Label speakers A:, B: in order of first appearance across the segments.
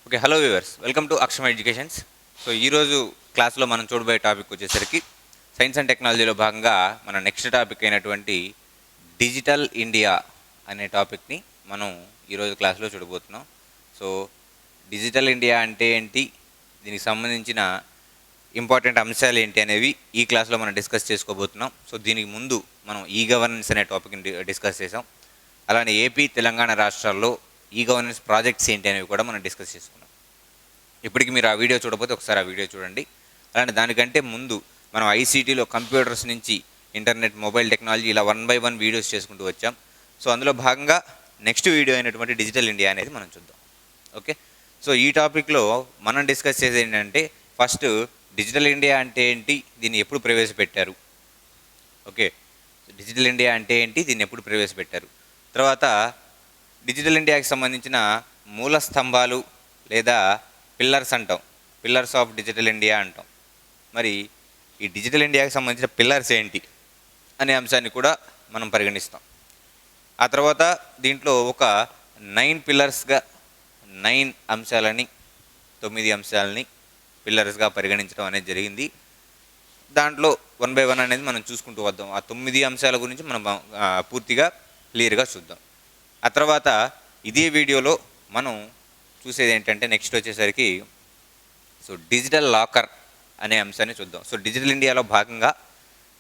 A: Okay, hello viewers, welcome to Akshama educations. So ఈరోజు క్లాస్లో మనం చూడబోయే టాపిక్ వచ్చేసరికి సైన్స్ అండ్ టెక్నాలజీలో భాగంగా మన నెక్స్ట్ టాపిక్ అయినటువంటి డిజిటల్ ఇండియా అనే టాపిక్ని మనం ఈరోజు క్లాస్లో చూడబోతున్నాం. సో డిజిటల్ ఇండియా అంటే ఏంటి, దీనికి సంబంధించిన ఇంపార్టెంట్ అంశాలు ఏంటి అనేవి ఈ క్లాస్లో మనం డిస్కస్ చేసుకోబోతున్నాం. సో దీనికి ముందు మనం ఈ గవర్నెన్స్ అనే టాపిక్ని డిస్కస్ చేసాం. అలానే ఏపీ తెలంగాణ రాష్ట్రాల్లో ఈ గవర్నెన్స్ ప్రాజెక్ట్స్ ఏంటి అనేవి కూడా మనం డిస్కస్ చేసుకున్నాం. ఇప్పటికి మీరు ఆ వీడియో చూడకపోతే ఒకసారి ఆ వీడియో చూడండి. అలానే దానికంటే ముందు మనం ఐసీటీలో కంప్యూటర్స్ నుంచి ఇంటర్నెట్, మొబైల్ టెక్నాలజీ ఇలా 1 by 1 వీడియోస్ చేసుకుంటూ వచ్చాం. సో అందులో భాగంగా నెక్స్ట్ వీడియో అయినటువంటి డిజిటల్ ఇండియా అనేది మనం చూద్దాం. ఓకే, సో ఈ టాపిక్లో మనం డిస్కస్ చేసేది ఏంటంటే, ఫస్ట్ డిజిటల్ ఇండియా అంటే ఏంటి, దీన్ని ఎప్పుడు ప్రవేశపెట్టారు. ఓకే, డిజిటల్ ఇండియా అంటే ఏంటి, దీన్ని ఎప్పుడు ప్రవేశపెట్టారు. తర్వాత డిజిటల్ ఇండియాకి సంబంధించిన మూల స్తంభాలు లేదా పిల్లర్స్ అంటాం, పిల్లర్స్ ఆఫ్ డిజిటల్ ఇండియా అంటాం. మరి ఈ డిజిటల్ ఇండియాకి సంబంధించిన పిల్లర్స్ ఏంటి అనే అంశాన్ని కూడా మనం పరిగణిస్తాం. ఆ తర్వాత దీంట్లో ఒక 9 పిల్లర్స్గా 9 అంశాలని 9 అంశాలని పిల్లర్స్గా పరిగణించడం అనేది జరిగింది. దాంట్లో 1 by 1 అనేది మనం చూసుకుంటూ వద్దాం. ఆ 9 అంశాల గురించి మనం పూర్తిగా క్లియర్గా చూద్దాం. ఆ తర్వాత ఇదే వీడియోలో మనం చూసేది ఏంటంటే, నెక్స్ట్ వచ్చేసరికి సో డిజిటల్ లాకర్ అనే అంశాన్ని చూద్దాం. సో డిజిటల్ ఇండియాలో భాగంగా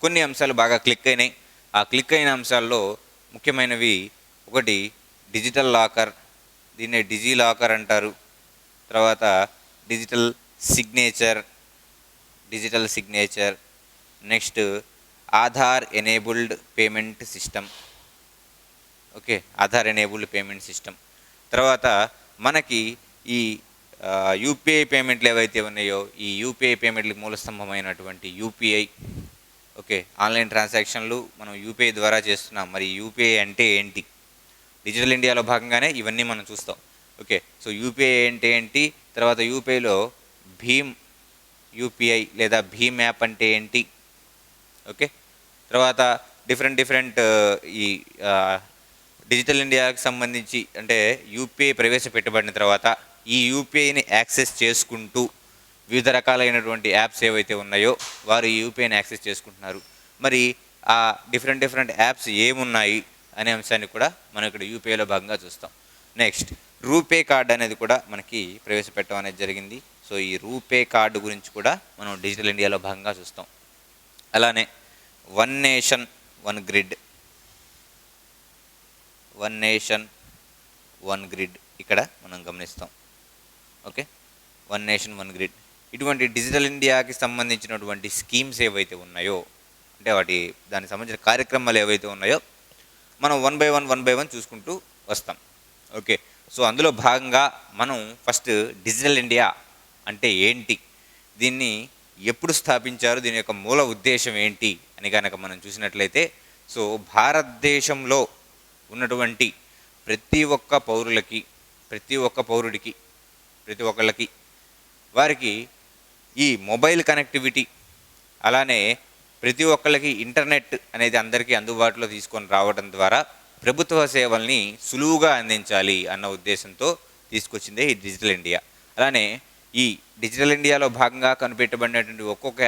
A: కొన్ని అంశాలు బాగా క్లిక్ అయినాయి. ఆ క్లిక్ అయిన అంశాల్లో ముఖ్యమైనవి ఒకటి డిజిటల్ లాకర్, దీన్నే డిజీ లాకర్ అంటారు. తర్వాత digital signature, next Aadhaar enabled payment system. Okay, Aadhaar enabled payment system. తర్వాత మనకి ఈ యూపీఐ పేమెంట్లు ఏవైతే ఉన్నాయో, ఈ యూపీఐ పేమెంట్లకు మూలస్తంభమైనటువంటి యూపీఐ. ఓకే, ఆన్లైన్ ట్రాన్సాక్షన్లు మనం యూపీఐ ద్వారా చేస్తున్నాం. మరి యూపీఐ అంటే ఏంటి, డిజిటల్ ఇండియాలో భాగంగానే ఇవన్నీ మనం చూస్తాం. ఓకే, సో యూపీఐ అంటే ఏంటి, తర్వాత యూపీఐలో భీమ్ యూపీఐ లేదా భీమ్ యాప్ అంటే ఏంటి. ఓకే, తర్వాత డిఫరెంట్ ఈ డిజిటల్ ఇండియాకి సంబంధించి అంటే యూపీఐ ప్రవేశపెట్టబడిన తర్వాత ఈ యూపీఐని యాక్సెస్ చేసుకుంటూ వివిధ రకాలైనటువంటి యాప్స్ ఏవైతే ఉన్నాయో వారు ఈ యూపీఐని యాక్సెస్ చేసుకుంటున్నారు. మరి ఆ డిఫరెంట్ యాప్స్ ఏమున్నాయి అనే అంశాన్ని కూడా మనం ఇక్కడ యూపీఐలో భాగంగా చూస్తాం. నెక్స్ట్ రూపే కార్డ్ అనేది కూడా మనకి ప్రవేశపెట్టడం అనేది జరిగింది. సో ఈ రూపే కార్డు గురించి కూడా మనం డిజిటల్ ఇండియాలో భాగంగా చూస్తాం. అలానే వన్ నేషన్ వన్ గ్రిడ్ ఇక్కడ మనం గమనిస్తాం. Okay, one nation one grid ఇటువంటి డిజిటల్ ఇండియాకి సంబంధించినటువంటి స్కీమ్స్ ఏవైతే ఉన్నాయో, అంటే దానికి సంబంధించిన కార్యక్రమాలు ఏవైతే ఉన్నాయో మనం 1 by 1 చూసుకుంటూ వస్తాం. ఓకే, సో అందులో భాగంగా మనం ఫస్ట్ డిజిటల్ ఇండియా అంటే ఏంటి, దీన్ని ఎప్పుడు స్థాపించారు, దీని యొక్క మూల ఉద్దేశం ఏంటి అని కనుక మనం చూసినట్లయితే, సో భారతదేశంలో ఉన్నటువంటి ప్రతి ఒక్క పౌరుడికి ప్రతి ఒక్కళ్ళకి వారికి ఈ మొబైల్ కనెక్టివిటీ, అలానే ప్రతి ఒక్కళ్ళకి ఇంటర్నెట్ అనేది అందరికీ అందుబాటులో తీసుకొని రావడం ద్వారా ప్రభుత్వ సేవల్ని సులువుగా అందించాలి అన్న ఉద్దేశంతో తీసుకొచ్చిందే ఈ డిజిటల్ ఇండియా. అలానే ఈ డిజిటల్ ఇండియాలో భాగంగా కనిపెట్టబడినటువంటి ఒక్కొక్క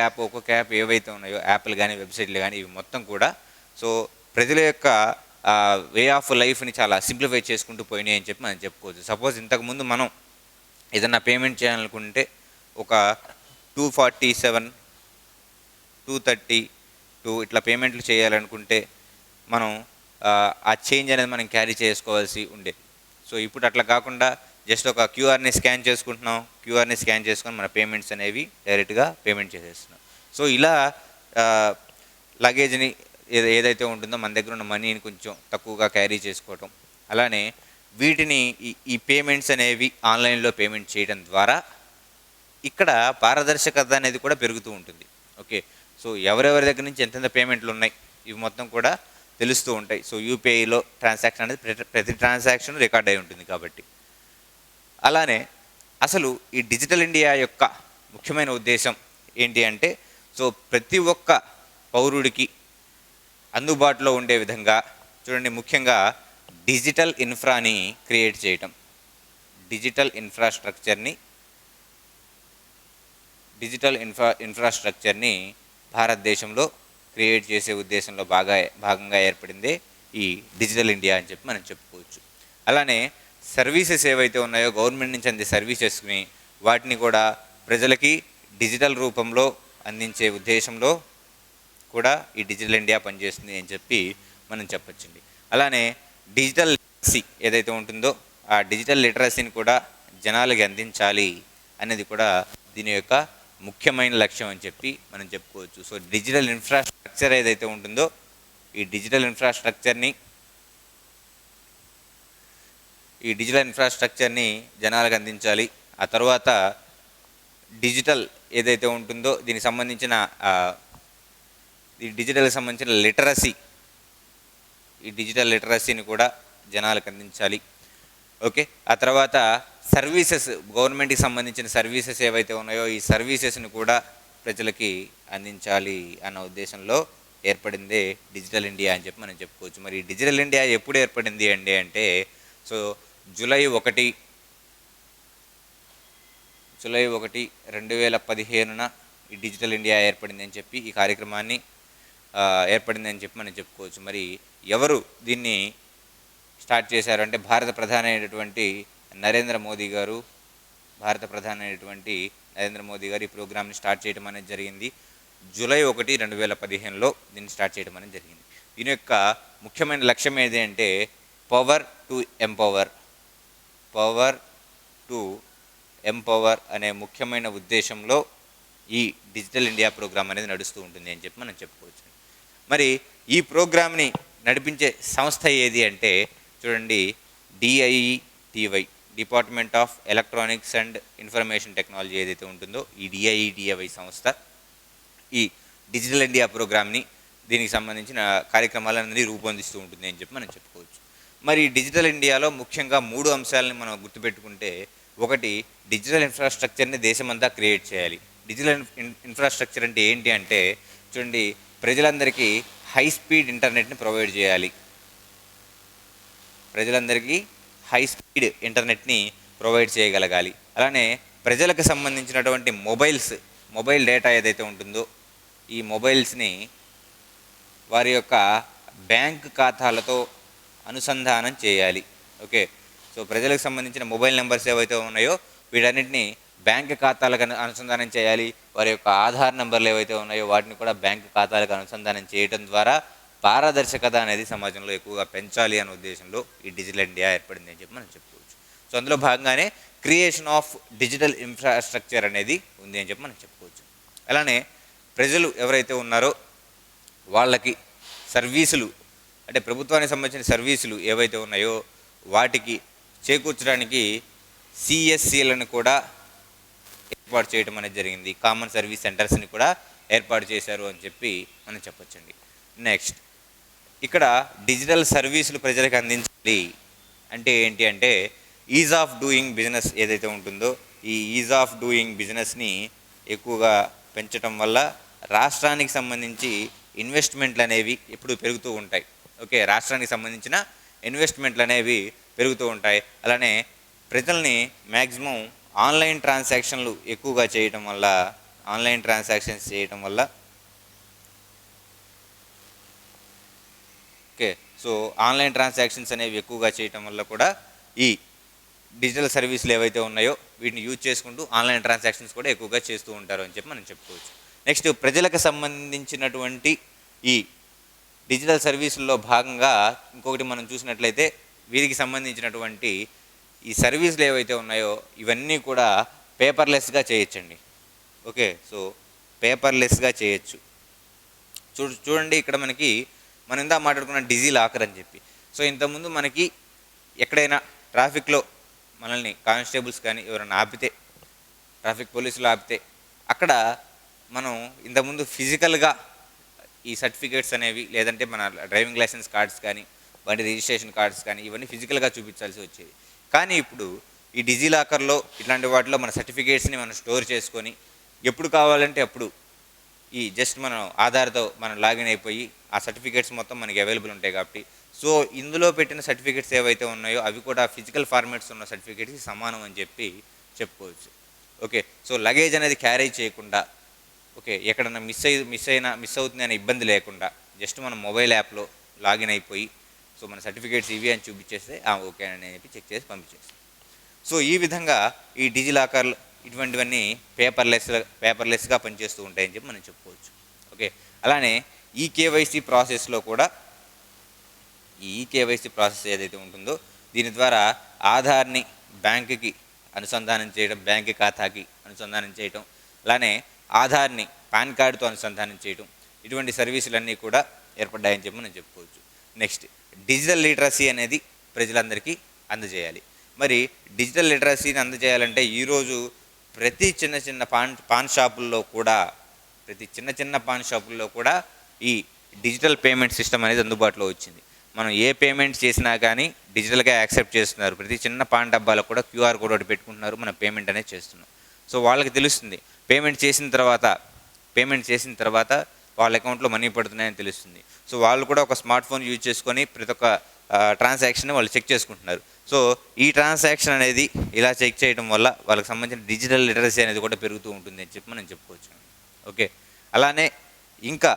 A: యాప్ ఏవైతే ఉన్నాయో, యాప్లు కానీ వెబ్సైట్లు కానీ, ఇవి మొత్తం కూడా సో ప్రజల యొక్క వే ఆఫ్ లైఫ్ని చాలా సింప్లిఫై చేసుకుంటూ పోయినాయి అని చెప్పి మనం చెప్పుకోవచ్చు. సపోజ్ ఇంతకుముందు మనం ఏదన్నా పేమెంట్ చేయాలనుకుంటే ఒక 247, 232 ఇట్లా పేమెంట్లు చేయాలనుకుంటే మనం ఆ చేంజ్ అనేది మనం క్యారీ చేసుకోవాల్సి ఉండేది. సో ఇప్పుడు అట్లా కాకుండా జస్ట్ ఒక క్యూఆర్ని స్కాన్ చేసుకొని మన పేమెంట్స్ అనేవి డైరెక్ట్గా పేమెంట్ చేసేస్తున్నాం. సో ఇలా లగేజ్ని ఏదైతే ఉంటుందో మన దగ్గర ఉన్న మనీని కొంచెం తక్కువగా క్యారీ చేసుకోవటం, అలానే వీటిని ఈ పేమెంట్స్ అనేవి ఆన్లైన్లో పేమెంట్ చేయడం ద్వారా ఇక్కడ పారదర్శకత అనేది కూడా పెరుగుతూ ఉంటుంది. ఓకే, సో ఎవరెవరి దగ్గర నుంచి ఎంతెంత పేమెంట్లు ఉన్నాయి ఇవి మొత్తం కూడా తెలుస్తూ ఉంటాయి. సో యూపీఐలో ట్రాన్సాక్షన్ అనేది ప్రతి ట్రాన్సాక్షన్ రికార్డ్ అయి ఉంటుంది కాబట్టి. అలానే అసలు ఈ డిజిటల్ ఇండియా యొక్క ముఖ్యమైన ఉద్దేశం ఏంటి అంటే, సో ప్రతి ఒక్క పౌరుడికి అందుబాటులో ఉండే విధంగా చూడండి, ముఖ్యంగా డిజిటల్ ఇన్ఫ్రాని క్రియేట్ చేయటం. డిజిటల్ ఇన్ఫ్రాస్ట్రక్చర్ని భారతదేశంలో క్రియేట్ చేసే ఉద్దేశంలో భాగంగా ఏర్పడిందే ఈ డిజిటల్ ఇండియా అని చెప్పి మనం చెప్పుకోవచ్చు. అలానే సర్వీసెస్ ఏవైతే ఉన్నాయో గవర్నమెంట్ నుంచి అందే సర్వీసెస్ని వాటిని కూడా ప్రజలకి డిజిటల్ రూపంలో అందించే ఉద్దేశంలో కూడా ఈ డిజిటల్ ఇండియా పనిచేస్తుంది అని చెప్పి మనం చెప్పొచ్చండి. అలానే డిజిటల్ లిటరసీ ఏదైతే ఉంటుందో ఆ డిజిటల్ లిటరసీని కూడా జనాలకి అందించాలి అనేది కూడా దీని యొక్క ముఖ్యమైన లక్ష్యం అని చెప్పి మనం చెప్పుకోవచ్చు. సో డిజిటల్ ఇన్ఫ్రాస్ట్రక్చర్ ఏదైతే ఉంటుందో ఈ డిజిటల్ ఇన్ఫ్రాస్ట్రక్చర్ని జనాలకు అందించాలి. ఆ తర్వాత డిజిటల్ ఏదైతే ఉంటుందో దీనికి సంబంధించిన ఈ డిజిటల్కి సంబంధించిన డిజిటల్ లిటరసీని కూడా జనాలకు అందించాలి. ఓకే, ఆ తర్వాత సర్వీసెస్, గవర్నమెంట్కి సంబంధించిన సర్వీసెస్ ఏవైతే ఉన్నాయో ఈ సర్వీసెస్ని కూడా ప్రజలకి అందించాలి అన్న ఉద్దేశంలో ఏర్పడిందే డిజిటల్ ఇండియా అని చెప్పి మనం చెప్పుకోవచ్చు. మరి డిజిటల్ ఇండియా ఎప్పుడు ఏర్పడింది అంటే సో జూలై 1, 2015 ఈ డిజిటల్ ఇండియా ఏర్పడింది అని చెప్పి ఈ కార్యక్రమాన్ని ఏర్పడింది అని చెప్పి మనం చెప్పుకోవచ్చు. మరి ఎవరు దీన్ని స్టార్ట్ చేశారు అంటే భారత ప్రధాని అయినటువంటి నరేంద్ర మోదీ గారు ఈ ప్రోగ్రామ్ని స్టార్ట్ చేయడం అనేది జరిగింది. జూలై 1, 2015లో దీన్ని స్టార్ట్ చేయడం అనేది జరిగింది. దీని యొక్క ముఖ్యమైన లక్ష్యం ఏది అంటే పవర్ టు ఎంపవర్ అనే ముఖ్యమైన ఉద్దేశంలో ఈ డిజిటల్ ఇండియా ప్రోగ్రామ్ అనేది నడుస్తూ ఉంటుంది అని చెప్పి మనం చెప్పుకోవచ్చు. మరి ఈ ప్రోగ్రామ్ని నడిపించే సంస్థ ఏది అంటే చూడండి, DIETY, department of electronics and information technology ఏదైతే ఉంటుందో ఈ DIETY సంస్థ ఈ డిజిటల్ ఇండియా ప్రోగ్రామ్ని, దీనికి సంబంధించిన కార్యక్రమాలన్నీ రూపొందిస్తూ ఉంటుంది అని చెప్పి మనం చెప్పుకోవచ్చు. మరి డిజిటల్ ఇండియాలో ముఖ్యంగా 3 అంశాలని మనం గుర్తుపెట్టుకుంటే, ఒకటి డిజిటల్ ఇన్ఫ్రాస్ట్రక్చర్ని దేశమంతా క్రియేట్ చేయాలి. డిజిటల్ ఇన్ఫ్రాస్ట్రక్చర్ అంటే ఏంటి అంటే చూడండి, ప్రజలందరికీ హై స్పీడ్ ఇంటర్నెట్ని ప్రొవైడ్ చేయాలి. ప్రొవైడ్ చేయగలగాలి. అలానే ప్రజలకు సంబంధించినటువంటి మొబైల్ డేటా ఏదైతే ఉంటుందో ఈ మొబైల్స్ని వారి యొక్క బ్యాంక్ ఖాతాలతో అనుసంధానం చేయాలి. ఓకే, సో ప్రజలకు సంబంధించిన మొబైల్ నెంబర్స్ ఏవైతే ఉన్నాయో వీటన్నిటిని బ్యాంక్ ఖాతాలకు అనుసంధానం చేయాలి. వారి యొక్క ఆధార్ నెంబర్లు ఏవైతే ఉన్నాయో వాటిని కూడా బ్యాంక్ ఖాతాలకు అనుసంధానం చేయడం ద్వారా పారదర్శకత అనేది సమాజంలో ఎక్కువగా పెంచాలి అనే ఉద్దేశంలో ఈ డిజిటల్ ఇండియా ఏర్పడింది అని చెప్పి మనం చెప్పుకోవచ్చు. సో అందులో భాగంగానే క్రియేషన్ ఆఫ్ డిజిటల్ ఇన్ఫ్రాస్ట్రక్చర్ అనేది ఉంది అని చెప్పి మనం చెప్పుకోవచ్చు. అలానే ప్రజలు ఎవరైతే ఉన్నారో వాళ్ళకి సర్వీసులు అంటే ప్రభుత్వానికి సంబంధించిన సర్వీసులు ఏవైతే ఉన్నాయో వాటికి చేకూర్చడానికి CSCలను కూడా ఏర్పాటు చేయడం అనేది జరిగింది. కామన్ సర్వీస్ సెంటర్స్ని కూడా ఏర్పాటు చేశారు అని చెప్పి మనం చెప్పొచ్చండి. నెక్స్ట్, ఇక్కడ డిజిటల్ సర్వీసులు ప్రజలకు అందించాలి అంటే ఏంటి అంటే ఈజ్ ఆఫ్ డూయింగ్ బిజినెస్ ఏదైతే ఉంటుందో ఈ ఈజ్ ఆఫ్ డూయింగ్ బిజినెస్ని ఎక్కువగా పెంచడం వల్ల రాష్ట్రానికి సంబంధించి ఇన్వెస్ట్మెంట్లు అనేవి ఎప్పుడు పెరుగుతూ ఉంటాయి. ఓకే, రాష్ట్రానికి సంబంధించిన ఇన్వెస్ట్మెంట్లు అనేవి పెరుగుతూ ఉంటాయి. అలానే ప్రజల్ని మ్యాక్సిమం ఆన్లైన్ ట్రాన్సాక్షన్స్ చేయటం వల్ల ఓకే, సో ఆన్లైన్ ట్రాన్సాక్షన్స్ అనేవి ఎక్కువగా చేయటం వల్ల కూడా ఈ డిజిటల్ సర్వీసులు ఏవైతే ఉన్నాయో వీటిని యూజ్ చేసుకుంటూ ఆన్లైన్ ట్రాన్సాక్షన్స్ కూడా ఎక్కువగా చేస్తూ ఉంటారు అని చెప్పి మనం చెప్పుకోవచ్చు. నెక్స్ట్, ప్రజలకు సంబంధించినటువంటి ఈ డిజిటల్ సర్వీసుల్లో భాగంగా ఇంకొకటి మనం చూసినట్లయితే వీరికి సంబంధించినటువంటి ఈ సర్వీసులు ఏవైతే ఉన్నాయో ఇవన్నీ కూడా పేపర్లెస్గా చేయొచ్చండి. ఓకే, సో పేపర్లెస్గా చేయొచ్చు. చూడండి, ఇక్కడ మనం ఇందా మాట్లాడుకున్న డిజీ లాకర్ అని చెప్పి. సో ఇంతకుముందు మనకి ఎక్కడైనా ట్రాఫిక్లో మనల్ని కానిస్టేబుల్స్ కానీ ఎవరైనా ఆపితే, ట్రాఫిక్ పోలీసులు ఆపితే అక్కడ మనం ఇంతకుముందు ఫిజికల్గా ఈ సర్టిఫికేట్స్ అనేవి లేదంటే మన డ్రైవింగ్ లైసెన్స్ కార్డ్స్ కానీ బండి రిజిస్ట్రేషన్ కార్డ్స్ కానీ ఇవన్నీ ఫిజికల్గా చూపించాల్సి వచ్చేది. కానీ ఇప్పుడు ఈ డిజీ లాకర్లో ఇట్లాంటి వాటిలో మన సర్టిఫికేట్స్ని మనం స్టోర్ చేసుకొని ఎప్పుడు కావాలంటే అప్పుడు ఈ జస్ట్ మనం ఆధార్తో మనం లాగిన్ అయిపోయి ఆ సర్టిఫికేట్స్ మొత్తం మనకి అవైలబుల్ ఉంటాయి కాబట్టి సో ఇందులో పెట్టిన సర్టిఫికేట్స్ ఏవైతే ఉన్నాయో అవి కూడా ఫిజికల్ ఫార్మాట్స్ ఉన్న సర్టిఫికేట్స్కి సమానం అని చెప్పి చెప్పుకోవచ్చు. ఓకే, సో లగేజ్ అనేది క్యారీ చేయకుండా, ఓకే, ఎక్కడన్నా మిస్ అవుతుంది అనే ఇబ్బంది లేకుండా జస్ట్ మనం మొబైల్ యాప్లో లాగిన్ అయిపోయి సో మన సర్టిఫికేట్స్ ఇవి అని చూపించేస్తే ఓకే అని చెప్పి చెక్ చేసి పంపించేస్తాం. సో ఈ విధంగా ఈ డిజిలాకర్లు ఇటువంటివన్నీ పేపర్లెస్గా పనిచేస్తూ ఉంటాయని చెప్పి మనం చెప్పుకోవచ్చు. ఓకే, అలానే ఈ కేవైసీ ప్రాసెస్లో కూడా ఈ కేవైసీ ప్రాసెస్ ఏదైతే ఉంటుందో దీని ద్వారా ఆధార్ని బ్యాంకుకి అనుసంధానం చేయడం, బ్యాంక్ ఖాతాకి అనుసంధానం చేయడం, అలానే ఆధార్ని పాన్ కార్డుతో అనుసంధానం చేయడం, ఇటువంటి సర్వీసులన్నీ కూడా ఏర్పడ్డాయని చెప్పి మనం చెప్పుకోవచ్చు. నెక్స్ట్, డిజిటల్ లిటరసీ అనేది ప్రజలందరికీ అందజేయాలి. మరి డిజిటల్ లిటరసీని అందజేయాలంటే ఈరోజు ప్రతి చిన్న పాన్ షాపుల్లో కూడా ఈ డిజిటల్ పేమెంట్ సిస్టమ్ అనేది అందుబాటులో వచ్చింది. మనం ఏ పేమెంట్ చేసినా కానీ డిజిటల్గా యాక్సెప్ట్ చేస్తున్నారు. ప్రతి చిన్న పాన్ డబ్బాలకు కూడా క్యూఆర్ కోడ్ ఒకటి పెట్టుకుంటున్నారు, మనం పేమెంట్ అనేది చేస్తున్నాం. సో వాళ్ళకి తెలుస్తుంది పేమెంట్ చేసిన తర్వాత వాళ్ళ అకౌంట్లో మనీ పడుతున్నాయని తెలుస్తుంది. సో వాళ్ళు కూడా ఒక స్మార్ట్ ఫోన్ యూజ్ చేసుకొని ప్రతి ఒక్క ట్రాన్సాక్షన్ వాళ్ళు చెక్ చేసుకుంటున్నారు. సో ఈ ట్రాన్సాక్షన్ అనేది ఇలా చెక్ చేయడం వల్ల వాళ్ళకి సంబంధించిన డిజిటల్ లిటరసీ అనేది కూడా పెరుగుతూ ఉంటుంది అని చెప్పి మనం చెప్పుకోవచ్చు. ఓకే, అలానే ఇంకా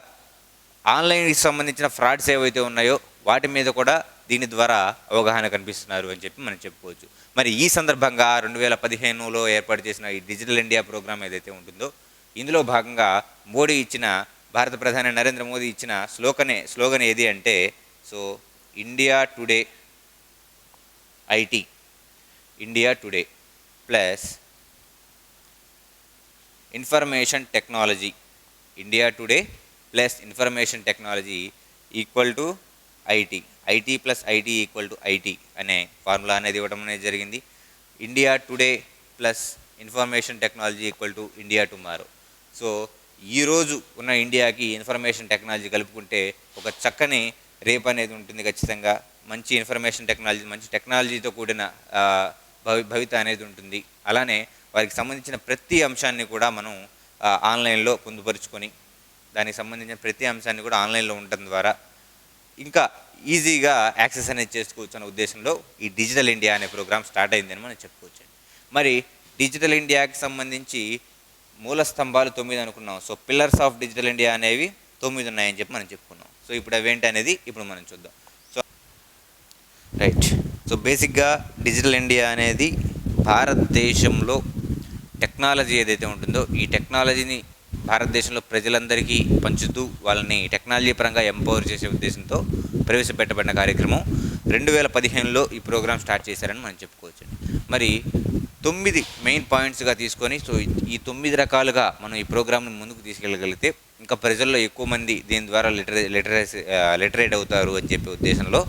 A: ఆన్లైన్కి సంబంధించిన ఫ్రాడ్స్ ఏవైతే ఉన్నాయో వాటి మీద కూడా దీని ద్వారా అవగాహన కనిపిస్తున్నారు అని చెప్పి మనం చెప్పుకోవచ్చు. మరి ఈ సందర్భంగా 2015లో ఏర్పాటు చేసిన ఈ డిజిటల్ ఇండియా ప్రోగ్రామ్ ఏదైతే ఉంటుందో ఇందులో భాగంగా భారత ప్రధాని నరేంద్ర మోదీ ఇచ్చిన స్లోగన్ ఏది అంటే so India today plus information technology equal to IT plus IT equal to IT అనే ఫార్ములా అనేది ఇవ్వడం అనేది జరిగింది. India today plus information technology equal to India tomorrow. So ఈరోజు ఉన్న ఇండియాకి ఇన్ఫర్మేషన్ టెక్నాలజీ కలుపుకుంటే ఒక చక్కని రేపు అనేది ఉంటుంది. ఖచ్చితంగా మంచి ఇన్ఫర్మేషన్ టెక్నాలజీ, మంచి టెక్నాలజీతో కూడిన భవిత అనేది ఉంటుంది. అలానే వారికి సంబంధించిన ప్రతి అంశాన్ని కూడా మనం ఆన్లైన్లో పొందుపరుచుకొని దానికి సంబంధించిన ప్రతి అంశాన్ని కూడా ఆన్లైన్లో ఉండటం ద్వారా ఇంకా ఈజీగా యాక్సెస్ అనేది చేసుకోవచ్చు అనే ఉద్దేశంలో ఈ డిజిటల్ ఇండియా అనే ప్రోగ్రామ్ స్టార్ట్ అయిందని మనం చెప్పుకోవచ్చు. మరి డిజిటల్ ఇండియాకి సంబంధించి మూల స్తంభాలు 9 అనుకున్నాం. So pillars of digital India అనేవి 9 ఉన్నాయని చెప్పి మనం చెప్పుకున్నాం. సో ఇప్పుడు అవేంటి అనేది ఇప్పుడు మనం చూద్దాం. సో బేసిక్గా డిజిటల్ ఇండియా అనేది భారతదేశంలో టెక్నాలజీ ఏదైతే ఉంటుందో ఈ టెక్నాలజీని భారతదేశంలో ప్రజలందరికీ పంచుతూ వాళ్ళని టెక్నాలజీ పరంగా ఎంపవర్ చేసే ఉద్దేశంతో ప్రవేశపెట్టబడిన కార్యక్రమం. 2015లో ఈ ప్రోగ్రామ్ స్టార్ట్ చేశారని మనం చెప్పుకోవచ్చు. మరి 9 మెయిన్ పాయింట్స్గా తీసుకొని సో ఈ 9 రకాలుగా మనం ఈ ప్రోగ్రామ్ని ముందుకు తీసుకెళ్ళగలిగితే ఇంకా ప్రజల్లో ఎక్కువ మంది దీని ద్వారా లిటరేట్ అవుతారు అని చెప్పే ఉద్దేశంలో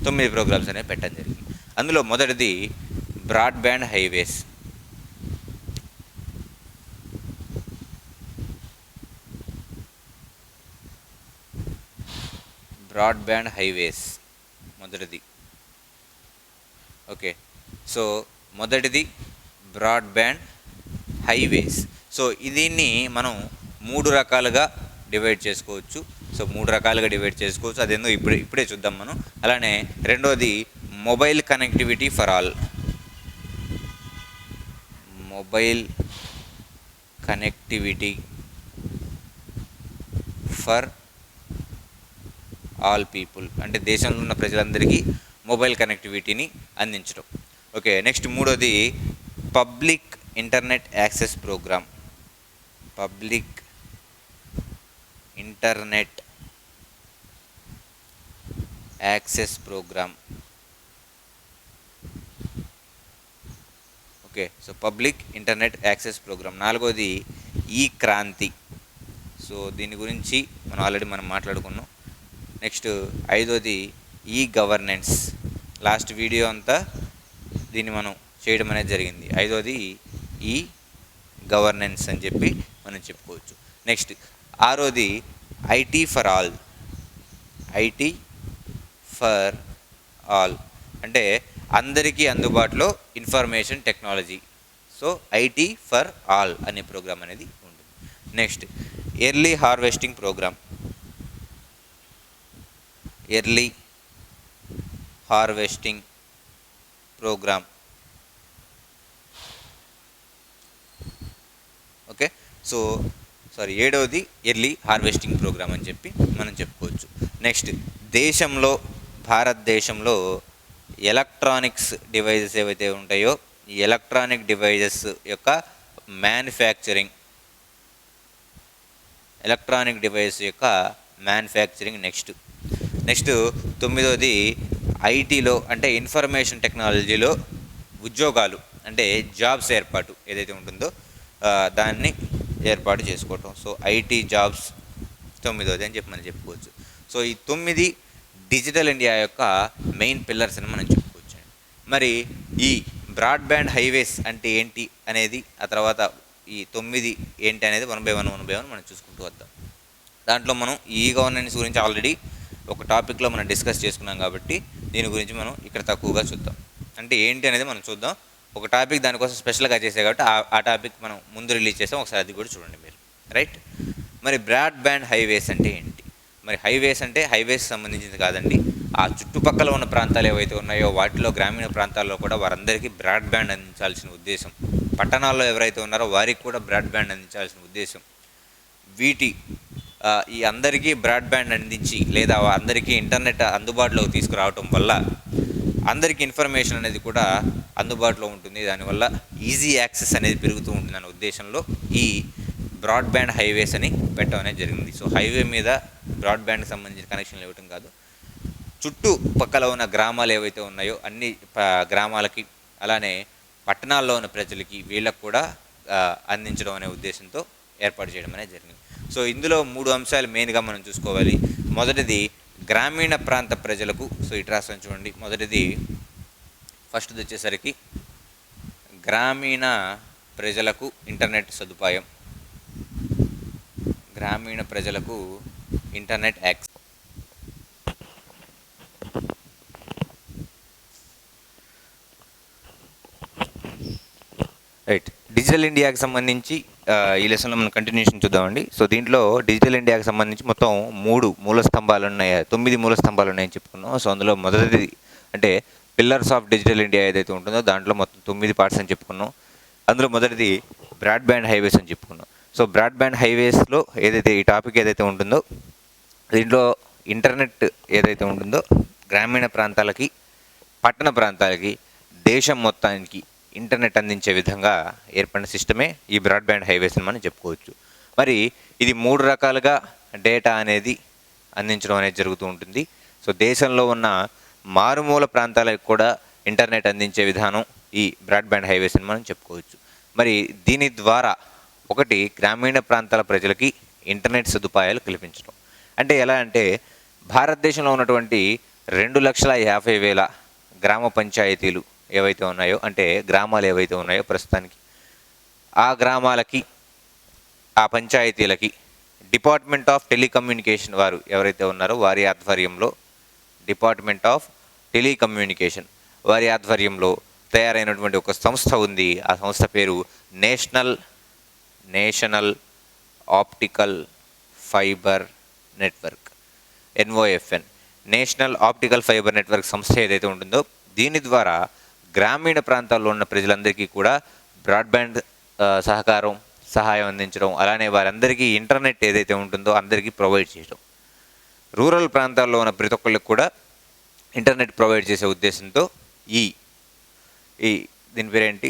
A: 9 ప్రోగ్రామ్స్ అనేవి పెట్టడం జరిగింది. అందులో మొదటిది బ్రాడ్బ్యాండ్ హైవేస్ మొదటిది. ఓకే, సో మొదటిది బ్రాడ్బ్యాండ్ హైవేస్. సో దీన్ని మనం 3 రకాలుగా డివైడ్ చేసుకోవచ్చు. అదేందో ఇప్పుడే చూద్దాం మనం. అలానే రెండోది mobile connectivity for all people, అంటే దేశంలో ఉన్న ప్రజలందరికీ మొబైల్ కనెక్టివిటీని అందించడం. ఓకే, నెక్స్ట్ మూడోది public internet access programme. Okay, so public internet access programme. నాలుగోది ఈ క్రాంతి. సో దీని గురించి మనం మాట్లాడుకున్నాం. నెక్స్ట్ ఐదోది ఈ గవర్నెన్స్. లాస్ట్ వీడియో అంతా దీన్ని మనం చేయడం అనేది జరిగింది. ఐదోది ఈ గవర్నెన్స్ అని చెప్పి మనం చెప్పుకోవచ్చు. నెక్స్ట్ ఆరోది ఐటీ ఫర్ ఆల్ అంటే అందరికీ అందుబాటులో information technology. So IT for all అనే ప్రోగ్రామ్ అనేది ఉంటుంది. Next early harvesting programme. Harvesting programme. Okay, so ఏడవది ఎర్లీ హార్వెస్టింగ్ ప్రోగ్రామ్ అని చెప్పి మనం చెప్పుకోవచ్చు. నెక్స్ట్, భారతదేశంలో ఎలక్ట్రానిక్స్ డివైజెస్ ఏవైతే ఉంటాయో ఈ ఎలక్ట్రానిక్ డివైజెస్ యొక్క మ్యానుఫ్యాక్చరింగ్ నెక్స్ట్ తొమ్మిదవది ఐటీలో అంటే ఇన్ఫర్మేషన్ టెక్నాలజీలో ఉద్యోగాలు అంటే జాబ్స్ ఏర్పాటు ఏదైతే ఉంటుందో దాన్ని ఏర్పాటు చేసుకోవటం. సో ఐటీ జాబ్స్ తొమ్మిదవది అని చెప్పి మనం చెప్పుకోవచ్చు. సో ఈ 9 డిజిటల్ ఇండియా యొక్క మెయిన్ పిల్లర్స్ అని మనం చెప్పుకోవచ్చు. మరి ఈ బ్రాడ్బ్యాండ్ హైవేస్ అంటే ఏంటి అనేది, ఆ తర్వాత ఈ 9 ఏంటి అనేది వన్ బై వన్ మనం చూసుకుంటూ వద్దాం. దాంట్లో మనం ఈ గవర్నెన్స్ గురించి ఆల్రెడీ ఒక టాపిక్లో మనం డిస్కస్ చేసుకున్నాం కాబట్టి దీని గురించి మనం ఇక్కడ తక్కువగా చూద్దాం. అంటే ఏంటి అనేది మనం చూద్దాం. ఒక టాపిక్ దానికోసం స్పెషల్గా చేసే కాబట్టి ఆ టాపిక్ మనం ముందు రిలీజ్ చేసాం, ఒకసారి అది కూడా చూడండి మీరు. రైట్, మరి బ్రాడ్బ్యాండ్ హైవేస్ అంటే ఏంటి? మరి హైవేస్ అంటే హైవేస్ సంబంధించింది కాదండి, ఆ చుట్టుపక్కల ఉన్న ప్రాంతాలు ఏవైతే ఉన్నాయో వాటిలో గ్రామీణ ప్రాంతాల్లో కూడా వారందరికీ బ్రాడ్బ్యాండ్ అందించాల్సిన ఉద్దేశం, పట్టణాల్లో ఎవరైతే ఉన్నారో వారికి కూడా బ్రాడ్బ్యాండ్ అందించాల్సిన ఉద్దేశం. ఈ అందరికీ బ్రాడ్బ్యాండ్ అందించి లేదా అందరికీ ఇంటర్నెట్ అందుబాటులోకి తీసుకురావటం వల్ల అందరికీ ఇన్ఫర్మేషన్ అనేది కూడా అందుబాటులో ఉంటుంది. దానివల్ల ఈజీ యాక్సెస్ అనేది పెరుగుతూ ఉంటుంది అనే ఉద్దేశంలో ఈ బ్రాడ్బ్యాండ్ హైవేస్ అని పెట్టడం అనేది జరిగింది. సో హైవే మీద బ్రాడ్బ్యాండ్కి సంబంధించిన కనెక్షన్లు ఇవ్వటం కాదు, చుట్టుపక్కల ఉన్న గ్రామాలు ఏవైతే ఉన్నాయో అన్ని గ్రామాలకి అలానే పట్టణాల్లో ఉన్న ప్రజలకి వీళ్ళకు కూడా అందించడం అనే ఉద్దేశంతో ఏర్పాటు చేయడం అనేది జరిగింది. సో ఇందులో 3 అంశాలు మెయిన్గా మనం చూసుకోవాలి. మొదటిది గ్రామీణ ప్రాంత ప్రజలకు, సో ఇటు రాష్ట్రం చూడండి, ఫస్ట్ది వచ్చేసరికి గ్రామీణ ప్రజలకు ఇంటర్నెట్ సదుపాయం, గ్రామీణ ప్రజలకు ఇంటర్నెట్ యాక్సెస్. రైట్, డిజిటల్ ఇండియాకి సంబంధించి ఈ లెసన్లో మనం కంటిన్యూషన్ చూద్దామండి. సో దీంట్లో డిజిటల్ ఇండియాకి సంబంధించి మొత్తం 9 మూల స్తంభాలు ఉన్నాయని చెప్పుకున్నాం. సో అందులో మొదటిది అంటే పిల్లర్స్ ఆఫ్ డిజిటల్ ఇండియా ఏదైతే ఉంటుందో దాంట్లో మొత్తం 9 పార్ట్స్ అని చెప్పుకున్నాం. అందులో మొదటిది బ్రాడ్బ్యాండ్ హైవేస్ అని చెప్పుకున్నాం. సో బ్రాడ్బ్యాండ్ హైవేస్లో ఏదైతే ఈ టాపిక్ ఏదైతే ఉంటుందో దీంట్లో ఇంటర్నెట్ ఏదైతే ఉంటుందో గ్రామీణ ప్రాంతాలకి, పట్టణ ప్రాంతాలకి, దేశం మొత్తానికి ఇంటర్నెట్ అందించే విధంగా ఏర్పడిన సిస్టమే ఈ బ్రాడ్బ్యాండ్ హైవేస్ అని మనం చెప్పుకోవచ్చు. మరి ఇది 3 రకాలుగా డేటా అనేది అందించడం అనేది జరుగుతూ ఉంటుంది. సో దేశంలో ఉన్న మారుమూల ప్రాంతాలకు కూడా ఇంటర్నెట్ అందించే విధానం ఈ బ్రాడ్బ్యాండ్ హైవేస్ అని మనం చెప్పుకోవచ్చు. మరి దీని ద్వారా ఒకటి గ్రామీణ ప్రాంతాల ప్రజలకి ఇంటర్నెట్ సదుపాయాలు కల్పించడం. అంటే ఎలా అంటే భారతదేశంలో ఉన్నటువంటి 2,50,000 గ్రామ పంచాయతీలు ఏవైతే ఉన్నాయో, అంటే గ్రామాలు ఏవైతే ఉన్నాయో ప్రస్తుతానికి, ఆ గ్రామాలకి, ఆ పంచాయతీలకి డిపార్ట్మెంట్ ఆఫ్ టెలికమ్యూనికేషన్ వారు ఎవరైతే ఉన్నారో వారి ఆధ్వర్యంలో, డిపార్ట్మెంట్ ఆఫ్ టెలికమ్యూనికేషన్ వారి ఆధ్వర్యంలో తయారైనటువంటి ఒక సంస్థ ఉంది. ఆ సంస్థ పేరు national optical fibre network, NOFN. National optical fibre network సంస్థ ఏదైతే ఉంటుందో దీని ద్వారా గ్రామీణ ప్రాంతాల్లో ఉన్న ప్రజలందరికీ కూడా బ్రాడ్బ్యాండ్ సహాయం అందించడం, అలానే వారందరికీ ఇంటర్నెట్ ఏదైతే ఉంటుందో అందరికీ ప్రొవైడ్ చేయడం, రూరల్ ప్రాంతాల్లో ఉన్న ప్రతి ఒక్కళ్ళకి కూడా ఇంటర్నెట్ ప్రొవైడ్ చేసే ఉద్దేశంతో దీని పేరేంటి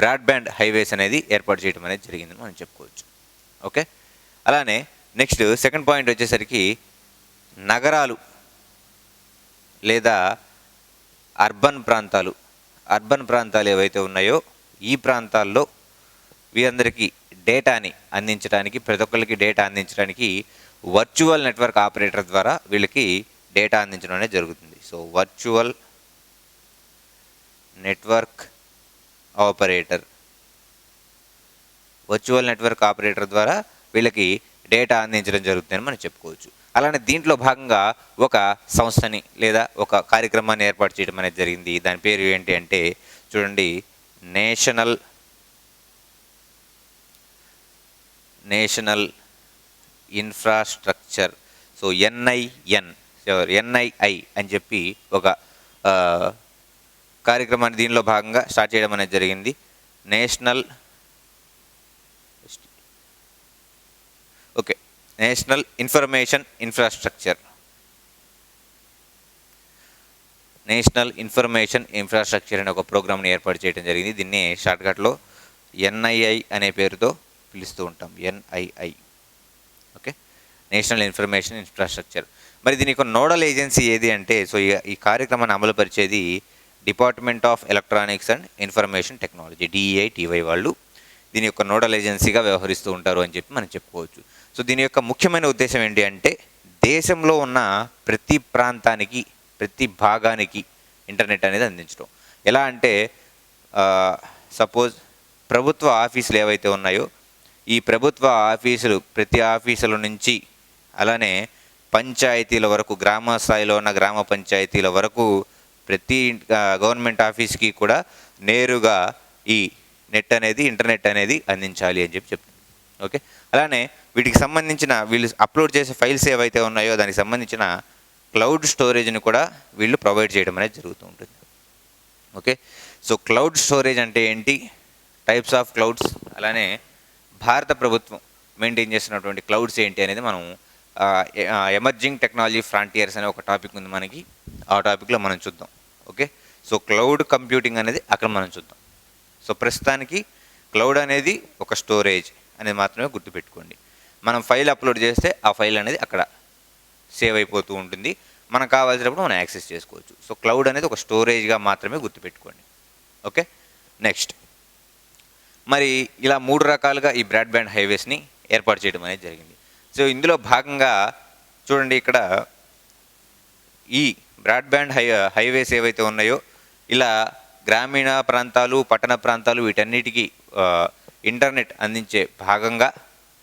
A: బ్రాడ్బ్యాండ్ హైవేస్ అనేది ఏర్పాటు చేయడం అనేది జరిగిందని మనం చెప్పుకోవచ్చు. ఓకే, అలానే నెక్స్ట్ సెకండ్ పాయింట్ వచ్చేసరికి నగరాలు లేదా అర్బన్ ప్రాంతాలు ఏవైతే ఉన్నాయో ఈ ప్రాంతాల్లో వీరందరికీ డేటాని అందించడానికి, ప్రతి ఒక్కరికి డేటా అందించడానికి వర్చువల్ నెట్వర్క్ ఆపరేటర్ ద్వారా వీళ్ళకి డేటా అందించడం అనేది జరుగుతుంది. సో వర్చువల్ నెట్వర్క్ ఆపరేటర్ ద్వారా వీళ్ళకి డేటా అందించడం జరుగుతుందని మనం చెప్పుకోవచ్చు. అలానే దీంట్లో భాగంగా ఒక సంస్థని లేదా ఒక కార్యక్రమాన్ని ఏర్పాటు చేయడం అనేది జరిగింది. దాని పేరు ఏంటి అంటే చూడండి, నేషనల్ ఇన్ఫ్రాస్ట్రక్చర్. సో NII అని చెప్పి ఒక ఆ, కార్యక్రమాన్ని దీనిలో భాగంగా స్టార్ట్ చేయడం అనేది జరిగింది. నేషనల్ నేషనల్ ఇన్ఫర్మేషన్ ఇన్ఫ్రాస్ట్రక్చర్ అనే ఒక ప్రోగ్రామ్ని ఏర్పాటు చేయడం జరిగింది. దీన్ని షార్ట్కట్లో NII అనే పేరుతో పిలుస్తూ ఉంటాం. NII. Okay, national information infrastructure. మరి దీని యొక్క నోడల్ ఏజెన్సీ ఏది అంటే, సో ఈ కార్యక్రమాన్ని అమలుపరిచేది department of electronics and information technology, DEITY వాళ్ళు దీని యొక్క నోడల్ ఏజెన్సీగా వ్యవహరిస్తూ ఉంటారు అని చెప్పి మనం చెప్పుకోవచ్చు. సో దీని యొక్క ముఖ్యమైన ఉద్దేశం ఏంటి అంటే, దేశంలో ఉన్న ప్రతి ప్రాంతానికి, ప్రతి భాగానికి ఇంటర్నెట్ అనేది అందించడం. ఎలా అంటే, సపోజ్ ప్రభుత్వ ఆఫీసులు ఏవైతే ఉన్నాయో, ఈ ప్రభుత్వ ఆఫీసులు ప్రతి ఆఫీసుల నుంచి, అలానే పంచాయతీల వరకు, గ్రామ స్థాయిలో ఉన్న గ్రామ పంచాయతీల వరకు ప్రతి గవర్నమెంట్ ఆఫీస్కి కూడా నేరుగా ఈ ఇంటర్నెట్ అనేది అందించాలి అని చెప్తుంది. ఓకే, అలానే వీటికి సంబంధించిన వీళ్ళు అప్లోడ్ చేసే ఫైల్స్ ఏవైతే ఉన్నాయో దానికి సంబంధించిన క్లౌడ్ స్టోరేజ్ని కూడా వీళ్ళు ప్రొవైడ్ చేయడం అనేది జరుగుతూ ఉంటుంది. ఓకే, సో క్లౌడ్ స్టోరేజ్ అంటే ఏంటి, టైప్స్ ఆఫ్ క్లౌడ్స్, అలానే భారత ప్రభుత్వం మెయింటైన్ చేస్తున్నటువంటి క్లౌడ్స్ ఏంటి అనేది మనం ఎమర్జింగ్ టెక్నాలజీ ఫ్రాంటియర్స్ అనే ఒక టాపిక్ ఉంది మనకి, ఆ టాపిక్లో మనం చూద్దాం. ఓకే, సో క్లౌడ్ కంప్యూటింగ్ అనేది అక్కడ మనం చూద్దాం. సో ప్రస్తుతానికి క్లౌడ్ అనేది ఒక స్టోరేజ్ అనేది మాత్రమే గుర్తుపెట్టుకోండి. మనం ఫైల్ అప్లోడ్ చేస్తే ఆ ఫైల్ అనేది అక్కడ సేవ్ అయిపోతూ ఉంటుంది, మనకు కావాల్సినప్పుడు మనం యాక్సెస్ చేసుకోవచ్చు. సో క్లౌడ్ అనేది ఒక స్టోరేజ్గా మాత్రమే గుర్తుపెట్టుకోండి. ఓకే, నెక్స్ట్, మరి ఇలా 3 రకాలుగా ఈ బ్రాడ్బ్యాండ్ హైవేస్ని ఏర్పాటు చేయడం అనేది జరిగింది. సో ఇందులో భాగంగా చూడండి, ఇక్కడ ఈ బ్రాడ్బ్యాండ్ హైవేస్ ఏవైతే ఉన్నాయో, ఇలా గ్రామీణ ప్రాంతాలు, పట్టణ ప్రాంతాలు వీటన్నిటికీ ఇంటర్నెట్ అందించే భాగంగా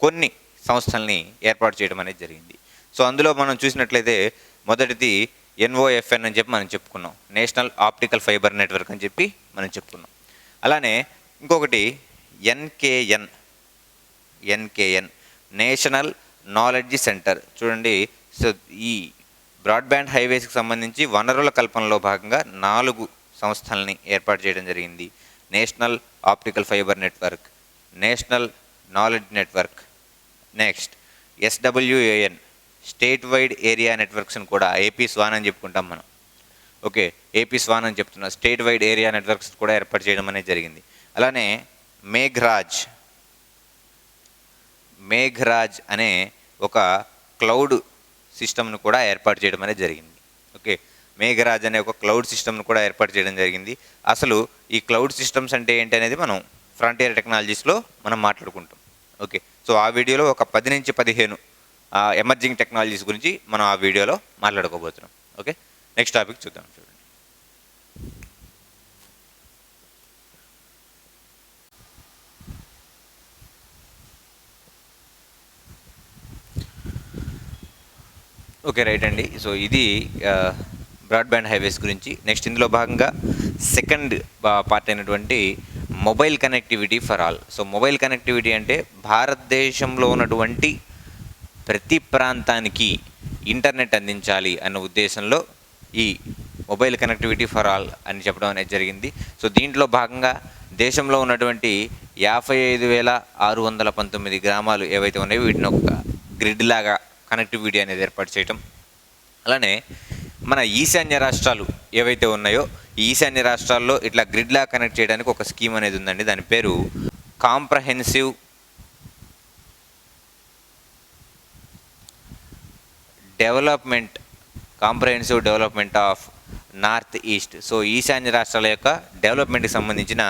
A: కొన్ని సంస్థల్ని ఏర్పాటు చేయడం అనేది జరిగింది. సో అందులో మనం చూసినట్లయితే మొదటిది NOFN అని చెప్పి మనం చెప్పుకున్నాం, నేషనల్ ఆప్టికల్ ఫైబర్ నెట్వర్క్ అని చెప్పి మనం చెప్పుకున్నాం. అలానే ఇంకొకటి NKN నేషనల్ నాలెడ్జ్ సెంటర్. చూడండి, సో ఈ బ్రాడ్బ్యాండ్ హైవేస్కి సంబంధించి వనరుల కల్పనలో భాగంగా 4 సంస్థల్ని ఏర్పాటు చేయడం జరిగింది. National optical fibre network, national knowledge network, next SWAN state wide area నెట్వర్క్స్ని కూడా AP SWAN అని చెప్పుకుంటాం మనం. ఓకే, AP SWAN అని చెప్తున్నా, స్టేట్ వైడ్ ఏరియా నెట్వర్క్స్ కూడా ఏర్పాటు చేయడం అనేది జరిగింది. అలానే మేఘరాజ్ అనే ఒక క్లౌడ్ సిస్టమ్ను కూడా ఏర్పాటు చేయడం అనేది జరిగింది. ఓకే, మేఘరాజ్ అనే ఒక క్లౌడ్ సిస్టమ్ను కూడా ఏర్పాటు చేయడం జరిగింది. అసలు ఈ క్లౌడ్ సిస్టమ్స్ అంటే ఏంటి అనేది మనం ఫ్రంటియర్ టెక్నాలజీస్లో మనం మాట్లాడుకుంటాం. ఓకే, సో ఆ వీడియోలో ఒక 10 నుంచి 15 ఎమర్జింగ్ టెక్నాలజీస్ గురించి మనం ఆ వీడియోలో మాట్లాడుకోబోతున్నాం. ఓకే, నెక్స్ట్ టాపిక్ చూద్దాం. చూడండి, ఓకే రైట్ అండి. సో ఇది బ్రాడ్బ్యాండ్ హైవేస్ గురించి. నెక్స్ట్ ఇందులో భాగంగా సెకండ్ పార్ట్ అయినటువంటి mobile connectivity for all. So mobile connectivity అంటే భారతదేశంలో ఉన్నటువంటి ప్రతి ప్రాంతానికి ఇంటర్నెట్ అందించాలి అన్న ఉద్దేశంలో ఈ మొబైల్ కనెక్టివిటీ ఫర్ ఆల్ అని చెప్పడం అనేది జరిగింది. సో దీంట్లో భాగంగా దేశంలో ఉన్నటువంటి 55,619 గ్రామాలు ఏవైతే ఉన్నాయో వీటిని ఒక గ్రిడ్ లాగా కనెక్టివిటీ అనేది ఏర్పాటు చేయటం. అలానే మన ఈశాన్య రాష్ట్రాలు ఏవైతే ఉన్నాయో ఈ ఈశాన్య రాష్ట్రాల్లో ఇట్లా గ్రిడ్లా కనెక్ట్ చేయడానికి ఒక స్కీమ్ అనేది ఉందండి. దాని పేరు comprehensive development of north east. So ఈశాన్య రాష్ట్రాల యొక్క డెవలప్మెంట్కి సంబంధించిన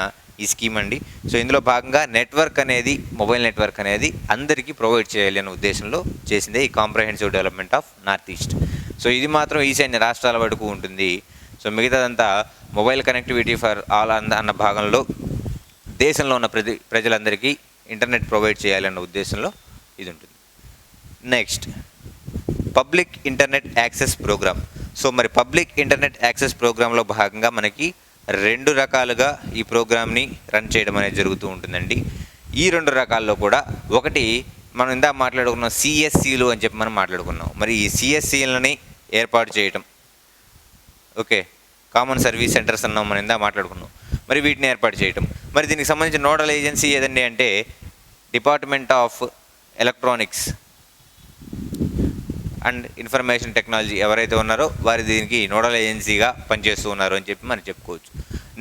A: ఈ స్కీమ్ అండి. సో ఇందులో భాగంగా మొబైల్ నెట్వర్క్ అనేది అందరికీ ప్రొవైడ్ చేయాలి అనే ఉద్దేశంలో చేసిందే ఈ comprehensive development of north east. So ఇది మాత్రం ఈశాన్య రాష్ట్రాల వరకు ఉంటుంది. సో మిగతాదంతా మొబైల్ కనెక్టివిటీ ఫర్ ఆల్ అన్న భాగంలో దేశంలో ఉన్న ప్రజలందరికీ ఇంటర్నెట్ ప్రొవైడ్ చేయాలన్న ఉద్దేశంలో ఇది ఉంటుంది. Next, public internet access programme. So మరి పబ్లిక్ ఇంటర్నెట్ యాక్సెస్ ప్రోగ్రాంలో భాగంగా మనకి 2 రకాలుగా ఈ ప్రోగ్రామ్ని రన్ చేయడం అనేది జరుగుతూ ఉంటుందండి. ఈ 2 రకాల్లో కూడా ఒకటి మనం ఇందాక మాట్లాడుకున్నాం CSCలు అని చెప్పి మనం మాట్లాడుకున్నాం. మరి ఈ CSCలని ఏర్పాటు చేయటం, ఓకే, కామన్ సర్వీస్ సెంటర్స్ అన్నాం మనం ఇందా మాట్లాడుకున్నాం. మరి వీటిని ఏర్పాటు చేయటం. మరి దీనికి సంబంధించిన నోడల్ ఏజెన్సీ ఏదండి అంటే department of electronics and information technology ఎవరైతే ఉన్నారో వారి దీనికి నోడల్ ఏజెన్సీగా పనిచేస్తూ ఉన్నారు అని చెప్పి మనం చెప్పుకోవచ్చు.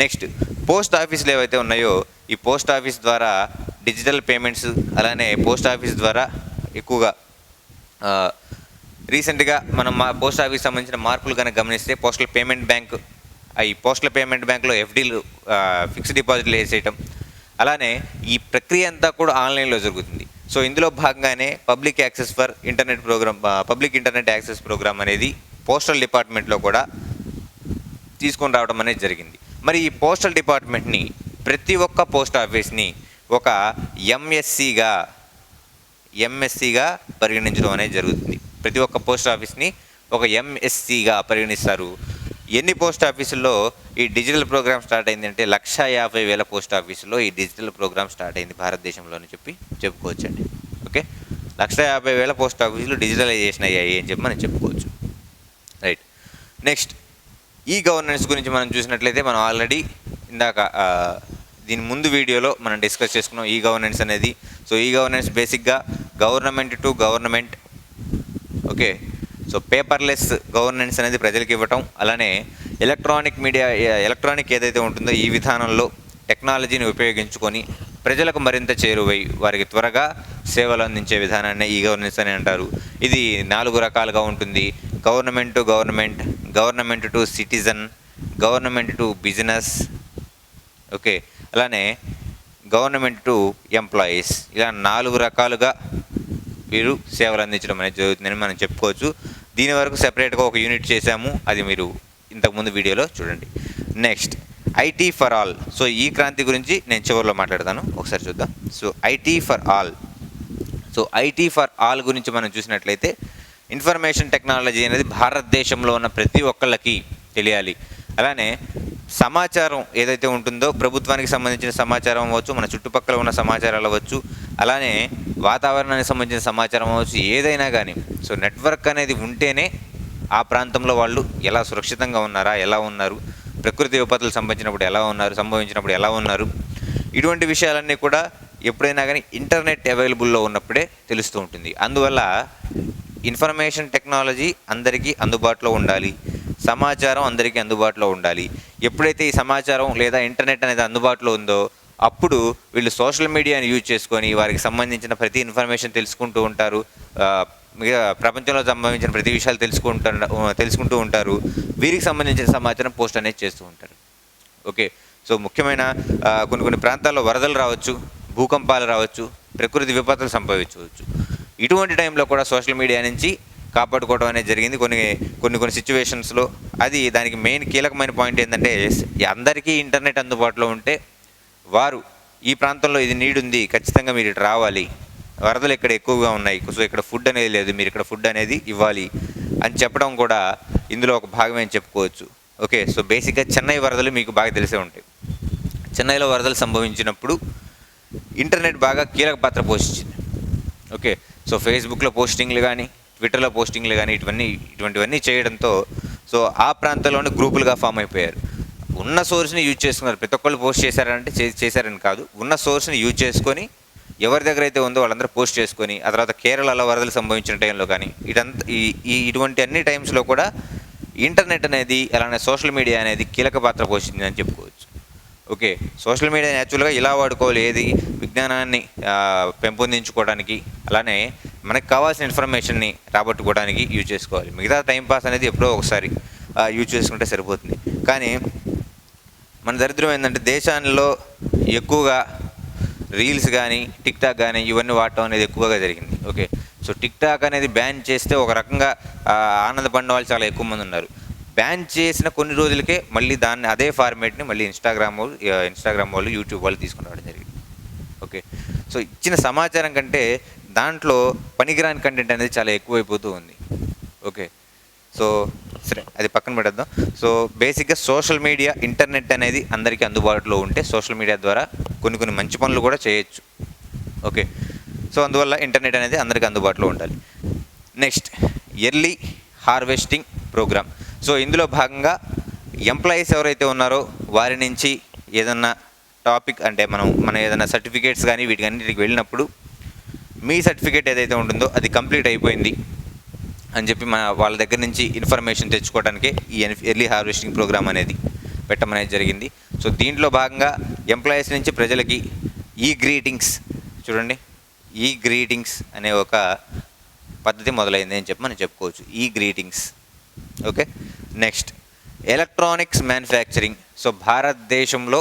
A: నెక్స్ట్ పోస్ట్ ఆఫీసులు ఏవైతే ఉన్నాయో ఈ పోస్ట్ ఆఫీస్ ద్వారా డిజిటల్ పేమెంట్స్, అలానే పోస్ట్ ఆఫీస్ ద్వారా ఎక్కువగా రీసెంట్గా మనం పోస్ట్ ఆఫీస్ సంబంధించిన మార్పులు కనుక గమనిస్తే పోస్టల్ పేమెంట్ బ్యాంక్, ఈ పోస్టల్ పేమెంట్ బ్యాంక్లో ఎఫ్డీలు ఫిక్స్డ్ డిపాజిట్లు వేసేయటం, అలానే ఈ ప్రక్రియ అంతా కూడా ఆన్లైన్లో జరుగుతుంది. సో ఇందులో భాగంగానే పబ్లిక్ ఇంటర్నెట్ యాక్సెస్ ప్రోగ్రామ్ అనేది పోస్టల్ డిపార్ట్మెంట్లో కూడా తీసుకొని రావడం అనేది జరిగింది. మరి ఈ పోస్టల్ డిపార్ట్మెంట్ని ప్రతి ఒక్క పోస్ట్ ఆఫీస్ని ఒక ఎంఎస్సిగా పరిగణించడం అనేది జరుగుతుంది. ప్రతి ఒక్క పోస్ట్ ఆఫీస్ని ఒక ఎంఎస్సిగా పరిగణిస్తారు. ఎన్ని పోస్ట్ ఆఫీసుల్లో ఈ డిజిటల్ ప్రోగ్రామ్ స్టార్ట్ అయింది అంటే 150,000 పోస్ట్ ఆఫీసుల్లో ఈ డిజిటల్ ప్రోగ్రామ్ స్టార్ట్ అయింది భారతదేశంలో అని చెప్పుకోవచ్చండి. ఓకే, 150,000 పోస్ట్ ఆఫీసులు డిజిటలైజేషన్ అయ్యాయి అని చెప్పి మనం చెప్పుకోవచ్చు. రైట్. నెక్స్ట్ ఈ గవర్నెన్స్ గురించి మనం చూసినట్లయితే మనం ఆల్రెడీ ఇందాక దీని ముందు వీడియోలో మనం డిస్కస్ చేసుకున్నాం ఈ గవర్నెన్స్ అనేది. సో ఈ గవర్నెన్స్ బేసిక్గా government to government, okay, so paperless governance అనేది ప్రజలకు ఇవ్వటం, అలానే ఎలక్ట్రానిక్ ఏదైతే ఉంటుందో ఈ విధానంలో టెక్నాలజీని ఉపయోగించుకొని ప్రజలకు మరింత చేరువై వారికి త్వరగా సేవలు అందించే విధానాన్ని ఈ గవర్నెన్స్ అని అంటారు. ఇది 4 రకాలుగా ఉంటుంది. Government to government, government to citizen, government to business, okay, అలానే గవర్నమెంట్ టు ఎంప్లాయీస్. ఇలా 4 రకాలుగా వీరు సేవలు అందించడం అనేది జరుగుతుందని మనం చెప్పుకోవచ్చు. దీని వరకు సెపరేట్గా ఒక యూనిట్ చేశాము, అది మీరు ఇంతకుముందు వీడియోలో చూడండి. Next IT for all. So ఈ క్రాంతి గురించి నేను చివరిలో మాట్లాడతాను, ఒకసారి చూద్దాం. సో ఐటీ ఫర్ ఆల్ గురించి మనం చూసినట్లయితే ఇన్ఫర్మేషన్ టెక్నాలజీ అనేది భారతదేశంలో ఉన్న ప్రతి ఒక్కళ్ళకి తెలియాలి. అలానే సమాచారం ఏదైతే ఉంటుందో ప్రభుత్వానికి సంబంధించిన సమాచారం అవ్వచ్చు, మన చుట్టుపక్కల ఉన్న సమాచారాలు అవ్వచ్చు, అలానే వాతావరణానికి సంబంధించిన సమాచారం అవ్వచ్చు, ఏదైనా కానీ సో నెట్వర్క్ అనేది ఉంటేనే ఆ ప్రాంతంలో వాళ్ళు ఎలా సురక్షితంగా ఉన్నారా, ఎలా ఉన్నారు, ప్రకృతి విపత్తులు సంభవించినప్పుడు ఎలా ఉన్నారు, ఇటువంటి విషయాలన్నీ కూడా ఎప్పుడైనా కానీ ఇంటర్నెట్ అవైలబుల్లో ఉన్నప్పుడే తెలుస్తూ ఉంటుంది. అందువల్ల ఇన్ఫర్మేషన్ టెక్నాలజీ అందరికీ అందుబాటులో ఉండాలి, సమాచారం అందరికీ అందుబాటులో ఉండాలి. ఎప్పుడైతే ఈ సమాచారం లేదా ఇంటర్నెట్ అనేది అందుబాటులో ఉందో అప్పుడు వీళ్ళు సోషల్ మీడియాని యూజ్ చేసుకొని వారికి సంబంధించిన ప్రతి ఇన్ఫర్మేషన్ తెలుసుకుంటూ ఉంటారు, ప్రపంచంలో సంబంధించిన ప్రతి విషయాలు తెలుసుకుంటూ ఉంటారు. వీరికి సంబంధించిన సమాచారం పోస్ట్ అనేది చేస్తూ ఉంటారు. ఓకే, సో ముఖ్యమైన కొన్ని ప్రాంతాల్లో వరదలు రావచ్చు, భూకంపాలు రావచ్చు, ప్రకృతి విపత్తులు సంభవించవచ్చు. ఇటువంటి టైంలో కూడా సోషల్ మీడియా నుంచి కాపాడుకోవడం అనేది జరిగింది కొన్ని సిచ్యువేషన్స్లో. అది దానికి మెయిన్ కీలకమైన పాయింట్ ఏంటంటే అందరికీ ఇంటర్నెట్ అందుబాటులో ఉంటే వారు ఈ ప్రాంతంలో ఇది నీడ్ ఉంది, ఖచ్చితంగా మీరు ఇటు రావాలి, వరదలు ఇక్కడ ఎక్కువగా ఉన్నాయి, సో ఇక్కడ ఫుడ్ అనేది లేదు, మీరు ఇక్కడ ఫుడ్ అనేది ఇవ్వాలి అని చెప్పడం కూడా ఇందులో ఒక భాగమే అని చెప్పుకోవచ్చు. ఓకే, సో బేసిక్గా చెన్నై వరదలు మీకు బాగా తెలిసే ఉంటాయి. చెన్నైలో వరదలు సంభవించినప్పుడు ఇంటర్నెట్ బాగా కీలక పాత్ర పోషించింది. ఓకే, సో ఫేస్బుక్లో పోస్టింగ్లు కానీ, ట్విట్టర్లో పోస్టింగ్లు కానీ ఇటువంటివన్నీ చేయడంతో సో ఆ ప్రాంతంలోనే గ్రూపులుగా ఫామ్ అయిపోయారు. ఉన్న సోర్స్ని యూజ్ చేసుకున్నారు. ప్రతి ఒక్కళ్ళు పోస్ట్ చేశారని కాదు, ఉన్న సోర్స్ని యూజ్ చేసుకొని ఎవరి దగ్గర అయితే ఉందో వాళ్ళందరూ పోస్ట్ చేసుకొని ఆ తర్వాత కేరళలో వరదలు సంభవించిన టైంలో కానీ ఇటువంటి అన్ని టైమ్స్లో కూడా ఇంటర్నెట్ అనేది అలానే సోషల్ మీడియా అనేది కీలక పాత్ర పోషించింది అని చెప్పుకోవచ్చు. ఓకే, సోషల్ మీడియా యాక్చువల్గా ఇలా వాడుకోవాలి, ఏది విజ్ఞానాన్ని పెంపొందించుకోవడానికి, అలానే మనకు కావాల్సిన ఇన్ఫర్మేషన్ని రాబట్టుకోవడానికి యూజ్ చేసుకోవాలి. మిగతా టైంపాస్ అనేది ఎప్పుడో ఒకసారి యూజ్ చేసుకుంటే సరిపోతుంది. కానీ మన దరిద్రం ఏంటంటే దేశాల్లో ఎక్కువగా రీల్స్ కానీ, టిక్టాక్ కానీ ఇవన్నీ వాడటం అనేది ఎక్కువగా జరిగింది. ఓకే, సో టిక్టాక్ అనేది బ్యాన్ చేస్తే ఒక రకంగా ఆనందపడిన వాళ్ళు చాలా ఎక్కువ మంది ఉన్నారు. బ్యాన్ చేసిన కొన్ని రోజులకే మళ్ళీ అదే ఫార్మేట్ని మళ్ళీ ఇన్స్టాగ్రామ్ వాళ్ళు, యూట్యూబ్ వాళ్ళు తీసుకుని రావడం జరిగింది. ఓకే, సో ఇచ్చిన సమాచారం కంటే దాంట్లో పనికిరాని కంటెంట్ అనేది చాలా ఎక్కువైపోతూ ఉంది. ఓకే, సో సరే అది పక్కన పెట్టేద్దాం. సో బేసిక్గా సోషల్ మీడియా, ఇంటర్నెట్ అనేది అందరికీ అందుబాటులో ఉంటే సోషల్ మీడియా ద్వారా కొన్ని మంచి పనులు కూడా చేయొచ్చు. ఓకే, సో అందువల్ల ఇంటర్నెట్ అనేది అందరికీ అందుబాటులో ఉండాలి. Next early harvesting programme. So ఇందులో భాగంగా ఎంప్లాయీస్ ఎవరైతే ఉన్నారో వారి నుంచి ఏదన్నా టాపిక్ అంటే మనం ఏదైనా సర్టిఫికేట్స్ కానీ వీటికి వెళ్ళినప్పుడు మీ సర్టిఫికేట్ ఏదైతే ఉంటుందో అది కంప్లీట్ అయిపోయింది అని చెప్పి వాళ్ళ దగ్గర నుంచి ఇన్ఫర్మేషన్ తెచ్చుకోవడానికే ఈ ఎర్లీ హార్వెస్టింగ్ ప్రోగ్రామ్ అనేది పెట్టమనేది జరిగింది. సో దీంట్లో భాగంగా ఎంప్లాయీస్ నుంచి ప్రజలకి ఈ గ్రీటింగ్స్ చూడండి, ఈ గ్రీటింగ్స్ అనే ఒక పద్ధతి మొదలైంది అని చెప్పి మనం చెప్పుకోవచ్చు. ఈ greetings. Okay, next electronics manufacturing. So భారతదేశంలో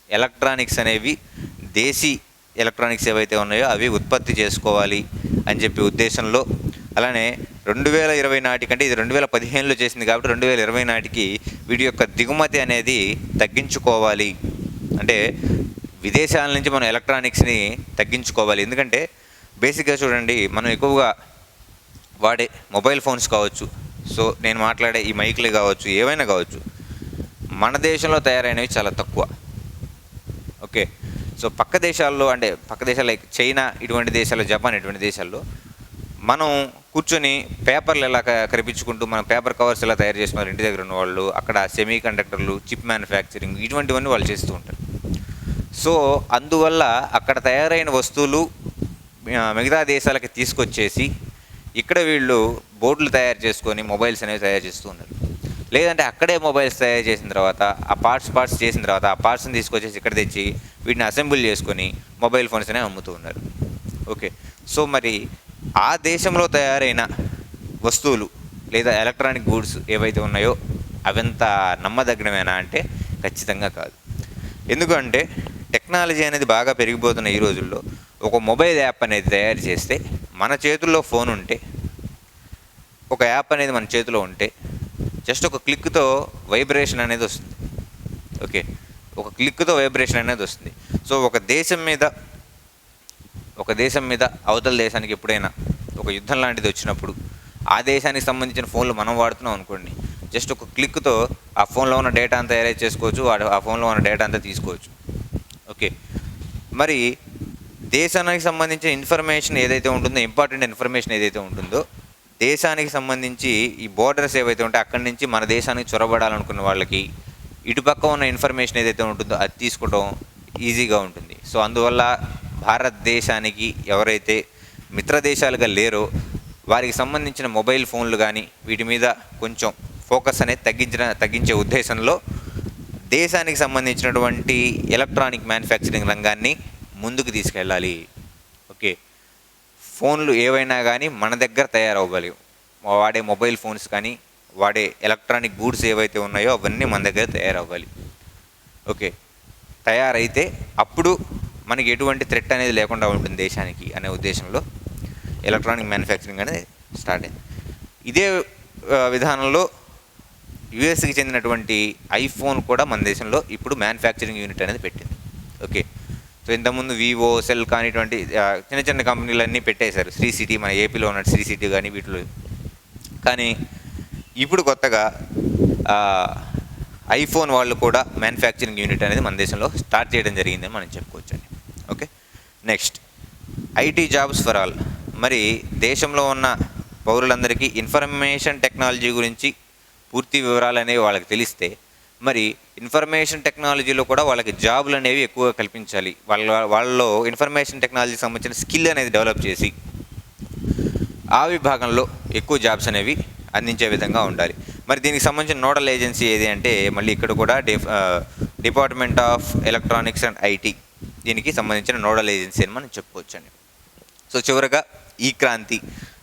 A: ఎలక్ట్రానిక్స్ అనేవి దేశీ ఎలక్ట్రానిక్స్ ఏవైతే ఉన్నాయో అవి ఉత్పత్తి చేసుకోవాలి అని చెప్పి ఉద్దేశంలో, అలానే 2020 నాటికంటే ఇది 2015లో చేసింది కాబట్టి 2020 నాటికి వీటి యొక్క దిగుమతి అనేది తగ్గించుకోవాలి. అంటే విదేశాల నుంచి మనం ఎలక్ట్రానిక్స్ని తగ్గించుకోవాలి. ఎందుకంటే బేసిక్గా చూడండి, మనం ఎక్కువగా వాడే మొబైల్ ఫోన్స్ కావచ్చు, సో నేను మాట్లాడే ఈ మైకులు కావచ్చు, ఏవైనా కావచ్చు, మన దేశంలో తయారైనవి చాలా తక్కువ. ఓకే, సో పక్క దేశాల్లో లైక్ చైనా ఇటువంటి దేశాల్లో, జపాన్ ఇటువంటి దేశాల్లో మనం కూర్చొని పేపర్లు ఎలా కరిపించుకుంటూ మనం పేపర్ కవర్స్ ఎలా తయారు చేస్తున్నారు ఇంటి దగ్గర ఉన్న వాళ్ళు, అక్కడ సెమీ కండక్టర్లు, చిప్ మ్యానుఫ్యాక్చరింగ్ ఇటువంటివన్నీ వాళ్ళు చేస్తూ ఉంటారు. సో అందువల్ల అక్కడ తయారైన వస్తువులు మిగతా దేశాలకి తీసుకొచ్చేసి ఇక్కడ వీళ్ళు బోర్డులు తయారు చేసుకొని మొబైల్స్ అనేవి తయారు చేస్తూ ఉన్నారు. లేదంటే అక్కడే మొబైల్స్ తయారు చేసిన తర్వాత ఆ పార్ట్స్ చేసిన తర్వాత ఆ పార్ట్స్ని తీసుకొచ్చేసి ఇక్కడ తెచ్చి వీటిని అసెంబుల్ చేసుకొని మొబైల్ ఫోన్స్ అనేవి అమ్ముతూ ఉన్నారు. ఓకే, సో మరి ఆ దేశంలో తయారైన వస్తువులు లేదా ఎలక్ట్రానిక్ గూడ్స్ ఏవైతే ఉన్నాయో అవంత నమ్మదగినమేనా అంటే ఖచ్చితంగా కాదు. ఎందుకంటే టెక్నాలజీ అనేది బాగా పెరిగిపోతున్న ఈ రోజుల్లో ఒక మొబైల్ యాప్ అనేది తయారు చేస్తే, మన చేతుల్లో ఫోన్ ఉంటే, ఒక యాప్ అనేది మన చేతిలో ఉంటే జస్ట్ ఒక క్లిక్తో వైబ్రేషన్ అనేది వస్తుంది. ఓకే, ఒక క్లిక్తో వైబ్రేషన్ అనేది వస్తుంది. సో ఒక దేశం మీద అవతల దేశానికి ఎప్పుడైనా ఒక యుద్ధం లాంటిది వచ్చినప్పుడు ఆ దేశానికి సంబంధించిన ఫోన్లు మనం వాడుతున్నాం అనుకోండి, జస్ట్ ఒక క్లిక్తో ఆ ఫోన్లో ఉన్న డేటా అంతా ఎరేజ్ చేసుకోవచ్చు, ఆ ఫోన్లో ఉన్న డేటా అంతా తీసుకోవచ్చు. ఓకే, మరి దేశానికి సంబంధించిన ఇన్ఫర్మేషన్ ఏదైతే ఉంటుందో, ఇంపార్టెంట్ ఇన్ఫర్మేషన్ ఏదైతే ఉంటుందో, దేశానికి సంబంధించి ఈ బోర్డర్స్ ఏవైతే ఉంటాయో అక్కడి నుంచి మన దేశానికి చొరబడాలనుకున్న వాళ్ళకి ఇటుపక్క ఉన్న ఇన్ఫర్మేషన్ ఏదైతే ఉంటుందో అది తీసుకోవడం ఈజీగా ఉంటుంది. సో అందువల్ల భారతదేశానికి ఎవరైతే మిత్ర దేశాలుగా లేరో వారికి సంబంధించిన మొబైల్ ఫోన్లు కానీ వీటి మీద కొంచెం ఫోకస్ అనేది తగ్గించే ఉద్దేశంలో దేశానికి సంబంధించినటువంటి ఎలక్ట్రానిక్ మ్యానుఫ్యాక్చరింగ్ రంగాన్ని ముందుకు తీసుకెళ్ళాలి. ఓకే, ఫోన్లు ఏవైనా కానీ మన దగ్గర తయారవ్వాలి. వాడే మొబైల్ ఫోన్స్ కానీ వాడే ఎలక్ట్రానిక్ గూడ్స్ ఏవైతే ఉన్నాయో అవన్నీ మన దగ్గర తయారవ్వాలి. ఓకే, తయారైతే అప్పుడు మనకి ఎటువంటి థ్రెట్ అనేది లేకుండా ఉంటుంది దేశానికి అనే ఉద్దేశంలో ఎలక్ట్రానిక్ మ్యానుఫ్యాక్చరింగ్ అనేది స్టార్ట్ అయింది. ఇదే విధానంలో యుఎస్కి చెందినటువంటి ఐఫోన్ కూడా మన దేశంలో ఇప్పుడు మ్యానుఫ్యాక్చరింగ్ యూనిట్ అనేది పెట్టింది. ఓకే, సో ఇంతకుముందు వివో, సెల్ కానీ ఇటువంటి చిన్న చిన్న కంపెనీలన్నీ పెట్టేశారు. శ్రీ సిటీ, మన ఏపీలో ఉన్న శ్రీ సిటీ కానీ వీటిలో. కానీ ఇప్పుడు కొత్తగా ఐఫోన్ వాళ్ళు కూడా మ్యానుఫ్యాక్చరింగ్ యూనిట్ అనేది మన దేశంలో స్టార్ట్ చేయడం జరిగిందని మనం చెప్పుకోవచ్చండి. Okay, next IT jobs for all. మరి దేశంలో ఉన్న పౌరులందరికీ ఇన్ఫర్మేషన్ టెక్నాలజీ గురించి పూర్తి వివరాలు అనేవి వాళ్ళకి తెలిస్తే, మరి ఇన్ఫర్మేషన్ టెక్నాలజీలో కూడా వాళ్ళకి జాబులు అనేవి ఎక్కువగా కల్పించాలి. వాళ్ళలో ఇన్ఫర్మేషన్ టెక్నాలజీకి సంబంధించిన స్కిల్ అనేది డెవలప్ చేసి ఆ విభాగంలో ఎక్కువ జాబ్స్ అనేవి అందించే విధంగా ఉండాలి. మరి దీనికి సంబంధించిన నోడల్ ఏజెన్సీ ఏది అంటే మళ్ళీ ఇక్కడ కూడా department of electronics and IT దీనికి సంబంధించిన నోడల్ ఏజెన్సీ అని మనం చెప్పుకోవచ్చండి. సో చివరగా ఈ క్రాంతి.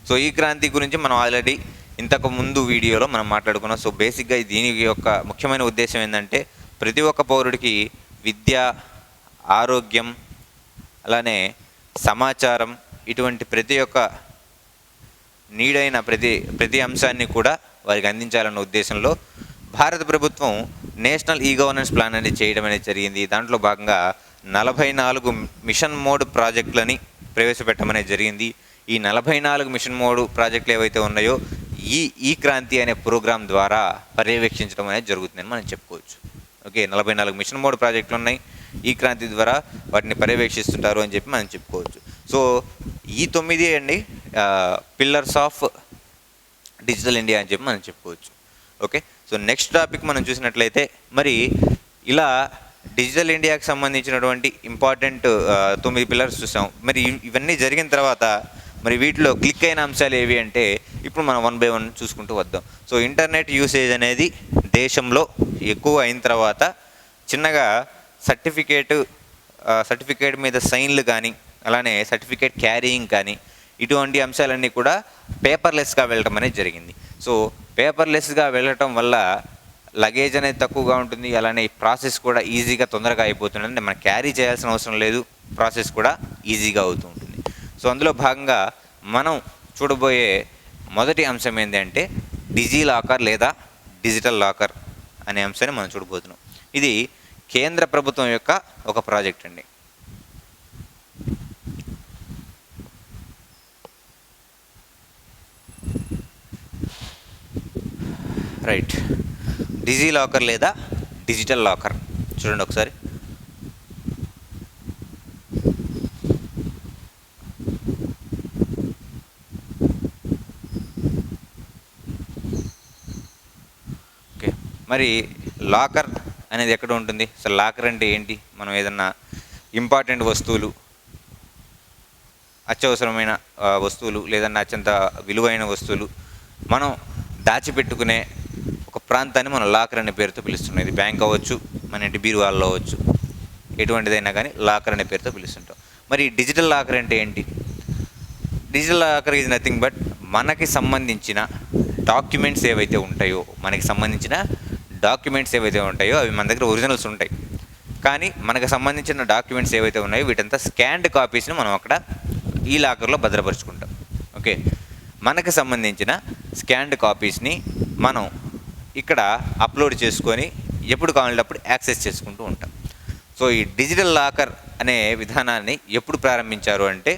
A: సో ఈ క్రాంతి గురించి మనం ఆల్రెడీ ఇంతకు ముందు వీడియోలో మనం మాట్లాడుకున్నాం. సో బేసిక్గా దీని యొక్క ముఖ్యమైన ఉద్దేశం ఏంటంటే ప్రతి ఒక్క పౌరుడికి విద్య, ఆరోగ్యం, అలానే సమాచారం ఇటువంటి ప్రతి ఒక్క నీడైన ప్రతి అంశాన్ని కూడా వారికి అందించాలన్న ఉద్దేశంలో భారత ప్రభుత్వం నేషనల్ ఈ గవర్నెన్స్ ప్లాన్ అనేది చేయడం అనేది జరిగింది. దాంట్లో భాగంగా 44 మిషన్ మోడ్ ప్రాజెక్టులని ప్రవేశపెట్టమనేది జరిగింది. ఈ 44 మిషన్ మోడ్ ప్రాజెక్టులు ఏవైతే ఉన్నాయో ఈ క్రాంతి అనే ప్రోగ్రాం ద్వారా పర్యవేక్షించడం అనేది జరుగుతుందని మనం చెప్పుకోవచ్చు. ఓకే, 44 మిషన్ మోడ్ ప్రాజెక్టులు ఉన్నాయి. ఈ క్రాంతి ద్వారా వాటిని పర్యవేక్షిస్తుంటారు అని చెప్పి మనం చెప్పుకోవచ్చు. సో ఈ 9 అండి పిల్లర్స్ ఆఫ్ డిజిటల్ ఇండియా అని చెప్పి మనం చెప్పుకోవచ్చు. ఓకే, సో నెక్స్ట్ టాపిక్ మనం చూసినట్లయితే మరి ఇలా డిజిటల్ ఇండియాకి సంబంధించినటువంటి ఇంపార్టెంట్ 9 పిల్లర్స్ చూసాం. మరి ఇవన్నీ జరిగిన తర్వాత మరి వీటిలో క్లిక్ అయిన అంశాలు ఏవి అంటే ఇప్పుడు మనం 1 బై 1 చూసుకుంటూ వద్దాం. సో ఇంటర్నెట్ యూసేజ్ అనేది దేశంలో ఎక్కువ అయిన తర్వాత చిన్నగా సర్టిఫికేట్ మీద సైన్లు కానీ అలానే సర్టిఫికేట్ క్యారీయింగ్ కానీ ఇటువంటి అంశాలన్నీ కూడా పేపర్లెస్గా వెళ్ళటం అనేది జరిగింది. సో పేపర్లెస్గా వెళ్ళటం వల్ల లగేజ్ అనేది తక్కువగా ఉంటుంది, అలానే ప్రాసెస్ కూడా ఈజీగా తొందరగా అయిపోతుంది. అంటే మనం క్యారీ చేయాల్సిన అవసరం లేదు, ప్రాసెస్ కూడా ఈజీగా అవుతూ ఉంటుంది. సో అందులో భాగంగా మనం చూడబోయే మొదటి అంశం ఏంటంటే డిజీ లాకర్ లేదా డిజిటల్ లాకర్ అనే అంశాన్ని మనం చూడబోతున్నాం. ఇది కేంద్ర ప్రభుత్వం యొక్క ఒక ప్రాజెక్ట్ అండి. రైట్, డిజీ లాకర్ లేదా డిజిటల్ లాకర్ చూడండి ఒకసారి. ఓకే, మరి లాకర్ అనేది ఎక్కడ ఉంటుంది? అసలు లాకర్ అంటే ఏంటి? మనం ఏదన్నా ఇంపార్టెంట్ వస్తువులు, అత్యవసరమైన వస్తువులు లేదన్నా అత్యంత విలువైన వస్తువులు మనం దాచిపెట్టుకునే ఒక ప్రాంతాన్ని మనం లాకర్ అనే పేరుతో పిలుస్తున్నాం. ఇది బ్యాంక్ అవ్వచ్చు, మన ఇంటి బీరువాల్లో అవ్వచ్చు, ఎటువంటిదైనా కానీ లాకర్ అనే పేరుతో పిలుస్తుంటాం. మరి డిజిటల్ లాకర్ అంటే ఏంటి? Digital locker is nothing but మనకి సంబంధించిన డాక్యుమెంట్స్ ఏవైతే ఉంటాయో అవి మన దగ్గర ఒరిజినల్స్ ఉంటాయి. కానీ మనకు సంబంధించిన డాక్యుమెంట్స్ ఏవైతే ఉన్నాయో వీటంతా స్కాన్డ్ కాపీస్ని మనం అక్కడ ఈ లాకర్లో భద్రపరుచుకుంటాం. ఓకే, మనకు సంబంధించిన స్కాన్డ్ కాపీస్ని మనం ఇక్కడ అప్లోడ్ చేసుకొని ఎప్పుడు కావాలన్నప్పుడు యాక్సెస్ చేసుకుంటూ ఉంటాం. సో ఈ డిజిటల్ లాకర్ అనే విధానాన్ని ఎప్పుడు ప్రారంభించారు అంటే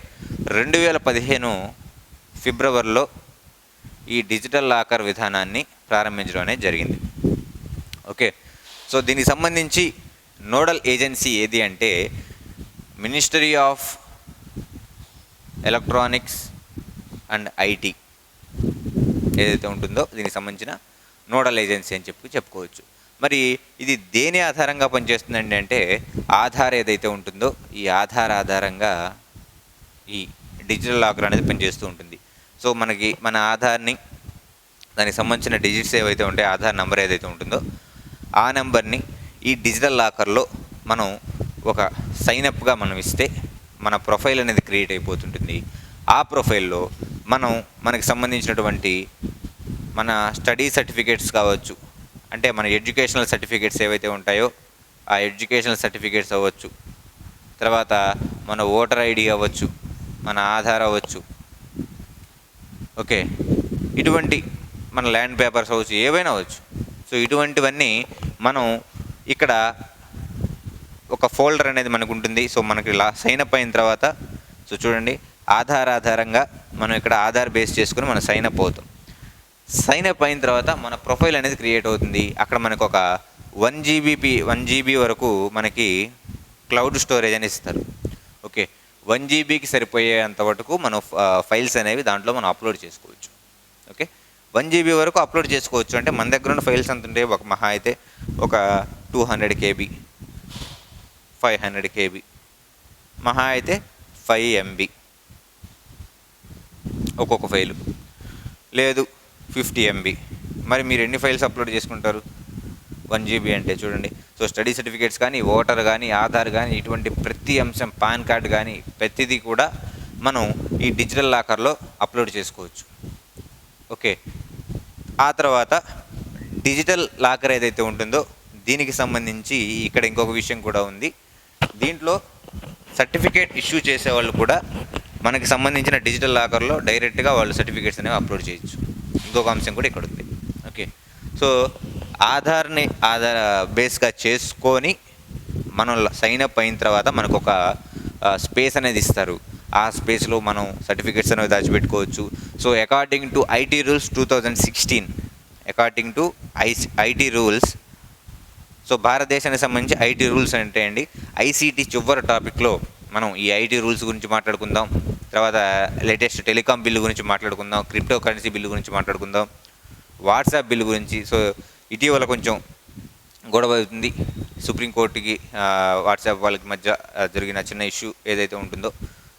A: 2015 ఫిబ్రవరిలో ఈ డిజిటల్ లాకర్ విధానాన్ని ప్రారంభించడం అనేది జరిగింది. ఓకే, సో దీనికి సంబంధించి నోడల్ ఏజెన్సీ ఏది అంటే ministry of electronics and IT ఏదైతే ఉంటుందో దీనికి సంబంధించిన నోడల్ ఏజెన్సీ అని చెప్పుకోవచ్చు. మరి ఇది దేని ఆధారంగా పనిచేస్తుందండి అంటే ఆధార్ ఏదైతే ఉంటుందో ఈ ఆధార్ ఆధారంగా ఈ డిజిటల్ లాకర్ అనేది పనిచేస్తూ ఉంటుంది. సో మన ఆధార్ని, దానికి సంబంధించిన డిజిట్స్ ఏవైతే ఉంటాయో ఆధార్ నెంబర్ ఏదైతే ఉంటుందో ఆ నెంబర్ని ఈ డిజిటల్ లాకర్లో మనం ఒక సైనప్గా మనం ఇస్తే మన ప్రొఫైల్ అనేది క్రియేట్ అయిపోతుంటుంది. ఆ ప్రొఫైల్లో మనకి సంబంధించినటువంటి మన స్టడీ సర్టిఫికేట్స్ కావచ్చు, అంటే మన ఎడ్యుకేషనల్ సర్టిఫికేట్స్ ఏవైతే ఉంటాయో ఆ ఎడ్యుకేషనల్ సర్టిఫికేట్స్ అవ్వచ్చు, తర్వాత మన ఓటర్ ఐడి అవ్వచ్చు, మన ఆధార్ అవ్వచ్చు, ఓకే, ఇటువంటి మన ల్యాండ్ పేపర్స్ అవ్వచ్చు, ఏవైనా అవ్వచ్చు. సో ఇటువంటివన్నీ మనం ఇక్కడ ఒక ఫోల్డర్ అనేది మనకు ఉంటుంది. సో మనకి సైనప్ అయిన తర్వాత సో చూడండి ఆధార్ ఆధారంగా మనం ఇక్కడ ఆధార్ బేస్ చేసుకుని మనం సైనప్ అవుతాం. సైనప్ అయిన తర్వాత మన ప్రొఫైల్ అనేది క్రియేట్ అవుతుంది. అక్కడ మనకు ఒక 1 GB వరకు మనకి క్లౌడ్ స్టోరేజ్ అని ఇస్తారు. ఓకే, 1 GBకి సరిపోయేంత వరకు మనం ఫైల్స్ అనేవి దాంట్లో మనం అప్లోడ్ చేసుకోవచ్చు. ఓకే, 1 GB వరకు అప్లోడ్ చేసుకోవచ్చు. అంటే మన దగ్గర ఉన్న ఫైల్స్ ఎంత ఉంటే ఒక మహా అయితే ఒక 200 KB, 500 KB, మహా అయితే 5 MB ఒక్కొక్క ఫైలు, లేదు 50 MB. మరి మీరు ఎన్ని ఫైల్స్ అప్లోడ్ చేసుకుంటారు? 1 GB అంటే చూడండి. సో స్టడీ సర్టిఫికేట్స్ కానీ, ఓటర్ కానీ, ఆధార్ కానీ, ఇటువంటి ప్రతి అంశం, పాన్ కార్డ్ కానీ ప్రతిదీ కూడా మనం ఈ డిజిటల్ లాకర్లో అప్లోడ్ చేసుకోవచ్చు. ఓకే, ఆ తర్వాత డిజిటల్ లాకర్ ఏదైతే ఉంటుందో దీనికి సంబంధించి ఇక్కడ ఇంకొక విషయం కూడా ఉంది. దీంట్లో సర్టిఫికేట్ ఇష్యూ చేసేవాళ్ళు కూడా మనకి సంబంధించిన డిజిటల్ లాకర్లో డైరెక్ట్గా వాళ్ళు సర్టిఫికేట్స్ అనేవి అప్లోడ్ చేయొచ్చు. ఇంకొక అంశం కూడా ఇక్కడ ఉంది. ఓకే, సో ఆధార్ని బేస్గా చేసుకొని మనం సైనప్ అయిన తర్వాత మనకు ఒక స్పేస్ అనేది ఇస్తారు. ఆ స్పేస్లో మనం సర్టిఫికేట్స్ అనేవి దాచిపెట్టుకోవచ్చు. So according to IT rules 2016, according to IT rules, so భారతదేశానికి సంబంధించి ఐటీ రూల్స్ అంటే అండి ఐసీటీ చివరి టాపిక్లో మనం ఈ ఐటీ రూల్స్ గురించి మాట్లాడుకుందాం. తర్వాత లేటెస్ట్ టెలికాం బిల్లు గురించి మాట్లాడుకుందాం, క్రిప్టో కరెన్సీ బిల్లు గురించి మాట్లాడుకుందాం, వాట్సాప్ బిల్లు గురించి. సో ఇటీవల కొంచెం గొడవ అవుతుంది. సుప్రీంకోర్టుకి వాట్సాప్ వాళ్ళకి మధ్య జరిగిన చిన్న ఇష్యూ ఏదైతే ఉంటుందో,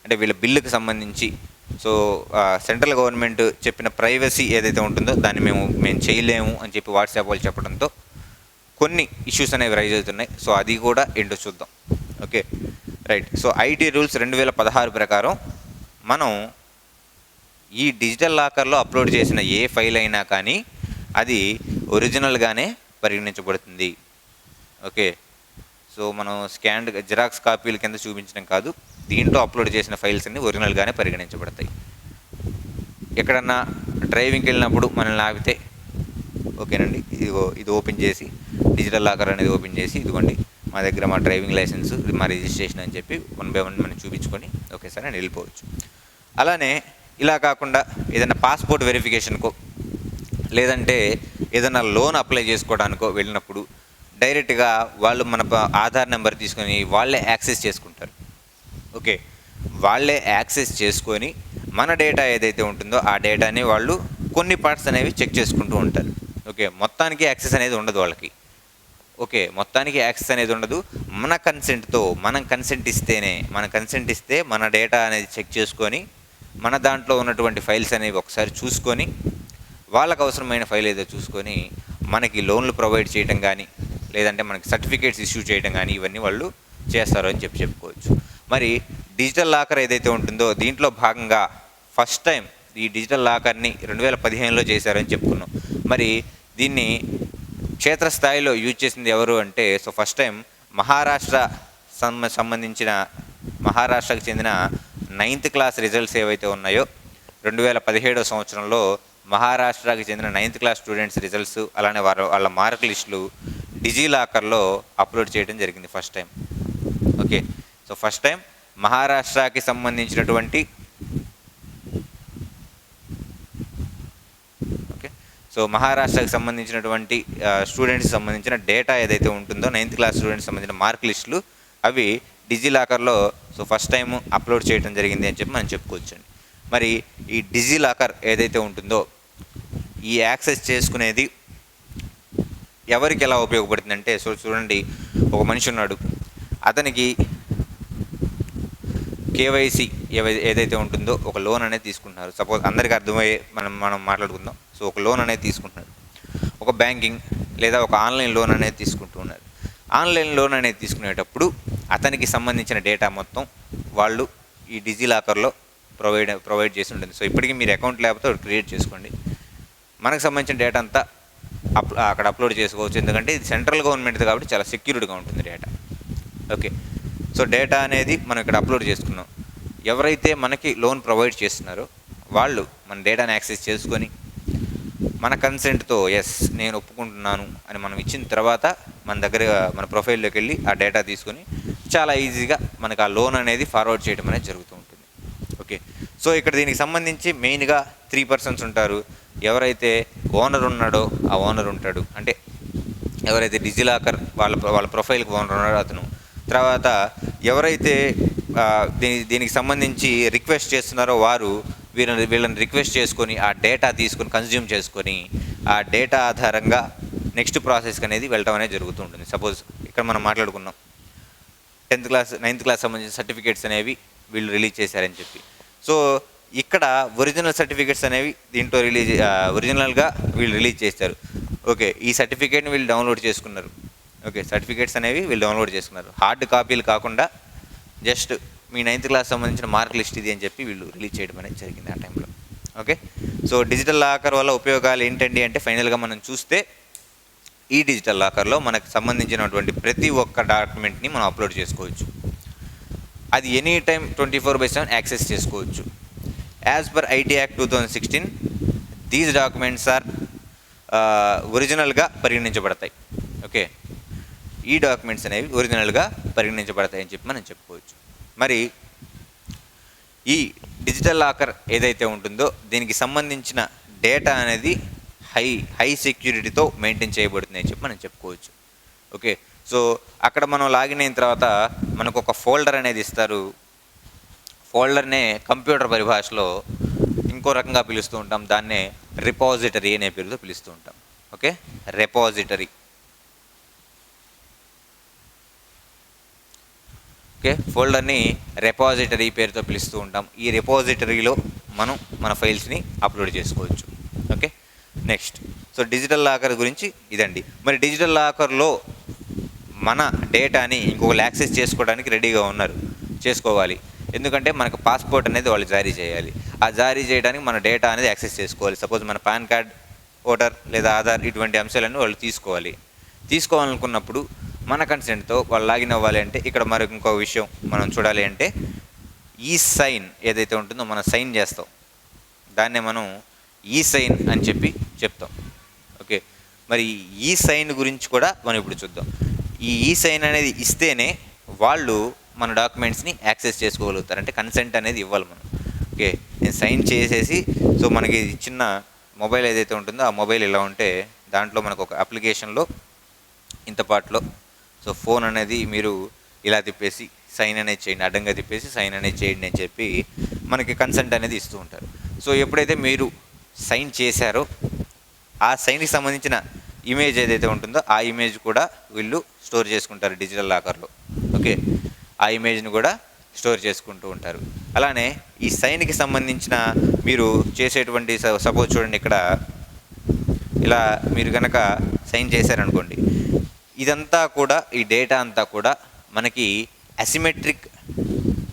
A: అంటే వీళ్ళ బిల్లుకి సంబంధించి సో సెంట్రల్ గవర్నమెంట్ చెప్పిన ప్రైవసీ ఏదైతే ఉంటుందో దాన్ని మేము చేయలేము అని చెప్పి వాట్సాప్ వాళ్ళు చెప్పడంతో కొన్ని ఇష్యూస్ అనేవి రైజ్ అవుతున్నాయి. సో అది కూడా ఏంటో చూద్దాం. Okay right. So IT rules 2016 ప్రకారం మనం ఈ డిజిటల్ లాకర్లో అప్లోడ్ చేసిన ఏ ఫైల్ అయినా కానీ అది ఒరిజినల్గానే పరిగణించబడుతుంది. ఓకే, సో మనం స్కాన్డ్ జిరాక్స్ కాపీల కింద చూపించడం కాదు, దీంట్లో అప్లోడ్ చేసిన ఫైల్స్ అన్ని ఒరిజినల్గానే పరిగణించబడతాయి. ఎక్కడన్నా డ్రైవింగ్కి వెళ్ళినప్పుడు మనల్ని ఆపితే ఓకేనండి, ఇది ఓపెన్ చేసి డిజిటల్ లాకర్ అనేది ఓపెన్ చేసి ఇదిగోండి మా దగ్గర మా డ్రైవింగ్ లైసెన్స్, మా రిజిస్ట్రేషన్ అని చెప్పి 1 by 1 మనం చూపించుకొని ఓకే సార్ అని వెళ్ళిపోవచ్చు. అలానే ఇలా కాకుండా ఏదైనా పాస్పోర్ట్ వెరిఫికేషన్కో లేదంటే ఏదైనా లోన్ అప్లై చేసుకోవడానికో వెళ్ళినప్పుడు డైరెక్ట్గా వాళ్ళు మన ఆధార్ నెంబర్ తీసుకొని వాళ్ళే యాక్సెస్ చేసుకుంటారు. ఓకే, వాళ్ళే యాక్సెస్ చేసుకొని మన డేటా ఏదైతే ఉంటుందో ఆ డేటాని వాళ్ళు కొన్ని పార్ట్స్ అనేవి చెక్ చేసుకుంటూ ఉంటారు. ఓకే, మొత్తానికి యాక్సెస్ అనేది ఉండదు వాళ్ళకి. ఓకే, మొత్తానికి యాక్సెస్ అనేది ఉండదు. మన కన్సెంట్తో మనం కన్సెంట్ ఇస్తే మన డేటా అనేది చెక్ చేసుకొని మన దాంట్లో ఉన్నటువంటి ఫైల్స్ అనేవి ఒకసారి చూసుకొని వాళ్ళకు అవసరమైన ఫైల్ ఏదో చూసుకొని మనకి లోన్లు ప్రొవైడ్ చేయడం కానీ లేదంటే మనకి సర్టిఫికేట్స్ ఇష్యూ చేయడం కానీ ఇవన్నీ వాళ్ళు చేస్తారు అని చెప్పుకోవచ్చు. మరి డిజిటల్ లాకర్ ఏదైతే ఉంటుందో దీంట్లో భాగంగా ఫస్ట్ టైం ఈ డిజిటల్ లాకర్ని 2015లో చేశారని చెప్పుకున్నాం. మరి దీన్ని క్షేత్రస్థాయిలో యూజ్ చేసింది ఎవరు అంటే సో ఫస్ట్ టైం మహారాష్ట్రకు చెందిన 9th క్లాస్ రిజల్ట్స్ ఏవైతే ఉన్నాయో 2017 సంవత్సరంలో మహారాష్ట్రకి చెందిన 9th క్లాస్ స్టూడెంట్స్ రిజల్ట్స్ అలానే వాళ్ళ మార్క్ లిస్టులు డిజిలాకర్లో అప్లోడ్ చేయడం జరిగింది first time. Okay, so first time మహారాష్ట్రకి సంబంధించినటువంటి మహారాష్ట్రకి సంబంధించినటువంటి స్టూడెంట్స్కి సంబంధించిన డేటా ఏదైతే ఉంటుందో 9th క్లాస్ స్టూడెంట్స్ సంబంధించిన మార్క్ లిస్టులు అవి డిజిలాకర్లో సో ఫస్ట్ టైం అప్లోడ్ చేయడం జరిగింది అని చెప్పి మనం చెప్పుకోవచ్చండి. మరి ఈ డిజిలాకర్ ఏదైతే ఉంటుందో ఈ యాక్సెస్ చేసుకునేది ఎవరికి ఎలా ఉపయోగపడుతుందంటే సో చూడండి, ఒక మనిషి ఉన్నాడు, అతనికి కేవైసీ ఏదైతే ఉంటుందో ఒక లోన్ అనేది తీసుకుంటున్నారు. సపోజ్ అందరికీ అర్థమయ్యే మనం మాట్లాడుకుందాం. సో ఒక లోన్ అనేది తీసుకుంటున్నారు, ఒక బ్యాంకింగ్ లేదా ఒక ఆన్లైన్ లోన్ అనేది తీసుకుంటూ ఉన్నారు. ఆన్లైన్ లోన్ అనేది తీసుకునేటప్పుడు అతనికి సంబంధించిన డేటా మొత్తం వాళ్ళు ఈ డిజిలాకర్లో ప్రొవైడ్ చేసి ఉంటుంది. సో ఇప్పటికీ మీరు అకౌంట్ లేకపోతే క్రియేట్ చేసుకోండి, మనకు సంబంధించిన డేటా అంతా అక్కడ అప్లోడ్ చేసుకోవచ్చు. ఎందుకంటే ఇది సెంట్రల్ గవర్నమెంట్ది కాబట్టి చాలా సెక్యూర్డ్గా ఉంటుంది డేటా. ఓకే, సో డేటా అనేది మనం ఇక్కడ అప్లోడ్ చేసుకున్నాం. ఎవరైతే మనకి లోన్ ప్రొవైడ్ చేస్తున్నారో వాళ్ళు మన డేటాని యాక్సెస్ చేసుకొని మన కన్సెంట్తో ఎస్ నేను ఒప్పుకుంటున్నాను అని మనం ఇచ్చిన తర్వాత మన ప్రొఫైల్లోకి వెళ్ళి ఆ డేటా తీసుకొని చాలా ఈజీగా మనకు ఆ లోన్ అనేది ఫార్వర్డ్ చేయడం అనేది జరుగుతూ ఉంటుంది. ఓకే, సో ఇక్కడ దీనికి సంబంధించి మెయిన్గా 3 persons ఉంటారు. ఎవరైతే ఓనర్ ఉన్నాడో ఆ ఓనర్ ఉంటాడు, అంటే ఎవరైతే డిజిలాకర్ వాళ్ళ ప్రొఫైల్కి ఓనర్ ఉన్నాడో అతను. తర్వాత ఎవరైతే దీనికి సంబంధించి రిక్వెస్ట్ చేస్తున్నారో వారు వీళ్ళని రిక్వెస్ట్ చేసుకొని ఆ డేటా తీసుకొని కన్జ్యూమ్ చేసుకొని ఆ డేటా ఆధారంగా నెక్స్ట్ ప్రాసెస్కి అనేది వెళ్ళటం అనేది జరుగుతూ ఉంటుంది. సపోజ్ ఇక్కడ మనం మాట్లాడుకున్నాం 10th క్లాస్ 9th క్లాస్ సంబంధించిన సర్టిఫికేట్స్ అనేవి వీళ్ళు రిలీజ్ చేశారని చెప్పి. సో ఇక్కడ ఒరిజినల్ సర్టిఫికేట్స్ అనేవి దీంట్లో ఒరిజినల్గా వీళ్ళు రిలీజ్ చేస్తారు. ఓకే, ఈ సర్టిఫికేట్ని వీళ్ళు డౌన్లోడ్ చేసుకున్నారు. ఓకే, సర్టిఫికేట్స్ అనేవి వీళ్ళు డౌన్లోడ్ చేసుకున్నారు, హార్డ్ కాపీలు కాకుండా జస్ట్ మీ 9th క్లాస్ సంబంధించిన మార్క్ లిస్ట్ ఇది అని చెప్పి వీళ్ళు రిలీజ్ చేయడం అనేది జరిగింది ఆ టైంలో. ఓకే, సో డిజిటల్ లాకర్ వల్ల ఉపయోగాలు ఏంటండి అంటే ఫైనల్గా మనం చూస్తే ఈ డిజిటల్ లాకర్లో మనకు సంబంధించినటువంటి ప్రతి ఒక్క డాక్యుమెంట్ని మనం అప్లోడ్ చేసుకోవచ్చు. అది ఎనీ టైం 24/7 యాక్సెస్ చేసుకోవచ్చు. As per IT act 2016 these documents are ఒరిజినల్గా పరిగణించబడతాయి. ఓకే, ఈ డాక్యుమెంట్స్ అనేవి ఒరిజినల్గా పరిగణించబడతాయని చెప్పి మనం చెప్పుకోవచ్చు. మరి ఈ డిజిటల్ లాకర్ ఏదైతే ఉంటుందో దీనికి సంబంధించిన డేటా అనేది హై సెక్యూరిటీతో మెయింటైన్ చేయబడుతుంది అని చెప్పి మనం చెప్పుకోవచ్చు. ఓకే, సో అక్కడ మనం లాగిన్ అయిన తర్వాత మనకు ఒక ఫోల్డర్ అనేది ఇస్తారు. ఫోల్డర్నే కంప్యూటర్ పరిభాషలో ఇంకో రకంగా పిలుస్తూ ఉంటాం, దాన్నే రిపాజిటరీ అనే పేరుతో పిలుస్తూ ఉంటాం. Okay, repository. ఓకే, ఫోల్డర్ని రెపాజిటరీ పేరుతో పిలుస్తూ ఉంటాం. ఈ రెపాజిటరీలో మనం మన ఫైల్స్ని అప్లోడ్ చేసుకోవచ్చు. Okay, next so digital locker గురించి ఇదండి. మరి డిజిటల్ లాకర్లో మన డేటాని ఇంకొకరు యాక్సెస్ చేసుకోవడానికి రెడీగా ఉన్నారు, చేసుకోవాలి. ఎందుకంటే మనకు పాస్పోర్ట్ అనేది వాళ్ళు జారీ చేయాలి. ఆ జారీ చేయడానికి మన డేటా అనేది యాక్సెస్ చేసుకోవాలి. సపోజ్ మన పాన్ కార్డ్, ఓటర్ లేదా ఆధార్ ఇటువంటి అంశాలన్నీ వాళ్ళు తీసుకోవాలనుకున్నప్పుడు మన కన్సెంట్తో వాళ్ళు లాగిన్ అవ్వాలి. అంటే ఇక్కడ మరి ఇంకో విషయం మనం చూడాలి. అంటే ఈ సైన్ ఏదైతే ఉంటుందో మనం సైన్ చేస్తాం, దాన్నే మనం ఈ సైన్ అని చెప్తాం. ఓకే, మరి ఈ సైన్ గురించి కూడా మనం ఇప్పుడు చూద్దాం. ఈ సైన్ అనేది ఇస్తేనే వాళ్ళు మన డాక్యుమెంట్స్ని యాక్సెస్ చేసుకోగలుగుతారు. అంటే కన్సెంట్ అనేది ఇవ్వాలి మనం. ఓకే, నేను సైన్ చేసేసి సో మనకి చిన్న మొబైల్ ఏదైతే ఉంటుందో ఆ మొబైల్ ఇలా ఉంటే దాంట్లో మనకు ఒక అప్లికేషన్లో ఇంత పార్ట్లో సో ఫోన్ అనేది మీరు ఇలా తిప్పేసి సైన్ అనేది చేయండి, అడ్డంగా తిప్పేసి సైన్ అనేది చేయండి అని చెప్పి మనకి కన్సెంట్ అనేది ఇస్తూ ఉంటారు. సో ఎప్పుడైతే మీరు సైన్ చేశారో ఆ సైన్కి సంబంధించిన ఇమేజ్ ఏదైతే ఉంటుందో ఆ ఇమేజ్ కూడా వీళ్ళు స్టోర్ చేసుకుంటారు డిజిటల్ లాకర్లో. ఓకే, ఆ ఇమేజ్ని కూడా స్టోర్ చేసుకుంటూ ఉంటారు. అలానే ఈ సైన్కి సంబంధించిన మీరు చేసేటువంటి సపోజ్ చూడండి, ఇక్కడ ఇలా మీరు కనుక సైన్ చేశారనుకోండి, ఇదంతా కూడా ఈ డేటా అంతా కూడా మనకి అసిమెట్రిక్,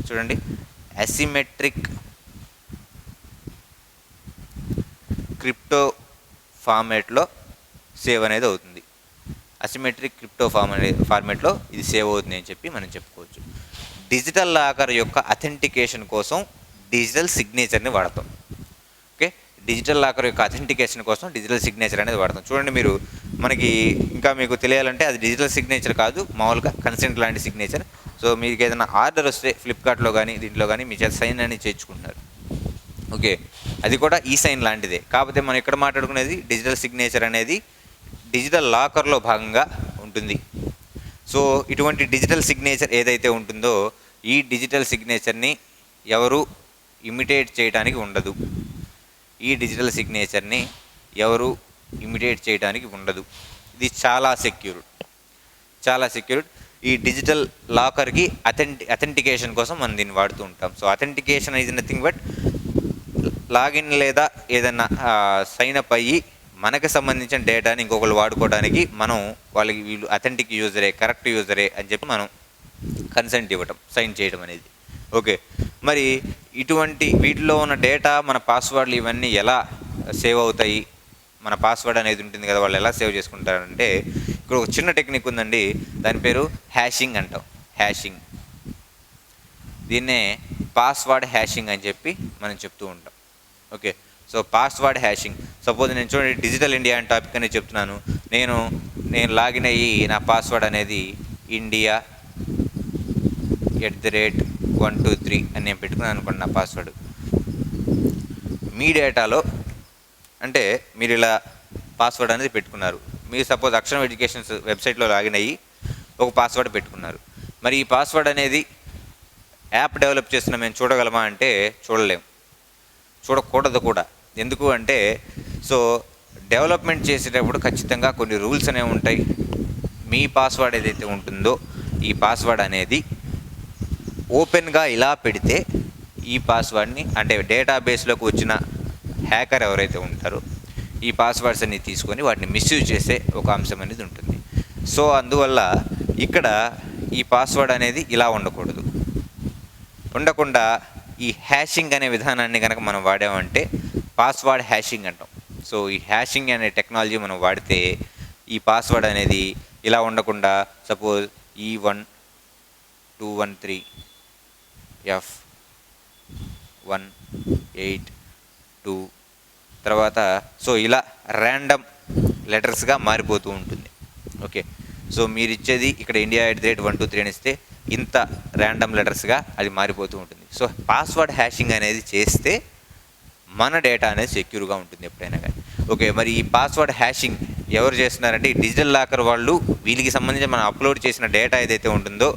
A: చూడండి అసిమెట్రిక్ క్రిప్టో ఫార్మేట్లో సేవ్ అనేది అవుతుంది. అసిమెట్రిక్ క్రిప్టో ఫార్మేట్లో ఇది సేవ్ అవుతుంది అని చెప్పి మనం చెప్పుకోవచ్చు. డిజిటల్ లాకర్ యొక్క అథెంటికేషన్ కోసం డిజిటల్ సిగ్నేచర్ని వాడతాం. ఓకే, డిజిటల్ లాకర్ యొక్క అథెంటికేషన్ కోసం డిజిటల్ సిగ్నేచర్ అనేది వాడతాం. చూడండి, మీరు మనకి ఇంకా మీకు తెలియాలంటే అది డిజిటల్ సిగ్నేచర్ కాదు, మామూలుగా కన్సెంట్ లాంటి సిగ్నేచర్. సో మీకు ఏదైనా ఆర్డర్ వస్తే ఫ్లిప్కార్ట్లో కానీ దీంట్లో కానీ మీ చేత సైన్ అనేది చేయించుకుంటున్నారు. ఓకే, అది కూడా ఈ సైన్ లాంటిదే. కాకపోతే మనం ఇక్కడ మాట్లాడుకునేది డిజిటల్ సిగ్నేచర్ అనేది డిజిటల్ లాకర్లో భాగంగా ఉంటుంది. సో ఇటువంటి డిజిటల్ సిగ్నేచర్ ఏదైతే ఉంటుందో ఈ డిజిటల్ సిగ్నేచర్ని ఎవరు ఇమిటేట్ చేయడానికి ఉండదు. ఈ డిజిటల్ సిగ్నేచర్ని ఎవరు ఇమిటేట్ చేయడానికి ఉండదు. ఇది చాలా సెక్యూర్డ్. ఈ డిజిటల్ లాకర్కి అథెంటికేషన్ కోసం మనం దీన్ని వాడుతూ ఉంటాం. So authentication is nothing but login లేదా ఏదైనా సైన్ అప్ అయ్యి మనకు సంబంధించిన డేటాని ఇంకొకరు వాడుకోవడానికి మనం వాళ్ళకి వీళ్ళు అథెంటిక్ యూజరే, కరెక్ట్ యూజరే అని చెప్పి మనం కన్సెంట్ ఇవ్వటం, సైన్ చేయడం అనేది. ఓకే, మరి ఇటువంటి వీటిలో ఉన్న డేటా మన పాస్వర్డ్లు ఇవన్నీ ఎలా సేవ్ అవుతాయి, మన పాస్వర్డ్ అనేది ఉంటుంది కదా, వాళ్ళు ఎలా సేవ్ చేసుకుంటారంటే ఇక్కడ ఒక చిన్న టెక్నిక్ ఉందండి, దాని పేరు హ్యాషింగ్ అంటాం. హ్యాషింగ్, దీన్నే పాస్వర్డ్ హ్యాషింగ్ అని చెప్పి మనం చెప్తూ ఉంటాం. Okay, so password hashing. Suppose నేను చూడండి డిజిటల్ ఇండియా అని టాపిక్ అనేది చెప్తున్నాను. నేను లాగిన్ అయ్యి నా పాస్వర్డ్ అనేది India@123 అని నేను పెట్టుకున్నాను అనుకోండి నా పాస్వర్డ్. మీ డేటాలో అంటే మీరు ఇలా పాస్వర్డ్ అనేది పెట్టుకున్నారు. మీరు సపోజ్ అక్షరం ఎడ్యుకేషన్ వెబ్సైట్లో లాగిన్ అయ్యి ఒక పాస్వర్డ్ పెట్టుకున్నారు. మరి ఈ పాస్వర్డ్ అనేది యాప్ డెవలప్ చేస్తున్న మేము చూడగలమా అంటే చూడలేము, చూడకూడదు కూడా. ఎందుకు అంటే సో డెవలప్మెంట్ చేసేటప్పుడు ఖచ్చితంగా కొన్ని రూల్స్ అనేవి ఉంటాయి. మీ పాస్వర్డ్ ఏదైతే ఉంటుందో ఈ పాస్వర్డ్ అనేది ఓపెన్గా ఇలా పెడితే ఈ పాస్వర్డ్ని అంటే డేటాబేస్లోకి వచ్చిన హ్యాకర్ ఎవరైతే ఉంటారో ఈ పాస్వర్డ్స్ అన్ని తీసుకొని వాటిని మిస్యూజ్ చేసే ఒక అంశం అనేది ఉంటుంది. సో అందువల్ల ఇక్కడ ఈ పాస్వర్డ్ అనేది ఇలా ఉండకుండా ఈ హ్యాషింగ్ అనే విధానాన్ని కనుక మనం వాడామంటే పాస్వర్డ్ హ్యాషింగ్ అంటాం. సో ఈ హ్యాషింగ్ అనే టెక్నాలజీ మనం వాడితే ఈ పాస్వర్డ్ అనేది ఇలా ఉండకుండా సపోజ్ E1213F182 తర్వాత సో ఇలా ర్యాండమ్ లెటర్స్గా మారిపోతూ ఉంటుంది. ఓకే, సో మీరు ఇచ్చేది ఇక్కడ India@123 అని ఇస్తే ఇంత ర్యాండమ్ లెటర్స్గా అది మారిపోతూ ఉంటుంది. సో పాస్వర్డ్ హ్యాషింగ్ అనేది చేస్తే మన డేటా అనేది సెక్యూర్గా ఉంటుంది ఎప్పుడైనా కానీ. ఓకే, మరి ఈ పాస్వర్డ్ హ్యాషింగ్ ఎవరు చేస్తున్నారంటే ఈ డిజిటల్ లాకర్ వాళ్ళు వీళ్ళకి సంబంధించి మనం అప్లోడ్ చేసిన డేటా ఏదైతే ఉంటుందో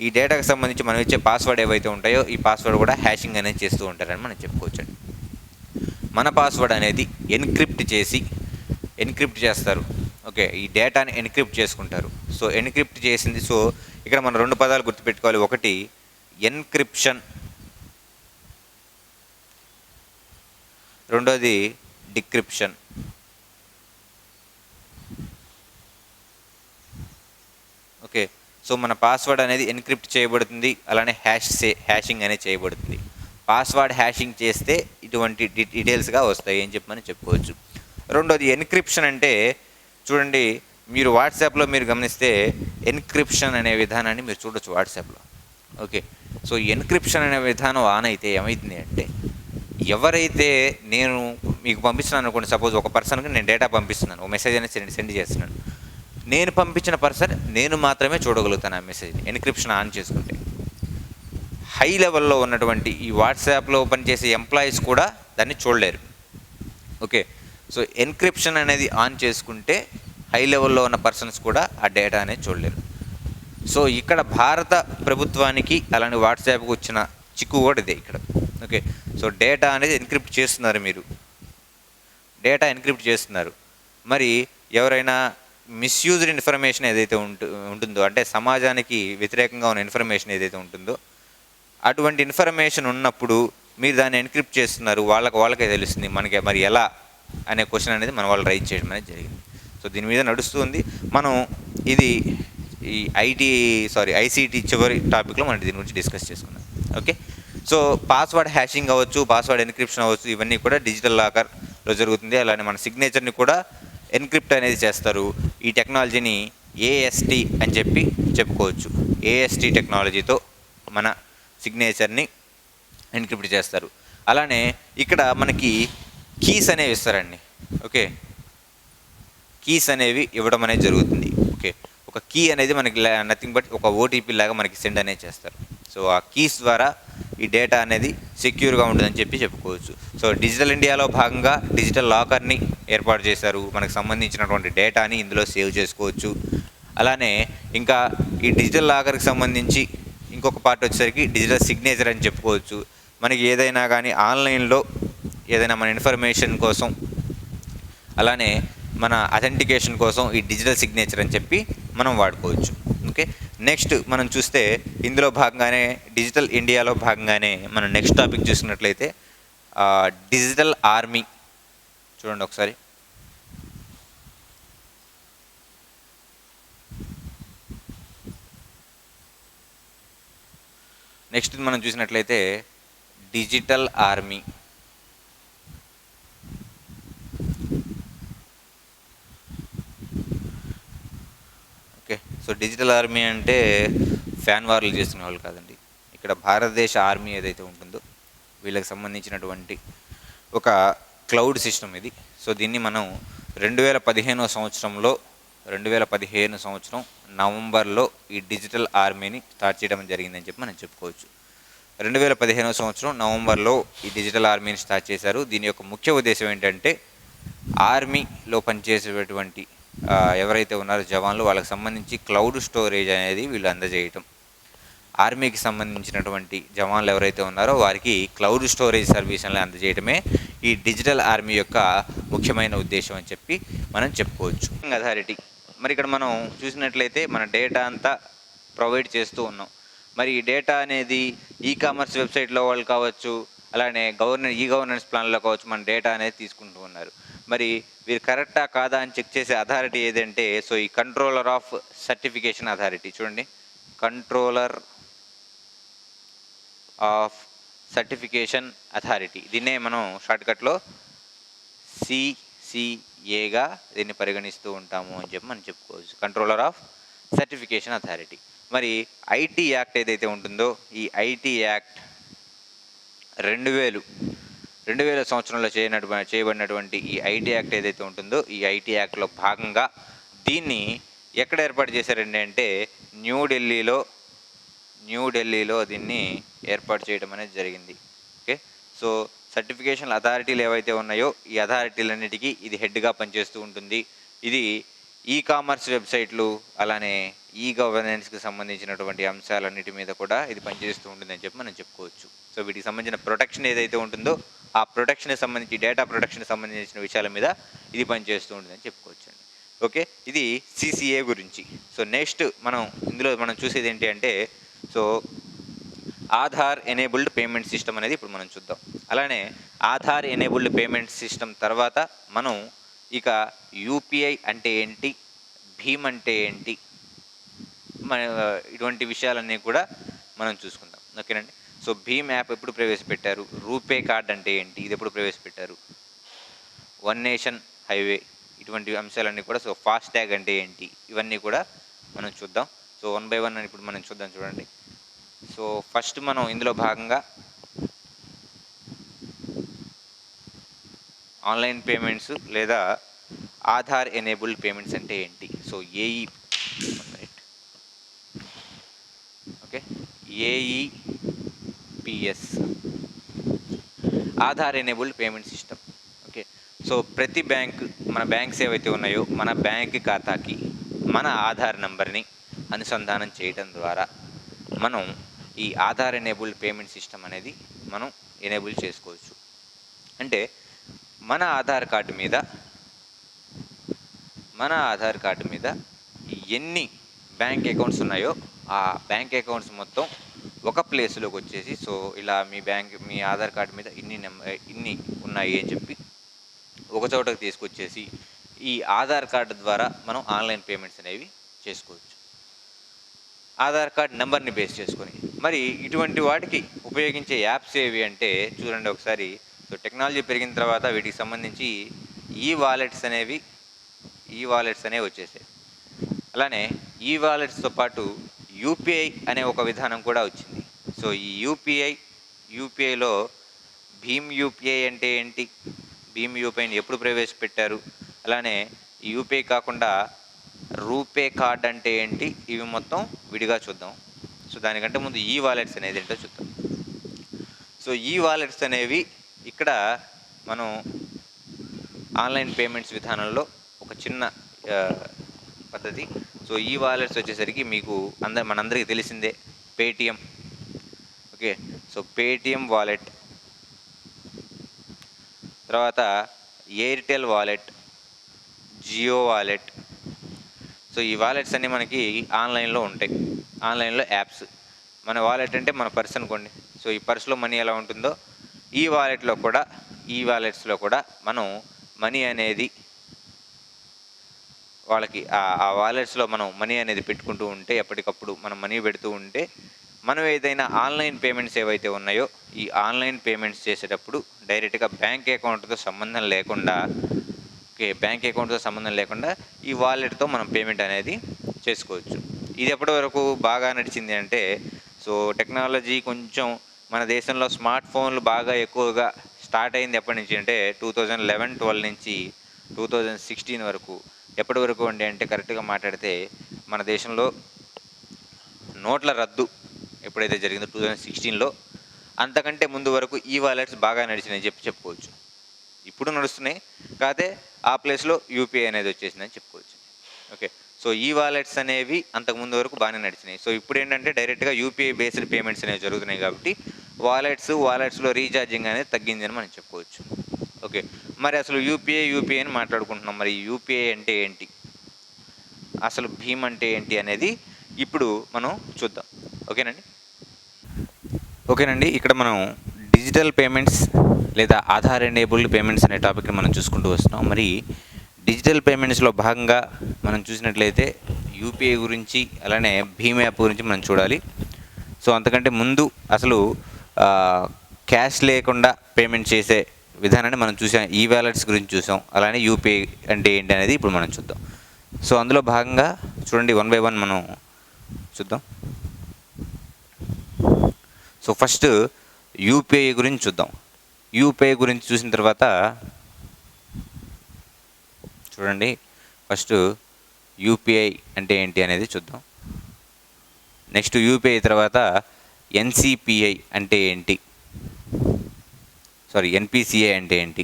A: ఈ డేటాకి సంబంధించి మనం ఇచ్చే పాస్వర్డ్ ఏవైతే ఉంటాయో ఈ పాస్వర్డ్ కూడా హ్యాషింగ్ అనేది చేస్తూ ఉంటారని మనం చెప్పుకోవచ్చండి. మన పాస్వర్డ్ అనేది ఎన్క్రిప్ట్ చేసి ఎన్క్రిప్ట్ చేస్తారు. ఓకే, ఈ డేటాని ఎన్క్రిప్ట్ చేసుకుంటారు. సో ఎన్క్రిప్ట్ చేసింది, సో ఇక్కడ మనం 2 పదాలు గుర్తుపెట్టుకోవాలి. ఒకటి ఎన్క్రిప్షన్, రెండోది డిక్రిప్షన్. ఓకే, సో మన పాస్వర్డ్ అనేది ఎన్క్రిప్ట్ చేయబడుతుంది, అలానే హ్యాషింగ్ అనేది చేయబడుతుంది. పాస్వర్డ్ హ్యాషింగ్ చేస్తే ఇటువంటి డీటెయిల్స్గా వస్తాయి అని చెప్పి మనం చెప్పుకోవచ్చు. రెండోది ఎన్క్రిప్షన్ అంటే చూడండి, మీరు వాట్సాప్లో మీరు గమనిస్తే ఎన్క్రిప్షన్ అనే విధానాన్ని మీరు చూడొచ్చు వాట్సాప్లో. ఓకే, సో ఎన్క్రిప్షన్ అనే విధానం ఆన్ అయితే ఏమవుతుంది అంటే, ఎవరైతే నేను మీకు పంపిస్తున్నాను అనుకోండి, సపోజ్ ఒక పర్సన్కి నేను డేటా పంపిస్తున్నాను, ఒక మెసేజ్ అనేది సెండ్ చేస్తున్నాను. నేను పంపించిన పర్సన్ నేను మాత్రమే చూడగలుగుతాను ఆ మెసేజ్ని ఎన్క్రిప్షన్ ఆన్ చేసుకుంటే. హై లెవెల్లో ఉన్నటువంటి ఈ వాట్సాప్లో పనిచేసే ఎంప్లాయీస్ కూడా దాన్ని చూడలేరు. ఓకే, సో ఎన్క్రిప్షన్ అనేది ఆన్ చేసుకుంటే హై లెవెల్లో ఉన్న పర్సన్స్ కూడా ఆ డేటా అనేది చూడలేరు. సో ఇక్కడ భారత ప్రభుత్వానికి అలానే వాట్సాప్కి వచ్చిన చిక్కు కూడా ఇదే ఇక్కడ. ఓకే, సో డేటా అనేది ఎన్క్రిప్ట్ చేస్తున్నారు, మీరు డేటా ఎన్క్రిప్ట్ చేస్తున్నారు. మరి ఎవరైనా మిస్యూజ్డ్ ఇన్ఫర్మేషన్ ఏదైతే ఉంటుందో, అంటే సమాజానికి వ్యతిరేకంగా ఉన్న ఇన్ఫర్మేషన్ ఏదైతే ఉంటుందో, అటువంటి ఇన్ఫర్మేషన్ ఉన్నప్పుడు మీరు దాన్ని ఎన్క్రిప్ట్ చేస్తున్నారు, వాళ్ళకే తెలుస్తుంది. మనకి మరి ఎలా అనే క్వశ్చన్ అనేది మన వాళ్ళు రైజ్ చేయడం అనేది జరిగింది. సో దీని మీద నడుస్తుంది. మనం ఇది ఈ ఐసీటీ చివరి టాపిక్లో మనం దీని గురించి డిస్కస్ చేసుకుందాం. ఓకే, సో పాస్వర్డ్ హ్యాషింగ్ అవ్వచ్చు, పాస్వర్డ్ ఎన్క్రిప్షన్ అవ్వచ్చు, ఇవన్నీ కూడా డిజిటల్ లాకర్లో జరుగుతుంది. అలానే మన సిగ్నేచర్ని కూడా ఎన్క్రిప్ట్ అనేది చేస్తారు. ఈ టెక్నాలజీని ఏఎస్టీ అని చెప్పి చెప్పుకోవచ్చు. ఏఎస్టీ టెక్నాలజీతో మన సిగ్నేచర్ని ఎన్క్రిప్ట్ చేస్తారు. అలానే ఇక్కడ మనకి కీస్ అనేవి ఇస్తారండి. ఓకే, కీస్ అనేవి ఇవ్వడం అనేది జరుగుతుంది. ఓకే, ఒక కీ అనేది మనకి నథింగ్ బట్ ఒక ఓటీపీ లాగా మనకి సెండ్ అనేది చేస్తారు. సో ఆ కీస్ ద్వారా ఈ డేటా అనేది సెక్యూర్గా ఉంటుందని చెప్పి చెప్పుకోవచ్చు. సో డిజిటల్ ఇండియాలో భాగంగా డిజిటల్ లాకర్ని ఏర్పాటు చేశారు. మనకు సంబంధించినటువంటి డేటాని ఇందులో సేవ్ చేసుకోవచ్చు. అలానే ఇంకా ఈ డిజిటల్ లాకర్కి సంబంధించి ఇంకొక పార్ట్ వచ్చేసరికి డిజిటల్ సిగ్నేచర్ అని చెప్పుకోవచ్చు. మనకి ఏదైనా కానీ ఆన్లైన్లో ఏదైనా మన ఇన్ఫర్మేషన్ కోసం, అలానే మన అథెంటికేషన్ కోసం ఈ డిజిటల్ సిగ్నేచర్ అని చెప్పి మనం వాడుకోవచ్చు. ఓకే, నెక్స్ట్ మనం చూస్తే ఇందులో భాగంగానే డిజిటల్ ఇండియాలో భాగంగానే మనం నెక్స్ట్ టాపిక్ చూసినట్లయితే డిజిటల్ ఆర్మీ. చూడండి ఒకసారి, నెక్స్ట్ మనం చూసినట్లయితే digital army. Okay, so digital army అంటే ఫ్యాన్ వార్లు చేస్తున్న వాళ్ళు కాదండి. ఇక్కడ భారతదేశ ఆర్మీ ఏదైతే ఉంటుందో వీళ్ళకి సంబంధించినటువంటి ఒక క్లౌడ్ సిస్టమ్ ఇది. సో దీన్ని మనం 2015 సంవత్సరం నవంబర్లో ఈ డిజిటల్ ఆర్మీని స్టార్ట్ చేయడం జరిగిందని చెప్పి మనం చెప్పుకోవచ్చు. 2015 సంవత్సరం నవంబర్లో ఈ డిజిటల్ ఆర్మీని స్టార్ట్ చేశారు. దీని యొక్క ముఖ్య ఉద్దేశం ఏంటంటే ఆర్మీలో పనిచేసేటువంటి ఎవరైతే ఉన్నారో జవాన్లు, వాళ్ళకి సంబంధించి క్లౌడ్ స్టోరేజ్ అనేది వీళ్ళు అందజేయటం. ఆర్మీకి సంబంధించినటువంటి జవాన్లు ఎవరైతే ఉన్నారో వారికి క్లౌడ్ స్టోరేజ్ సర్వీసులను అందజేయడమే ఈ డిజిటల్ ఆర్మీ యొక్క ముఖ్యమైన ఉద్దేశం అని చెప్పి మనం చెప్పుకోవచ్చు. అథారిటీ, మరి ఇక్కడ మనం చూసినట్లయితే మన డేటా అంతా ప్రొవైడ్ చేస్తూ ఉన్నాం. మరి ఈ డేటా అనేది కామర్స్ వెబ్సైట్లో వాళ్ళు కావచ్చు, అలానే గవర్నెన్స్ ప్లాన్లో కావచ్చు, మన డేటా అనేది తీసుకుంటూ ఉన్నారు. మరి వీరు కరెక్టా కాదా అని చెక్ చేసే అథారిటీ ఏదంటే, సో ఈ కంట్రోలర్ ఆఫ్ సర్టిఫికేషన్ అథారిటీ. చూడండి, కంట్రోలర్ ఆఫ్ సర్టిఫికేషన్ అథారిటీ, దీన్నే మనం షార్ట్కట్లో సిసిఏగా దీన్ని పరిగణిస్తూ ఉంటాము అని చెప్పి మనం చెప్పుకోవచ్చు. Controller of certification authority. మరి ఐటీ యాక్ట్ ఏదైతే ఉంటుందో, ఈ ఐటీ యాక్ట్ 2000 సంవత్సరంలో చేయబడినటువంటి ఈ ఐటీ యాక్ట్ ఏదైతే ఉంటుందో, ఈ ఐటీ యాక్ట్లో భాగంగా దీన్ని ఎక్కడ ఏర్పాటు చేశారండి అంటే న్యూఢిల్లీలో దీన్ని ఏర్పాటు చేయడం అనేది జరిగింది. ఓకే, సో సర్టిఫికేషన్ అథారిటీలు ఏవైతే ఉన్నాయో ఈ అథారిటీలన్నిటికీ ఇది హెడ్గా పనిచేస్తూ ఉంటుంది. ఇది ఈ కామర్స్ వెబ్సైట్లు అలానే ఈ గవర్నెన్స్కి సంబంధించినటువంటి అంశాలన్నిటి మీద కూడా ఇది పనిచేస్తూ ఉంటుందని చెప్పి మనం చెప్పుకోవచ్చు. సో వీటికి సంబంధించిన ప్రొటెక్షన్ ఏదైతే ఉంటుందో ఆ ప్రొటెక్షన్కి సంబంధించి డేటా ప్రొటెక్షన్కి సంబంధించిన విషయాల మీద ఇది పనిచేస్తూ ఉంటుందని చెప్పుకోవచ్చు అండి. ఓకే, ఇది సిసిఏ గురించి. సో నెక్స్ట్ ఇందులో మనం చూసేది ఏంటి అంటే so Aadhaar enabled payment system అనేది ఇప్పుడు మనం చూద్దాం. అలానే ఆధార్ ఎనేబుల్డ్ పేమెంట్ సిస్టమ్ తర్వాత మనం ఇక యూపీఐ అంటే ఏంటి, భీమ్ అంటే ఏంటి, మన ఇటువంటి విషయాలన్నీ కూడా మనం చూసుకుందాం. ఓకేనండి. సో భీమ్ యాప్ ఎప్పుడు ప్రవేశపెట్టారు, రూపే కార్డ్ అంటే ఏంటి, ఇది ఎప్పుడు ప్రవేశపెట్టారు, వన్ నేషన్ హైవే, ఇటువంటి అంశాలన్నీ కూడా. సో ఫాస్టాగ్ అంటే ఏంటి, ఇవన్నీ కూడా మనం చూద్దాం. సో 1 by 1 అని ఇప్పుడు మనం చూద్దాం. చూడండి. సో ఫస్ట్ మనం ఇందులో భాగంగా ఆన్లైన్ పేమెంట్స్ లేదా ఆధార్ ఎనేబుల్డ్ పేమెంట్స్ అంటే ఏంటి. So AEPS Aadhaar enabled payment system. Okay, so ప్రతి మన బ్యాంక్స్ ఏవైతే ఉన్నాయో మన బ్యాంక్ ఖాతాకి మన ఆధార్ నంబర్ని అనుసంధానం చేయడం ద్వారా మనం ఈ ఆధార్ ఎనేబుల్డ్ పేమెంట్ సిస్టమ్ అనేది మనం ఎనేబుల్ చేసుకోవచ్చు. అంటే మన ఆధార్ కార్డు మీద ఎన్ని బ్యాంక్ అకౌంట్స్ ఉన్నాయో ఆ బ్యాంక్ అకౌంట్స్ మొత్తం ఒక ప్లేస్లోకి వచ్చేసి సో ఇలా మీ ఆధార్ కార్డు మీద ఇన్ని ఉన్నాయి అని చెప్పి ఒక చోటకి తీసుకొచ్చేసి ఈ ఆధార్ కార్డు ద్వారా మనం ఆన్లైన్ పేమెంట్స్ అనేవి చేసుకోవచ్చు. ఆధార్ కార్డ్ నెంబర్ని బేస్ చేసుకొని మరి ఇటువంటి వాటికి ఉపయోగించే యాప్స్ ఏవి అంటే చూడండి ఒకసారి. సో టెక్నాలజీ పెరిగిన తర్వాత వీటికి సంబంధించి ఈ వాలెట్స్ అనేవి వచ్చేసాయి. అలానే ఈ వాలెట్స్తో పాటు యూపీఐ అనే ఒక విధానం కూడా వచ్చింది. సో ఈ యూపీఐలో భీమ్ యూపీఐ అంటే ఏంటి, భీమ్ యూపీఐని ఎప్పుడు ప్రవేశపెట్టారు, అలానే యూపీఐ కాకుండా రూపే కార్డ్ అంటే ఏంటి, ఇవి మొత్తం విడిగా చూద్దాం. సో దానికంటే ముందు ఈ వాలెట్స్ అనేది ఏంటో చూద్దాం. సో ఈ వాలెట్స్ అనేవి ఇక్కడ మనం ఆన్లైన్ పేమెంట్స్ విధానంలో ఒక చిన్న పద్ధతి. సో ఈ వాలెట్స్ వచ్చేసరికి మీకు మనందరికీ తెలిసిందే Paytm. Okay, so Paytm wallet, తర్వాత Airtel wallet, Jio wallet. So ఈ వాలెట్స్ అన్నీ మనకి ఆన్లైన్లో ఉంటాయి, ఆన్లైన్లో యాప్స్. మన వాలెట్ అంటే మన పర్స్ అనుకోండి. సో ఈ పర్స్లో మనీ ఎలా ఉంటుందో ఈ వాలెట్స్లో కూడా మనం మనీ అనేది వాళ్ళకి ఆ వాలెట్స్లో మనం మనీ అనేది పెట్టుకుంటూ ఉంటే ఎప్పటికప్పుడు మనం మనీ పెడుతూ ఉంటే మనం ఏదైనా ఆన్లైన్ పేమెంట్స్ ఏవైతే ఉన్నాయో ఈ ఆన్లైన్ పేమెంట్స్ చేసేటప్పుడు డైరెక్ట్గా బ్యాంక్ అకౌంట్తో సంబంధం లేకుండా ఈ వాలెట్తో మనం పేమెంట్ అనేది చేసుకోవచ్చు. ఇది ఎప్పటి వరకు బాగా నడిచింది అంటే సో టెక్నాలజీ కొంచెం మన దేశంలో స్మార్ట్ ఫోన్లు బాగా ఎక్కువగా స్టార్ట్ అయింది ఎప్పటి నుంచి అంటే 2011-12 నుంచి 2016 వరకు. ఎప్పటి వరకు అంటే కరెక్ట్గా మాట్లాడితే మన దేశంలో నోట్ల రద్దు ఎప్పుడైతే జరిగిందో 2016లో, అంతకంటే ముందు వరకు ఈ వాలెట్స్ బాగా నడిచినాయని చెప్పుకోవచ్చు. ఇప్పుడు నడుస్తున్నాయి, కాదే ఆ ప్లేస్లో యూపీఐ అనేది వచ్చేసిందని చెప్పుకోవచ్చు. ఓకే, సో ఈ వాలెట్స్ అనేవి అంతకుముందు వరకు బాగానే నడిచినాయి. సో ఇప్పుడు ఏంటంటే డైరెక్ట్గా యూపీఐ బేస్డ్ పేమెంట్స్ అనేవి జరుగుతున్నాయి కాబట్టి వాలెట్స్లో రీఛార్జింగ్ అనేది తగ్గిందని మనం చెప్పుకోవచ్చు. ఓకే, మరి అసలు యూపీఐ అని మాట్లాడుకుంటున్నాం. మరి యూపీఐ అంటే ఏంటి, అసలు భీమ్ అంటే ఏంటి అనేది ఇప్పుడు మనం చూద్దాం. ఓకేనండి. ఇక్కడ మనం డిజిటల్ పేమెంట్స్ లేదా ఆధార్ ఎనేబుల్డ్ పేమెంట్స్ అనే టాపిక్ని మనం చూసుకుంటూ వస్తున్నాం. మరి డిజిటల్ పేమెంట్స్లో భాగంగా మనం చూసినట్లయితే యూపీఐ గురించి అలానే భీమ్ యాప్ గురించి మనం చూడాలి. సో అంతకంటే ముందు అసలు క్యాష్ లేకుండా పేమెంట్ చేసే విధానాన్ని మనం చూసాం, ఈ వాలెట్స్ గురించి చూసాం, అలానే యూపీఐ అంటే ఏంటి అనేది ఇప్పుడు మనం చూద్దాం. సో అందులో భాగంగా చూడండి 1 by 1 మనం చూద్దాం. సో ఫస్ట్ యూపీఐ గురించి చూద్దాం. యూపీఐ గురించి చూసిన తర్వాత చూడండి ఫస్ట్ యూపీఐ అంటే ఏంటి అనేది చూద్దాం. నెక్స్ట్ యూపీఐ తర్వాత ఎన్సిపిఐ అంటే ఏంటి, ఎన్పిసిఐ అంటే ఏంటి,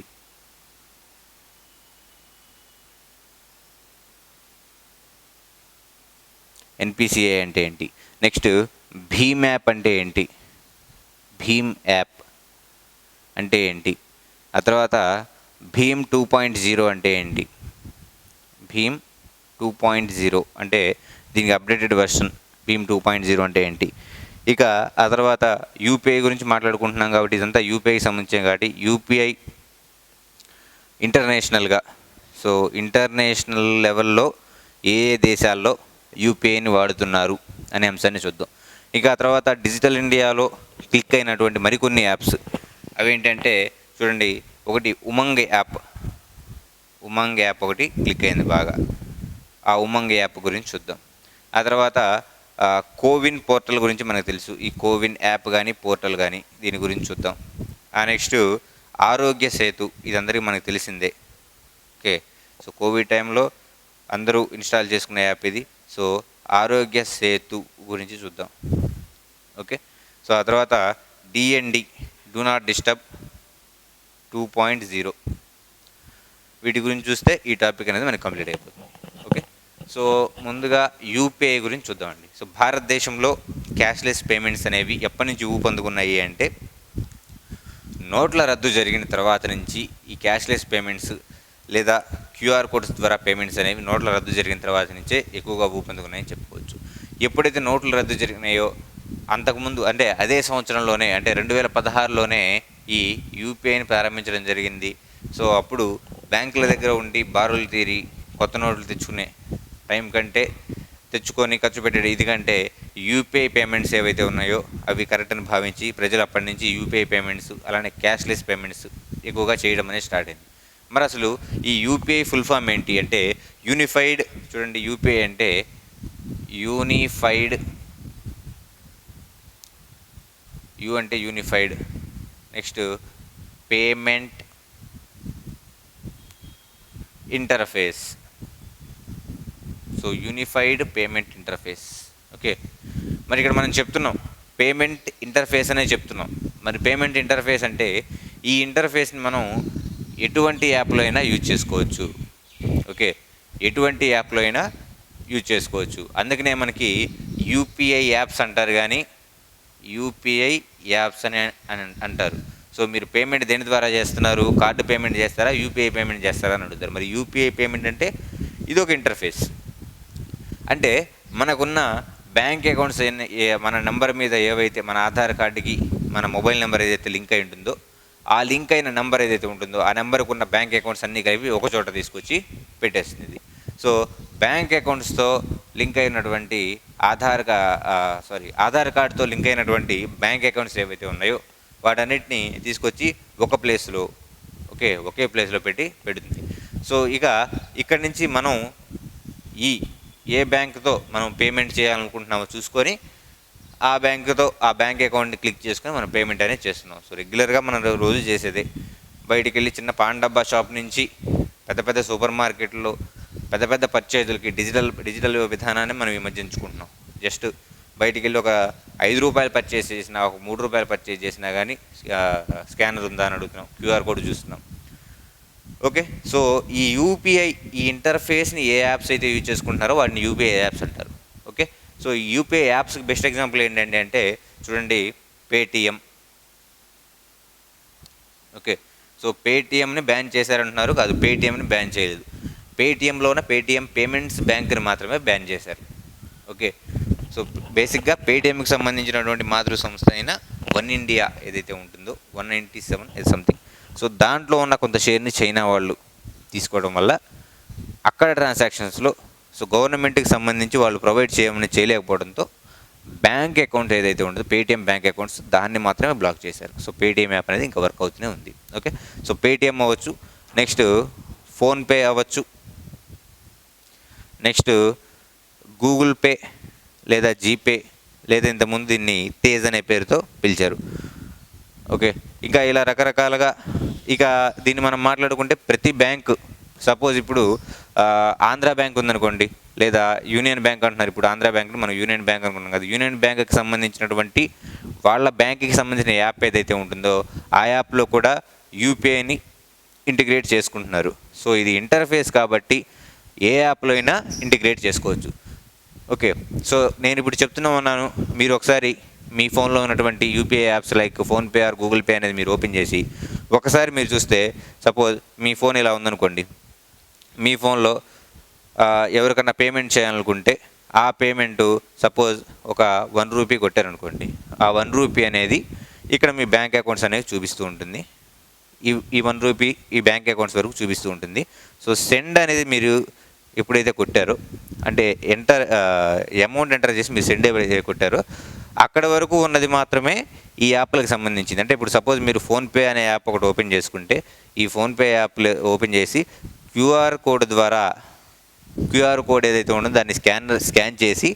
A: ఎన్పిసిఐ అంటే ఏంటి, నెక్స్ట్ భీమ్ యాప్ అంటే ఏంటి, భీమ్ యాప్ అంటే ఏంటి, ఆ తర్వాత భీమ్ 2.0 అంటే ఏంటి, భీమ్ 2.0 అంటే దీనికి అప్డేటెడ్ వర్షన్ భీమ్ 2.0 అంటే ఏంటి. ఇక ఆ తర్వాత యూపీఐ గురించి మాట్లాడుకుంటున్నాం కాబట్టి ఇదంతా యూపీఐకి సంబంధించిన కాబట్టి యూపీఐ ఇంటర్నేషనల్గా, సో ఇంటర్నేషనల్ లెవెల్లో ఏ ఏ దేశాల్లో యూపీఐని వాడుతున్నారు అనే అంశాన్ని చూద్దాం. ఇక ఆ తర్వాత డిజిటల్ ఇండియాలో క్లిక్ అయినటువంటి మరికొన్ని యాప్స్ అవేంటంటే చూడండి, ఒకటి ఉమంగ్ యాప్, ఉమంగ్ యాప్ ఒకటి క్లిక్ అయింది బాగా, ఆ ఉమంగ్ యాప్ గురించి చూద్దాం. ఆ తర్వాత కోవిన్ పోర్టల్ గురించి మనకు తెలుసు, ఈ కోవిన్ యాప్ కానీ పోర్టల్ కానీ దీని గురించి చూద్దాం. నెక్స్ట్ ఆరోగ్య సేతు, ఇది అందరికీ మనకు తెలిసిందే. ఓకే, సో కోవిడ్ టైంలో అందరూ ఇన్స్టాల్ చేసుకునే యాప్ ఇది. సో ఆరోగ్య సేతు గురించి చూద్దాం. ఓకే, సో ఆ తర్వాత డిఎన్డి, డూ నాట్ డిస్టర్బ్ 2.0, వీటి గురించి చూస్తే ఈ టాపిక్ అనేది మనకి కంప్లీట్ అయిపోతుంది. ఓకే, సో ముందుగా యూపీఐ గురించి చూద్దామండి. సో భారతదేశంలో క్యాష్లెస్ పేమెంట్స్ అనేవి ఎప్పటి నుంచి ఊపందుకున్నాయి అంటే నోట్ల రద్దు జరిగిన తర్వాత నుంచి ఈ క్యాష్లెస్ పేమెంట్స్ లేదా క్యూఆర్ కోడ్స్ ద్వారా పేమెంట్స్ అనేవి నోట్ల రద్దు జరిగిన తర్వాత నుంచే ఎక్కువగా ఊపందుకున్నాయని చెప్పుకోవచ్చు. ఎప్పుడైతే నోట్ల రద్దు జరిగినాయో అంతకుముందు అంటే అదే సంవత్సరంలోనే అంటే 2016లోనే ఈ యూపీఐని ప్రారంభించడం జరిగింది. సో అప్పుడు బ్యాంకుల దగ్గర ఉండి బారులు తీరి కొత్త నోట్లు తెచ్చుకునే టైం కంటే తెచ్చుకొని ఖర్చు పెట్టే ఇది కంటే యూపీఐ పేమెంట్స్ ఏవైతే ఉన్నాయో అవి కరెక్ట్ అని భావించి ప్రజలు అప్పటి నుంచి యూపీఐ పేమెంట్స్ అలానే క్యాష్లెస్ పేమెంట్స్ ఎక్కువగా చేయడం అనేది స్టార్ట్ అయింది. మరి అసలు ఈ యూపీఐ ఫుల్ ఫామ్ ఏంటి అంటే యూనిఫైడ్, చూడండి యూపీఐ అంటే యూనిఫైడ్, యూ అంటే unified, next payment interface, so unified payment interface. Okay, మరి ఇక్కడ మనం చెప్తున్నాం పేమెంట్ ఇంటర్ఫేస్ అనే చెప్తున్నాం. మరి పేమెంట్ ఇంటర్ఫేస్ అంటే ఈ ఇంటర్ఫేస్ని మనం ఎటువంటి యాప్లో అయినా యూజ్ చేసుకోవచ్చు. ఓకే, ఎటువంటి యాప్లో అయినా యూజ్ చేసుకోవచ్చు. అందుకనే మనకి యూపీఐ యాప్స్ అంటారు, కానీ యూపీఐ యాప్స్ అని అంటారు. సో మీరు పేమెంట్ దేని ద్వారా చేస్తున్నారు, కార్డు పేమెంట్ చేస్తారా, యూపీఐ పేమెంట్ చేస్తారా అని అడుగుతారు. మరి యూపీఐ పేమెంట్ అంటే ఇది ఒక ఇంటర్ఫేస్. అంటే మనకున్న బ్యాంక్ అకౌంట్స్ మన నెంబర్ మీద ఏవైతే మన ఆధార్ కార్డుకి మన మొబైల్ నెంబర్ ఏదైతే లింక్ అయి ఉంటుందో ఆ లింక్ అయిన నెంబర్ ఏదైతే ఉంటుందో ఆ నెంబర్కు ఉన్న బ్యాంక్ అకౌంట్స్ అన్నీ కలిపి ఒక చోట తీసుకొచ్చి పెట్టేస్తుంది. సో బ్యాంక్ అకౌంట్స్తో లింక్ అయినటువంటి ఆధార్ కార్డుతో లింక్ అయినటువంటి బ్యాంక్ అకౌంట్స్ ఏవైతే ఉన్నాయో వాటన్నిటిని తీసుకొచ్చి ఒక ప్లేస్లో ఒకే ప్లేస్లో పెడుతుంది. సో ఇక ఇక్కడి నుంచి మనం ఏ బ్యాంకుతో మనం పేమెంట్ చేయాలనుకుంటున్నామో చూసుకొని ఆ బ్యాంకుతో ఆ బ్యాంక్ అకౌంట్ని క్లిక్ చేసుకొని మనం పేమెంట్ అనేది చేస్తున్నాం. సో రెగ్యులర్గా మనం రోజు చేసేదే. బయటికి వెళ్ళి చిన్న పాన్ డబ్బా షాప్ నుంచి పెద్ద పెద్ద సూపర్ మార్కెట్లో పెద్ద పెద్ద పర్చేజులకి డిజిటల్ విధానాన్ని మనం ఈ మధ్య ఎంచుకుంటున్నాం. జస్ట్ బయటికి వెళ్ళి ఒక ₹5 పర్చేస్ చేసినా, ఒక ₹3 పర్చేస్ చేసినా కానీ స్కానర్ ఉందా అని అడుగుతున్నాం, క్యూఆర్ కోడ్ చూస్తున్నాం. ఓకే, సో ఈ యూపీఐ ఈ ఇంటర్ఫేస్ని ఏ యాప్స్ అయితే యూజ్ చేసుకుంటున్నారో వాటిని యూపీఐ యాప్స్ అంటారు. ఓకే, సో ఈ యూపీఐ యాప్స్కి బెస్ట్ ఎగ్జాంపుల్ ఏంటంటే అంటే చూడండి పేటిఎం. ఓకే, సో పేటిఎంని బ్యాన్ చేశారంటున్నారు, కాదు పేటిఎంని బ్యాన్ చేయలేదు. పేటిఎంలోనే పేటిఎం పేమెంట్స్ బ్యాంక్ని మాత్రమే బ్యాన్ చేశారు. ఓకే, సో బేసిక్గా పేటిఎంకి సంబంధించినటువంటి మాతృ సంస్థ అయిన వన్ ఇండియా ఏదైతే ఉంటుందో 197 సంథింగ్, సో దాంట్లో ఉన్న కొంత షేర్ని చైనా వాళ్ళు తీసుకోవడం వల్ల అక్కడ ట్రాన్సాక్షన్స్లో సో గవర్నమెంట్కి సంబంధించి వాళ్ళు ప్రొవైడ్ చేయలేకపోవడంతో బ్యాంక్ అకౌంట్ ఏదైతే ఉంటుందో పేటిఎం బ్యాంక్ అకౌంట్స్ దాన్ని మాత్రమే బ్లాక్ చేశారు. సో పేటిఎం యాప్ అనేది ఇంకా వర్క్ అవుతూనే ఉంది. ఓకే, సో పేటిఎం అవ్వచ్చు, నెక్స్ట్ ఫోన్పే అవ్వచ్చు, నెక్స్ట్ గూగుల్ పే లేదా జీపే లేదా ఇంతకుముందు దీన్ని తేజ్ అనే పేరుతో పిలిచారు. ఓకే, ఇంకా ఇలా రకరకాలుగా ఇక దీన్ని మనం మాట్లాడుకుంటే ప్రతి బ్యాంకు సపోజ్ ఇప్పుడు ఆంధ్ర బ్యాంక్ ఉందనుకోండి, లేదా యూనియన్ బ్యాంక్ అంటున్నారు. ఇప్పుడు ఆంధ్ర బ్యాంక్ని మనం యూనియన్ బ్యాంక్ అనుకున్నాం కదా, యూనియన్ బ్యాంక్కి సంబంధించినటువంటి వాళ్ళ బ్యాంక్కి సంబంధించిన యాప్ ఏదైతే ఉంటుందో ఆ యాప్లో కూడా యూపీఐని ఇంటిగ్రేట్ చేసుకుంటున్నారు. సో ఇది ఇంటర్ఫేస్ కాబట్టి ఏ యాప్లో అయినా ఇంటిగ్రేట్ చేసుకోవచ్చు. ఓకే, సో నేను ఇప్పుడు చెప్తూనే ఉన్నాను, మీరు ఒకసారి మీ ఫోన్లో ఉన్నటువంటి UPI apps like PhonePe are Google pay అనేది మీరు ఓపెన్ చేసి ఒకసారి మీరు చూస్తే, సపోజ్ మీ ఫోన్ ఇలా ఉందనుకోండి, మీ ఫోన్లో ఎవరికన్నా పేమెంట్ చేయాలనుకుంటే ఆ పేమెంటు సపోజ్ ఒక ₹1 కొట్టారనుకోండి, ఆ ₹1 అనేది ఇక్కడ మీ బ్యాంక్ అకౌంట్స్ అనేవి చూపిస్తూ ఉంటుంది. ఈ ₹1 ఈ బ్యాంక్ అకౌంట్స్ వరకు చూపిస్తూ ఉంటుంది. సో సెండ్ అనేది మీరు ఎప్పుడైతే కొట్టారో, అంటే అమౌంట్ ఎంటర్ చేసి మీరు సెండ్ ఏవైతే కొట్టారో అక్కడ వరకు ఉన్నది మాత్రమే ఈ యాప్లకు సంబంధించింది. అంటే ఇప్పుడు సపోజ్ మీరు ఫోన్పే అనే యాప్ ఒకటి ఓపెన్ చేసుకుంటే, ఈ ఫోన్పే యాప్ ఓపెన్ చేసి క్యూఆర్ కోడ్ ఏదైతే ఉంటుందో దాన్ని స్కాన్ చేసి,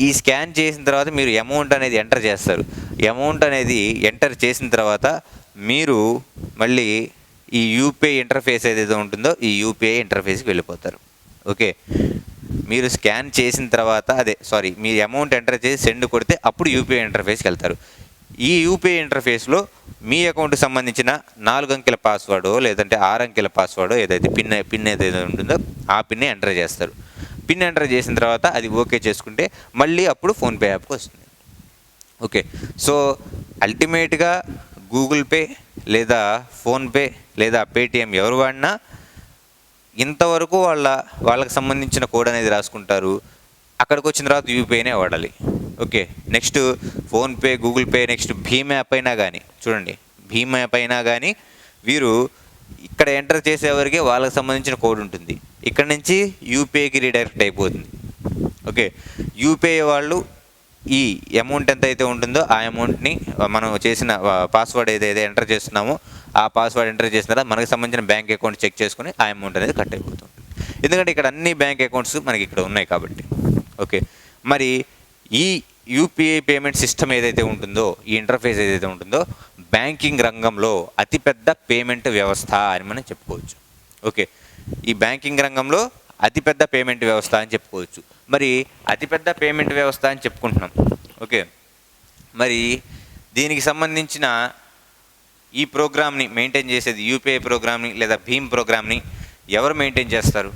A: ఈ స్కాన్ చేసిన తర్వాత మీరు అమౌంట్ అనేది ఎంటర్ చేస్తారు. అమౌంట్ అనేది ఎంటర్ చేసిన తర్వాత మీరు మళ్ళీ ఈ యూపీఐ ఇంటర్ఫేస్ ఏదైతే ఉంటుందో ఈ యూపీఐ ఇంటర్ఫేస్కి వెళ్ళిపోతారు. ఓకే, మీరు స్కాన్ చేసిన తర్వాత మీరు అమౌంట్ ఎంటర్ చేసి సెండ్ కొడితే అప్పుడు యూపీఐ ఇంటర్ఫేస్కి వెళ్తారు. ఈ యూపీఐ ఇంటర్ఫేస్లో మీ అకౌంట్కి సంబంధించిన 4 అంకెల పాస్వర్డో లేదంటే 6 అంకెల పాస్వర్డో ఏదైతే పిన్ ఏదైతే ఉంటుందో ఆ పిన్నే ఎంటర్ చేస్తారు. పిన్ ఎంటర్ చేసిన తర్వాత అది ఓకే చేసుకుంటే మళ్ళీ అప్పుడు ఫోన్పే యాప్కి వస్తుంది. ఓకే, సో అల్టిమేట్గా గూగుల్ పే లేదా ఫోన్పే లేదా పేటిఎం ఎవరు వాడినా ఇంతవరకు వాళ్ళకి సంబంధించిన కోడ్ అనేది రాసుకుంటారు. అక్కడికి వచ్చిన తర్వాత యూపీఐనే వాడాలి. Okay, next PhonePe, Google Pay, next భీమ్ యాప్ అయినా కానీ చూడండి, భీమ్ యాప్ అయినా కానీ వీరు ఇక్కడ ఎంటర్ చేసేవరకే వాళ్ళకి సంబంధించిన కోడ్ ఉంటుంది. ఇక్కడ నుంచి యూపీఐకి రీడైరెక్ట్ అయిపోతుంది. ఓకే, యూపీఐ వాళ్ళు ఈ అమౌంట్ ఎంత అయితే ఉంటుందో ఆ అమౌంట్ని మనం చేసిన పాస్వర్డ్ ఏదైతే ఎంటర్ చేస్తున్నామో ఆ పాస్వర్డ్ ఎంటర్ చేసిన తర్వాత మనకు సంబంధించిన బ్యాంక్ అకౌంట్ చెక్ చేసుకుని ఆ అమౌంట్ అనేది కట్ అయిపోతుంది. ఎందుకంటే ఇక్కడ అన్ని బ్యాంక్ అకౌంట్స్ మనకి ఇక్కడ ఉన్నాయి కాబట్టి. ఓకే, మరి ఈ యూపీఐ పేమెంట్ సిస్టమ్ ఏదైతే ఉంటుందో, ఈ ఇంటర్ఫేస్ ఏదైతే ఉంటుందో బ్యాంకింగ్ రంగంలో అతిపెద్ద పేమెంట్ వ్యవస్థ అని మనం చెప్పుకోవచ్చు. ఓకే, ఈ బ్యాంకింగ్ రంగంలో అతిపెద్ద పేమెంట్ వ్యవస్థ అని చెప్పుకోవచ్చు. మరి అతిపెద్ద పేమెంట్ వ్యవస్థ అని చెప్పుకుంటున్నాం. ఓకే, మరి దీనికి సంబంధించిన ఈ ప్రోగ్రామ్ని మెయింటైన్ చేసేది, యూపీఐ ప్రోగ్రామ్ని లేదా భీమ్ ప్రోగ్రామ్ని ఎవరు మెయింటైన్ చేస్తారు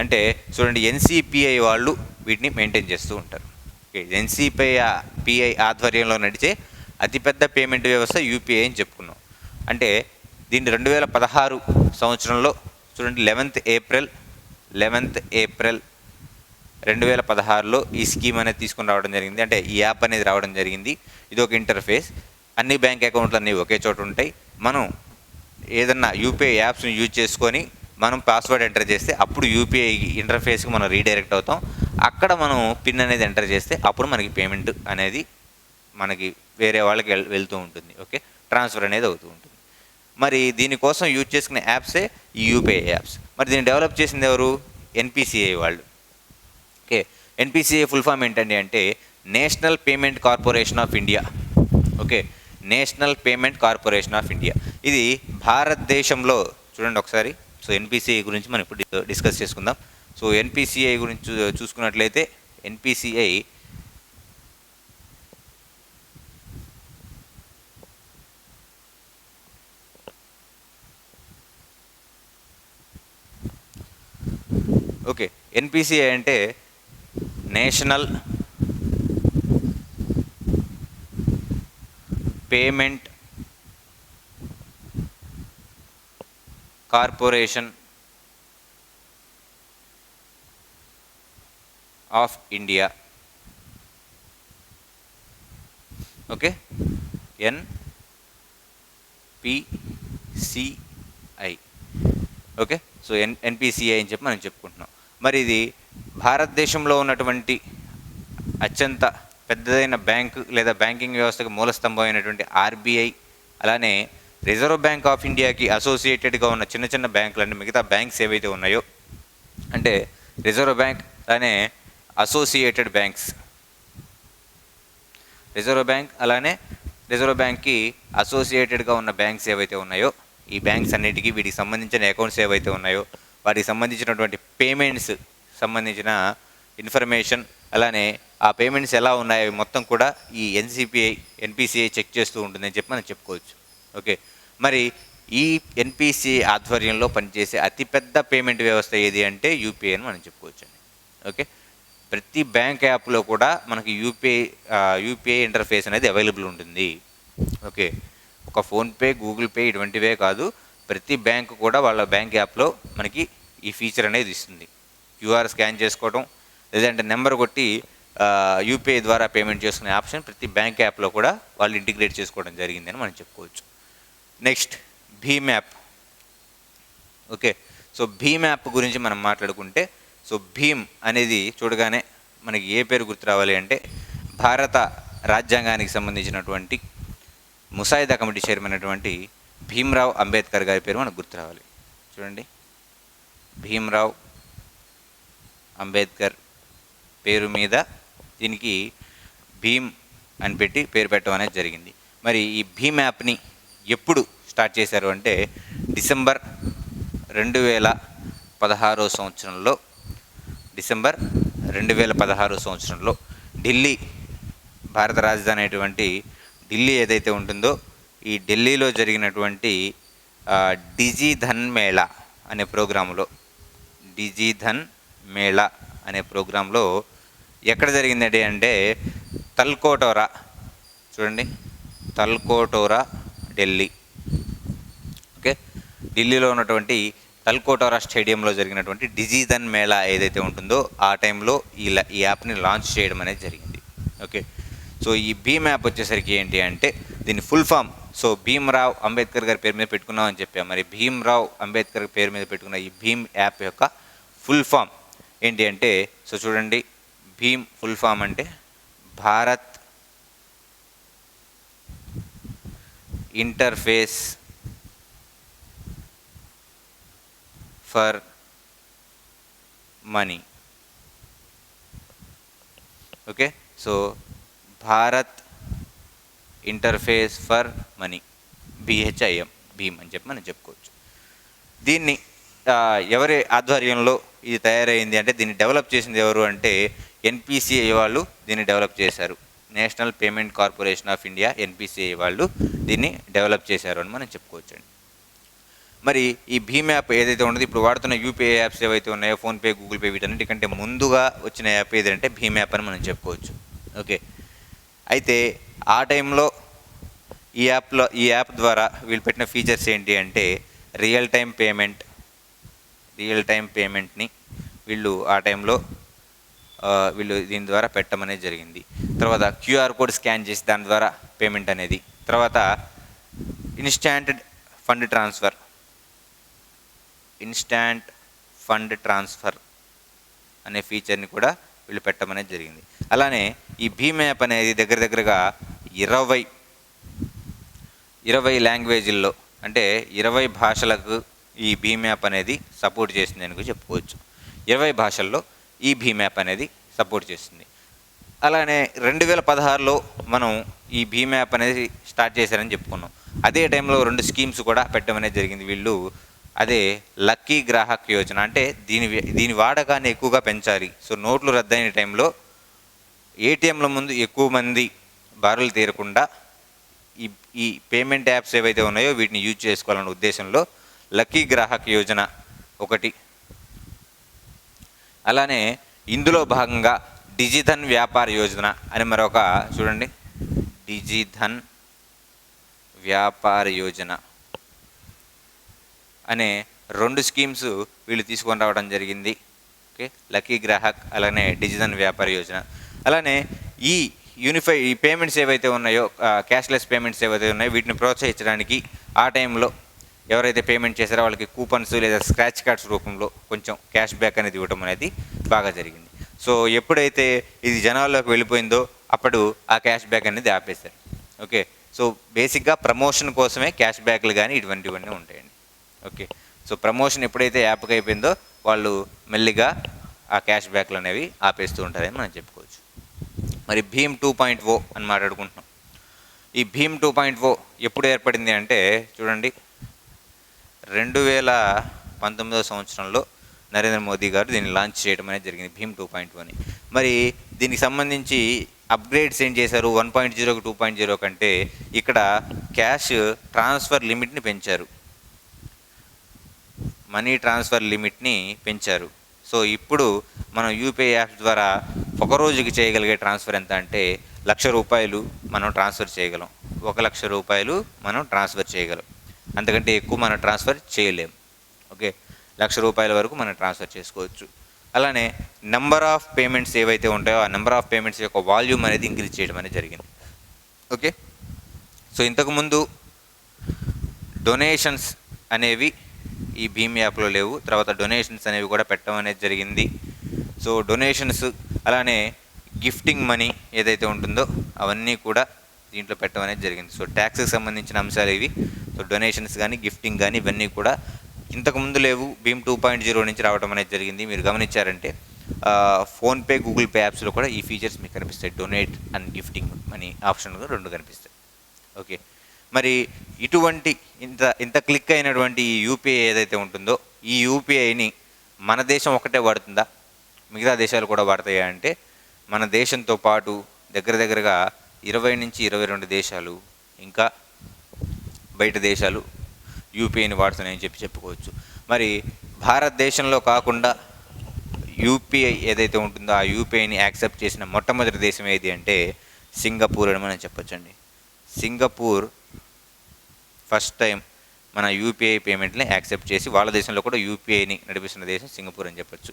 A: అంటే చూడండి, ఎన్సిపిఐ వాళ్ళు వీటిని మెయింటైన్ చేస్తూ ఉంటారు. ఓకే, ఎన్సిపిఐ ఆధ్వర్యంలో నడిచే అతిపెద్ద పేమెంట్ వ్యవస్థ యూపీఐ అని చెప్పుకున్నాం. అంటే దీన్ని 2016 సంవత్సరంలో చూడండి, 11th ఏప్రిల్ 2016లో ఈ స్కీమ్ అనేది తీసుకుని రావడం జరిగింది. అంటే ఈ యాప్ అనేది రావడం జరిగింది. ఇది ఒక ఇంటర్ఫేస్, అన్ని బ్యాంక్ అకౌంట్లు అన్నీ ఒకే చోట ఉంటాయి. మనం ఏదన్నా యూపీఐ యాప్స్ని యూజ్ చేసుకొని మనం పాస్వర్డ్ ఎంటర్ చేస్తే అప్పుడు యూపీఐ ఇంటర్ఫేస్కి మనం రీడైరెక్ట్ అవుతాం. అక్కడ మనం పిన్ అనేది ఎంటర్ చేస్తే అప్పుడు మనకి పేమెంట్ అనేది మనకి వేరే వాళ్ళకి వెళ్తూ ఉంటుంది. ఓకే, ట్రాన్స్ఫర్ అనేది అవుతూ ఉంటుంది. మరి దీనికోసం యూజ్ చేసుకునే యాప్సే ఈ యూపీఐ యాప్స్. మరి దీన్ని డెవలప్ చేసింది ఎవరు? ఎన్పిసిఐ వాళ్ళు. ఓకే, ఎన్పిసిఐ ఫుల్ ఫామ్ ఏంటండి అంటే national payment corporation of India. Okay, national payment corporation of India. ఇది భారతదేశంలో చూడండి ఒకసారి. సో ఎన్పిసిఐ గురించి మనం ఇప్పుడు డిస్కస్ చేసుకుందాం. సో ఎన్పిసిఐ గురించి చూసుకున్నట్లయితే ఎన్పిసిఐ ఓకే, ఎన్పిసిఐ అంటే national payment corporation of India. Okay, NPCI. Okay, so NPCI అని చెప్పి మనం చెప్పుకుంటున్నాం. మరి ఇది భారతదేశంలో ఉన్నటువంటి అత్యంత పెద్దదైన బ్యాంకు లేదా బ్యాంకింగ్ వ్యవస్థకు మూల స్తంభం అయినటువంటి ఆర్బీఐ, అలానే రిజర్వ్ బ్యాంక్ ఆఫ్ ఇండియాకి అసోసియేటెడ్గా ఉన్న చిన్న చిన్న బ్యాంకులన్నీ, మిగతా బ్యాంక్స్ ఏవైతే ఉన్నాయో అంటే రిజర్వ్ బ్యాంక్ అలానే అసోసియేటెడ్ బ్యాంక్స్, రిజర్వ్ బ్యాంక్ అలానే రిజర్వ్ బ్యాంక్కి అసోసియేటెడ్గా ఉన్న బ్యాంక్స్ ఏవైతే ఉన్నాయో ఈ బ్యాంక్స్ అన్నిటికీ వీటికి సంబంధించిన అకౌంట్స్ ఏవైతే ఉన్నాయో వాటికి సంబంధించినటువంటి పేమెంట్స్ సంబంధించిన ఇన్ఫర్మేషన్, అలానే ఆ పేమెంట్స్ ఎలా ఉన్నాయో మొత్తం కూడా ఈ ఎన్పిసిఐ చెక్ చేస్తూ ఉంటుందని చెప్పి మనం చెప్పుకోవచ్చు. ఓకే, మరి ఈ ఎన్పిసిఐ ఆధ్వర్యంలో పనిచేసే అతిపెద్ద పేమెంట్ వ్యవస్థ ఏది అంటే యూపీఐ అని మనం చెప్పుకోవచ్చు. ఓకే, ప్రతి బ్యాంక్ యాప్లో కూడా మనకి యూపీఐ ఇంటర్ఫేస్ అనేది అవైలబుల్ ఉంటుంది. ఓకే, ఒక ఫోన్పే, గూగుల్ పే ఇటువంటివే కాదు, ప్రతి బ్యాంక్ కూడా వాళ్ళ బ్యాంక్ యాప్లో మనకి ఈ ఫీచర్ అనేది ఇస్తుంది. క్యూఆర్ స్కాన్ చేసుకోవడం, లేదంటే నెంబర్ కొట్టి యూపీఐ ద్వారా పేమెంట్ చేసుకునే ఆప్షన్ ప్రతి బ్యాంక్ యాప్లో కూడా వాళ్ళు ఇంటిగ్రేట్ చేసుకోవడం జరిగిందని మనం చెప్పుకోవచ్చు. నెక్స్ట్ భీమ్ యాప్. ఓకే, సో భీమ్ యాప్ గురించి మనం మాట్లాడుకుంటే, సో భీమ్ అనేది చూడగానే మనకి ఏ పేరు గుర్తు రావాలి అంటే, భారత రాజ్యాంగానికి సంబంధించినటువంటి ముసాయిదా కమిటీ చైర్మన్ అయినటువంటి భీమ్రావ్ అంబేద్కర్ గారి పేరు మనకు గుర్తు రావాలి. చూడండి, భీమ్రావ్ అంబేద్కర్ పేరు మీద దీనికి భీమ్ అని పెట్టి పేరు పెట్టడం అనేది జరిగింది. మరి ఈ భీమ్ యాప్ని ఎప్పుడు స్టార్ట్ చేశారు అంటే డిసెంబర్ 2016 సంవత్సరంలో ఢిల్లీ, భారత రాజధాని అయినటువంటి ఢిల్లీ ఏదైతే ఉంటుందో ఈ ఢిల్లీలో జరిగినటువంటి డిజిధన్ మేళా అనే ప్రోగ్రాంలో ఎక్కడ జరిగిందండి అంటే తల్కోటోరా, చూడండి తల్కోటోరా ఢిల్లీ. ఓకే, ఢిల్లీలో ఉన్నటువంటి తల్కోటోరా స్టేడియంలో జరిగినటువంటి డిజిధన్ మేళా ఏదైతే ఉంటుందో ఆ టైంలో ఈ యాప్ని లాంచ్ చేయడం అనేది జరిగింది. ఓకే, సో ఈ భీమ్ యాప్ వచ్చేసరికి ఏంటి అంటే దీని full form, so Bhimrao Ambedkar గారి పేరు మీద పెట్టుకున్నామని చెప్పాము. మరి భీమ్రావ్ అంబేద్కర్ పేరు మీద పెట్టుకున్న ఈ భీమ్ యాప్ యొక్క ఫుల్ ఫామ్ ఏంటి అంటే, సో చూడండి, భీమ్ ఫుల్ ఫామ్ అంటే Bharat interface for money. Okay, so Bharat interface for money, BHIM, భీమ్ అని చెప్పి మనం చెప్పుకోవచ్చు. దీన్ని ఎవరి ఆధ్వర్యంలో ఇది తయారైంది అంటే, దీన్ని డెవలప్ చేసింది ఎవరు అంటే NPCI వాళ్ళు దీన్ని డెవలప్ చేశారు. National payment corporation of India, NPCI వాళ్ళు దీన్ని డెవలప్ చేశారు అని మనం చెప్పుకోవచ్చండి. మరి ఈ భీమ్ యాప్ ఏదైతే ఉండదో, ఇప్పుడు వాడుతున్న యూపీఐ యాప్స్ ఏవైతే ఉన్నాయో, ఫోన్పే, గూగుల్ పే, వీటన్నిటికంటే ముందుగా వచ్చిన యాప్ ఏదంటే భీమ్ యాప్ అని మనం చెప్పుకోవచ్చు. ఓకే, అయితే ఆ టైంలో ఈ యాప్ ద్వారా వీళ్ళు పెట్టిన ఫీచర్స్ ఏంటి అంటే రియల్ టైం పేమెంట్ని వీళ్ళు ఆ టైంలో వీళ్ళు దీని ద్వారా పెట్టమనేది జరిగింది. తర్వాత QR కోడ్ స్కాన్ చేసి దాని ద్వారా పేమెంట్ అనేది, తర్వాత ఇన్స్టాంట్ ఫండ్ ట్రాన్స్ఫర్ అనే ఫీచర్ని కూడా వీళ్ళు పెట్టమనేది జరిగింది. అలానే ఈ భీమ్ యాప్ అనేది దగ్గరగా 20 లాంగ్వేజ్ల్లో, అంటే 20 భాషలకు ఈ భీమ్ యాప్ అనేది సపోర్ట్ చేస్తుంది అని చెప్పుకోవచ్చు. 20 భాషల్లో ఈ భీమ్ యాప్ అనేది సపోర్ట్ చేస్తుంది. అలానే 2016లో మనం ఈ భీమ్ యాప్ అనేది స్టార్ట్ చేశారని చెప్పుకున్నాం. అదే టైంలో 2 స్కీమ్స్ కూడా పెట్టడం అనేది జరిగింది వీళ్ళు. అదే లక్కీ గ్రాహక్ యోజన, అంటే దీని వాడకాన్ని ఎక్కువగా పెంచాలి. సో నోట్లు రద్దయిన టైంలో ఏటీఎంల ముందు ఎక్కువ మంది బారులు తీరకుండా ఈ పేమెంట్ యాప్స్ ఏవైతే ఉన్నాయో వీటిని యూజ్ చేసుకోవాలనే ఉద్దేశంలో లక్కీ గ్రాహక్ యోజన ఒకటి. అలానే ఇందులో భాగంగా డిజిధన్ వ్యాపార యోజన అని మరొక, చూడండి, డిజిధన్ వ్యాపార యోజన అనే 2 స్కీమ్స్ వీళ్ళు తీసుకొని రావడం జరిగింది. ఓకే, లక్కీ గ్రాహక్ అలానే డిజిధన్ వ్యాపార యోజన. అలానే ఈ పేమెంట్స్ ఏవైతే ఉన్నాయో, క్యాష్లెస్ పేమెంట్స్ ఏవైతే ఉన్నాయో వీటిని ప్రోత్సహించడానికి ఆ టైంలో ఎవరైతే పేమెంట్ చేశారో వాళ్ళకి కూపన్స్ లేదా స్క్రాచ్ కార్డ్స్ రూపంలో కొంచెం క్యాష్ బ్యాక్ అనేది ఇవ్వడం అనేది బాగా జరిగింది. సో ఎప్పుడైతే ఇది జనాల్లోకి వెళ్ళిపోయిందో అప్పుడు ఆ క్యాష్ బ్యాక్ అనేది ఆపేశారు. ఓకే, సో బేసిక్గా ప్రమోషన్ కోసమే క్యాష్ బ్యాక్లు కానీ ఇటువంటివన్నీ ఉంటాయండి. ఓకే, సో ప్రమోషన్ ఎప్పుడైతే యాప్కి అయిపోయిందో వాళ్ళు మెల్లిగా ఆ క్యాష్ బ్యాక్లు అనేవి ఆపేస్తూ ఉంటారని మనం చెప్పుకోవచ్చు. మరి భీమ్ 2.0 అని మాట్లాడుకుంటున్నాం. ఈ భీమ్ 2.0 ఎప్పుడు ఏర్పడింది అంటే, చూడండి, 2019 సంవత్సరంలో నరేంద్ర మోదీ గారు దీన్ని లాంచ్ చేయడం అనేది జరిగింది, భీమ్ 2.0 అని. మరి దీనికి సంబంధించి అప్గ్రేడ్స్ ఏం చేశారు, 1.0కి 2.0 కంటే ఇక్కడ క్యాష్ ట్రాన్స్ఫర్ లిమిట్ని పెంచారు, మనీ ట్రాన్స్ఫర్ లిమిట్ని పెంచారు. సో ఇప్పుడు మనం యూపీఐ యాప్స్ ద్వారా ఒక రోజుకి చేయగలిగే ట్రాన్స్ఫర్ ఎంత అంటే ₹1,00,000 మనం ట్రాన్స్ఫర్ చేయగలం. ₹1,00,000 మనం ట్రాన్స్ఫర్ చేయగలం. అంతకంటే ఎక్కువ మనం ట్రాన్స్ఫర్ చేయలేం. ఓకే, ₹1,00,000 వరకు మనం ట్రాన్స్ఫర్ చేసుకోవచ్చు. అలానే నెంబర్ ఆఫ్ పేమెంట్స్ ఏవైతే ఉంటాయో ఆ నెంబర్ ఆఫ్ పేమెంట్స్ యొక్క వాల్యూమ్ అనేది ఇంక్రీజ్ చేయడం అనేది జరిగింది. ఓకే, సో ఇంతకుముందు డొనేషన్స్ అనేవి ఈ భీమ్ యాప్లో లేవు. తర్వాత డొనేషన్స్ అనేవి కూడా పెట్టడం అనేది జరిగింది. సో డొనేషన్స్ అలానే గిఫ్టింగ్ మనీ ఏదైతే ఉంటుందో అవన్నీ కూడా దీంట్లో పెట్టడం అనేది జరిగింది. సో ట్యాక్స్కి సంబంధించిన అంశాలు ఇవి. సో డొనేషన్స్ కానీ గిఫ్టింగ్ కానీ ఇవన్నీ కూడా ఇంతకుముందు లేవు. భీమ్ 2.0 నుంచి రావడం అనేది జరిగింది. మీరు గమనించారంటే ఫోన్పే, గూగుల్ పే యాప్స్లో కూడా ఈ ఫీచర్స్ మీకు కనిపిస్తాయి. డొనేట్ అండ్ గిఫ్టింగ్ మనీ ఆప్షన్గా 2 కనిపిస్తాయి. ఓకే, మరి ఇటువంటి ఇంత క్లిక్ అయినటువంటి ఈ యూపీఐ ఏదైతే ఉంటుందో ఈ యూపీఐని మన దేశం ఒకటే వాడుతుందా, మిగతా దేశాలు కూడా వాడతాయా అంటే మన దేశంతో పాటు దగ్గరగా 20 నుంచి 22 దేశాలు ఇంకా బయట దేశాలు యూపీఐని వాడుతున్నాయని చెప్పుకోవచ్చు. మరి భారతదేశంలో కాకుండా యూపీఐ ఏదైతే ఉంటుందో ఆ యూపీఐని యాక్సెప్ట్ చేసిన మొట్టమొదటి దేశం ఏది అంటే సింగపూర్ అని మనం చెప్పొచ్చండి. సింగపూర్ ఫస్ట్ టైం మన యూపీఐ పేమెంట్ని యాక్సెప్ట్ చేసి వాళ్ళ దేశంలో కూడా యూపీఐని నడిపిస్తున్న దేశం సింగపూర్ అని చెప్పొచ్చు.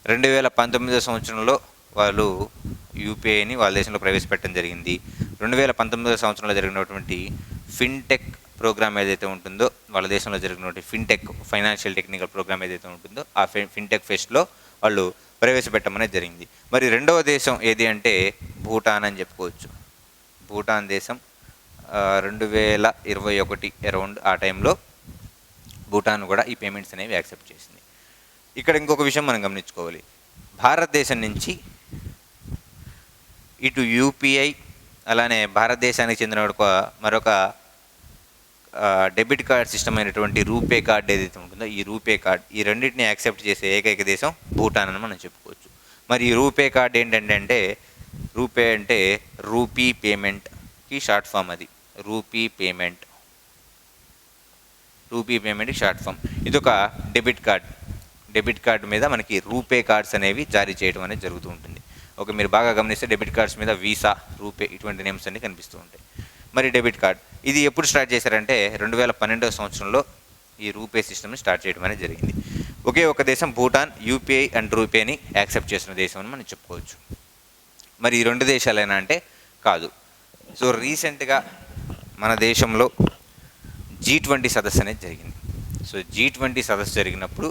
A: 2019 సంవత్సరంలో వాళ్ళు యూపీఐని వాళ్ళ దేశంలో ప్రవేశపెట్టడం జరిగింది. 2019 సంవత్సరంలో జరిగినటువంటి ఫిన్టెక్ ప్రోగ్రామ్ ఏదైతే ఉంటుందో వాళ్ళ దేశంలో జరిగినటువంటి ఫిన్టెక్ ఫైనాన్షియల్ టెక్నికల్ ప్రోగ్రామ్ ఏదైతే ఉంటుందో ఆ ఫిన్టెక్ ఫెస్ట్లో వాళ్ళు ప్రవేశపెట్టమనేది జరిగింది. మరి రెండవ దేశం ఏది అంటే భూటాన్ అని చెప్పుకోవచ్చు. భూటాన్ దేశం 2021 అరౌండ్ ఆ టైంలో భూటాన్ కూడా ఈ పేమెంట్స్ అనేవి యాక్సెప్ట్ చేసింది. ఇక్కడ ఇంకొక విషయం మనం గమనించుకోవాలి. భారతదేశం నుంచి ఇటు యూపీఐ అలానే భారతదేశానికి చెందిన మరొక డెబిట్ కార్డ్ సిస్టమ్ అయినటువంటి రూపే కార్డ్ ఏదైతే ఉంటుందో ఈ రూపే కార్డ్ ఈ రెండింటిని యాక్సెప్ట్ చేసే ఏకైక దేశం భూటాన్ అని మనం చెప్పుకోవచ్చు. మరి ఈ రూపే కార్డ్ ఏంటంటే రూపే అంటే రూపీ పేమెంట్కి షార్ట్ ఫామ్. అది రూపీ పేమెంట్కి షార్ట్ ఫామ్. ఇదొక డెబిట్ కార్డ్ మీద మనకి రూపే కార్డ్స్ అనేవి జారీ చేయడం అనేది జరుగుతూ ఉంటుంది. ఓకే, మీరు బాగా గమనిస్తే డెబిట్ కార్డ్స్ మీద వీసా, రూపే ఇటువంటి నేమ్స్ అన్ని కనిపిస్తూ ఉంటాయి. మరి డెబిట్ కార్డ్ ఇది ఎప్పుడు స్టార్ట్ చేశారంటే 2012 సంవత్సరంలో ఈ రూపే సిస్టమ్ని స్టార్ట్ చేయడం అనేది జరిగింది. ఒకే ఒక దేశం భూటాన్ యూపీఐ అండ్ రూపేని యాక్సెప్ట్ చేసిన దేశం అని మనం చెప్పుకోవచ్చు. మరి ఈ 2 దేశాలైనా అంటే కాదు. సో రీసెంట్గా మన దేశంలో G20 సదస్సు అనేది జరిగింది. సో G20 సదస్సు జరిగినప్పుడు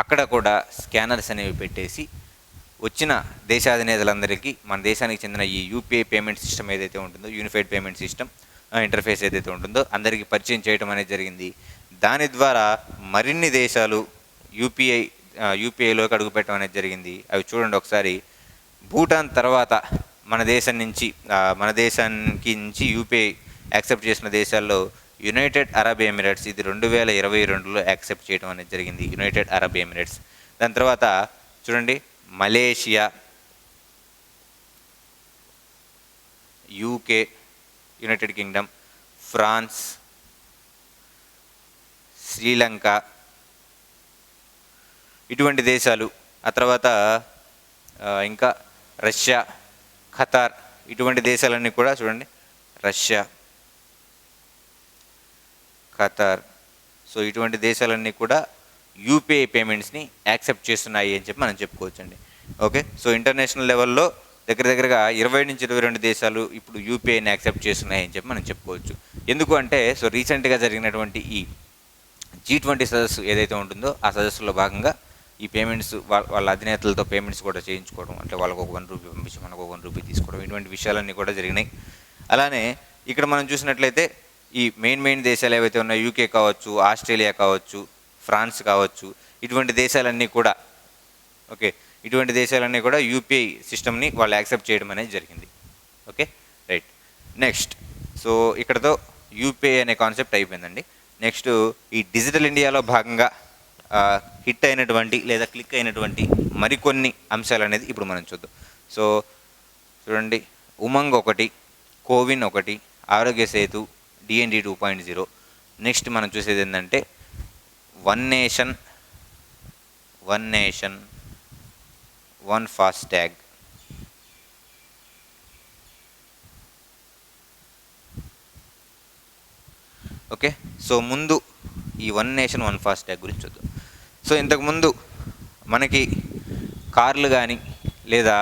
A: అక్కడ కూడా స్కానర్స్ అనేవి పెట్టేసి వచ్చిన దేశాధినేతలందరికీ మన దేశానికి చెందిన ఈ యూపీఐ పేమెంట్ సిస్టమ్ ఏదైతే ఉంటుందో యూనిఫైడ్ పేమెంట్ సిస్టమ్ ఇంటర్ఫేస్ ఏదైతే ఉంటుందో అందరికీ పరిచయం చేయడం అనేది జరిగింది. దాని ద్వారా మరిన్ని దేశాలు యూపీఐలోకి అడుగుపెట్టడం అనేది జరిగింది. అవి చూడండి ఒకసారి. భూటాన్ తర్వాత మన దేశానికి నుంచి యూపీఐ యాక్సెప్ట్ చేసిన దేశాల్లో యునైటెడ్ అరబ్ ఎమిరేట్స్ ఇది 2022లో యాక్సెప్ట్ చేయడం అనేది జరిగింది. United Arab Emirates. దాని తర్వాత చూడండి Malaysia, UK, United Kingdom, France, Sri Lanka ఇటువంటి దేశాలు. ఆ తర్వాత ఇంకా రష్యా, ఖతార్ ఇటువంటి దేశాలన్నీ కూడా చూడండి. Russia, Qatar. సో ఇటువంటి దేశాలన్నీ కూడా యూపీఐ పేమెంట్స్ని యాక్సెప్ట్ చేస్తున్నాయి అని చెప్పి మనం చెప్పుకోవచ్చండి. ఓకే, సో ఇంటర్నేషనల్ లెవెల్లో దగ్గరగా 20 నుంచి 22 దేశాలు ఇప్పుడు యూపీఐని యాక్సెప్ట్ చేస్తున్నాయి అని చెప్పి మనం చెప్పుకోవచ్చు. ఎందుకు అంటే సో రీసెంట్గా జరిగినటువంటి ఈ G20 సదస్సు ఏదైతే ఉంటుందో ఆ సదస్సులో భాగంగా ఈ పేమెంట్స్ వాళ్ళ అధినేతలతో పేమెంట్స్ కూడా చేయించుకోవడం, అంటే వాళ్ళకు ఒక ₹1 పంపించి మనకు ఒక ₹1 తీసుకోవడం, ఇటువంటి విషయాలన్నీ కూడా జరిగినాయి. అలానే ఇక్కడ మనం చూసినట్లయితే ఈ మెయిన్ దేశాలు ఏవైతే ఉన్నాయో యూకే కావచ్చు, ఆస్ట్రేలియా కావచ్చు, ఫ్రాన్స్ కావచ్చు, ఇటువంటి దేశాలన్నీ కూడా యూపీఐ సిస్టమ్ని వాళ్ళు యాక్సెప్ట్ చేయడం అనేది జరిగింది. Okay, right. నెక్స్ట్ సో ఇక్కడతో యూపీఐ అనే కాన్సెప్ట్ అయిపోయిందండి. నెక్స్ట్ ఈ డిజిటల్ ఇండియాలో భాగంగా హిట్ అయినటువంటి లేదా క్లిక్ అయినటువంటి మరికొన్ని అంశాలు అనేది ఇప్పుడు మనం చూద్దాం. సో చూడండి, ఉమంగ్ ఒకటి, కోవిన్ ఒకటి, ఆరోగ్య సేతు, DND 2.0. నెక్స్ట్ మనం చూసేది ఏంటంటే one nation one FASTag. Okay. So ముందు ఈ వన్ నేషన్ వన్ ఫాస్టాగ్ గురించి చూద్దాం. సో ఇంతకుముందు మనకి కార్లు కానీ లేదా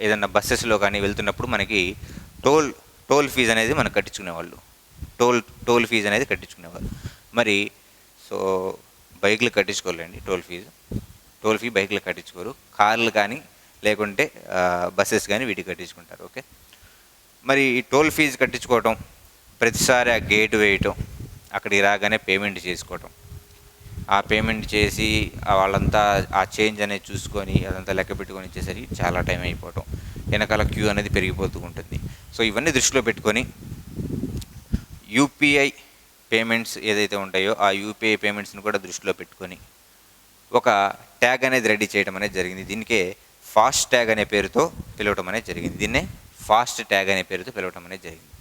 A: ఏదన్నా బస్సెస్లో కానీ వెళ్తున్నప్పుడు మనకి టోల్ ఫీజు అనేది మనకు కట్టించుకునేవాళ్ళు. టోల్ ఫీజు అనేది కట్టించుకునేవాళ్ళు. మరి సో బైక్లు కట్టించుకోలేండి టోల్ ఫీ బైక్లు కట్టించుకోరు. కార్లు కానీ లేకుంటే బస్సెస్ కానీ వీటికి కట్టించుకుంటారు. ఓకే. మరి ఈ టోల్ ఫీజు కట్టించుకోవటం, ప్రతిసారి ఆ గేట్ వేయటం, అక్కడికి రాగానే పేమెంట్ చేసుకోవటం, ఆ పేమెంట్ చేసి వాళ్ళంతా ఆ చేంజ్ అనేది చూసుకొని అదంతా లెక్క పెట్టుకొని ఇచ్చేసరికి చాలా టైం అయిపోవటం, వెనకాల క్యూ అనేది పెరిగిపోతూ ఉంటుంది. సో ఇవన్నీ దృష్టిలో పెట్టుకొని యూపీఐ పేమెంట్స్ ఏదైతే ఉంటాయో ఆ యూపీఐ పేమెంట్స్ని కూడా దృష్టిలో పెట్టుకొని ఒక ట్యాగ్ అనేది రెడీ చేయడం అనేది జరిగింది. దీనికే ఫాస్ట్ ట్యాగ్ అనే పేరుతో పిలవటం అనేది జరిగింది. దీన్నే ఫాస్ట్ ట్యాగ్ అనే పేరుతో పిలవటం అనేది జరిగింది.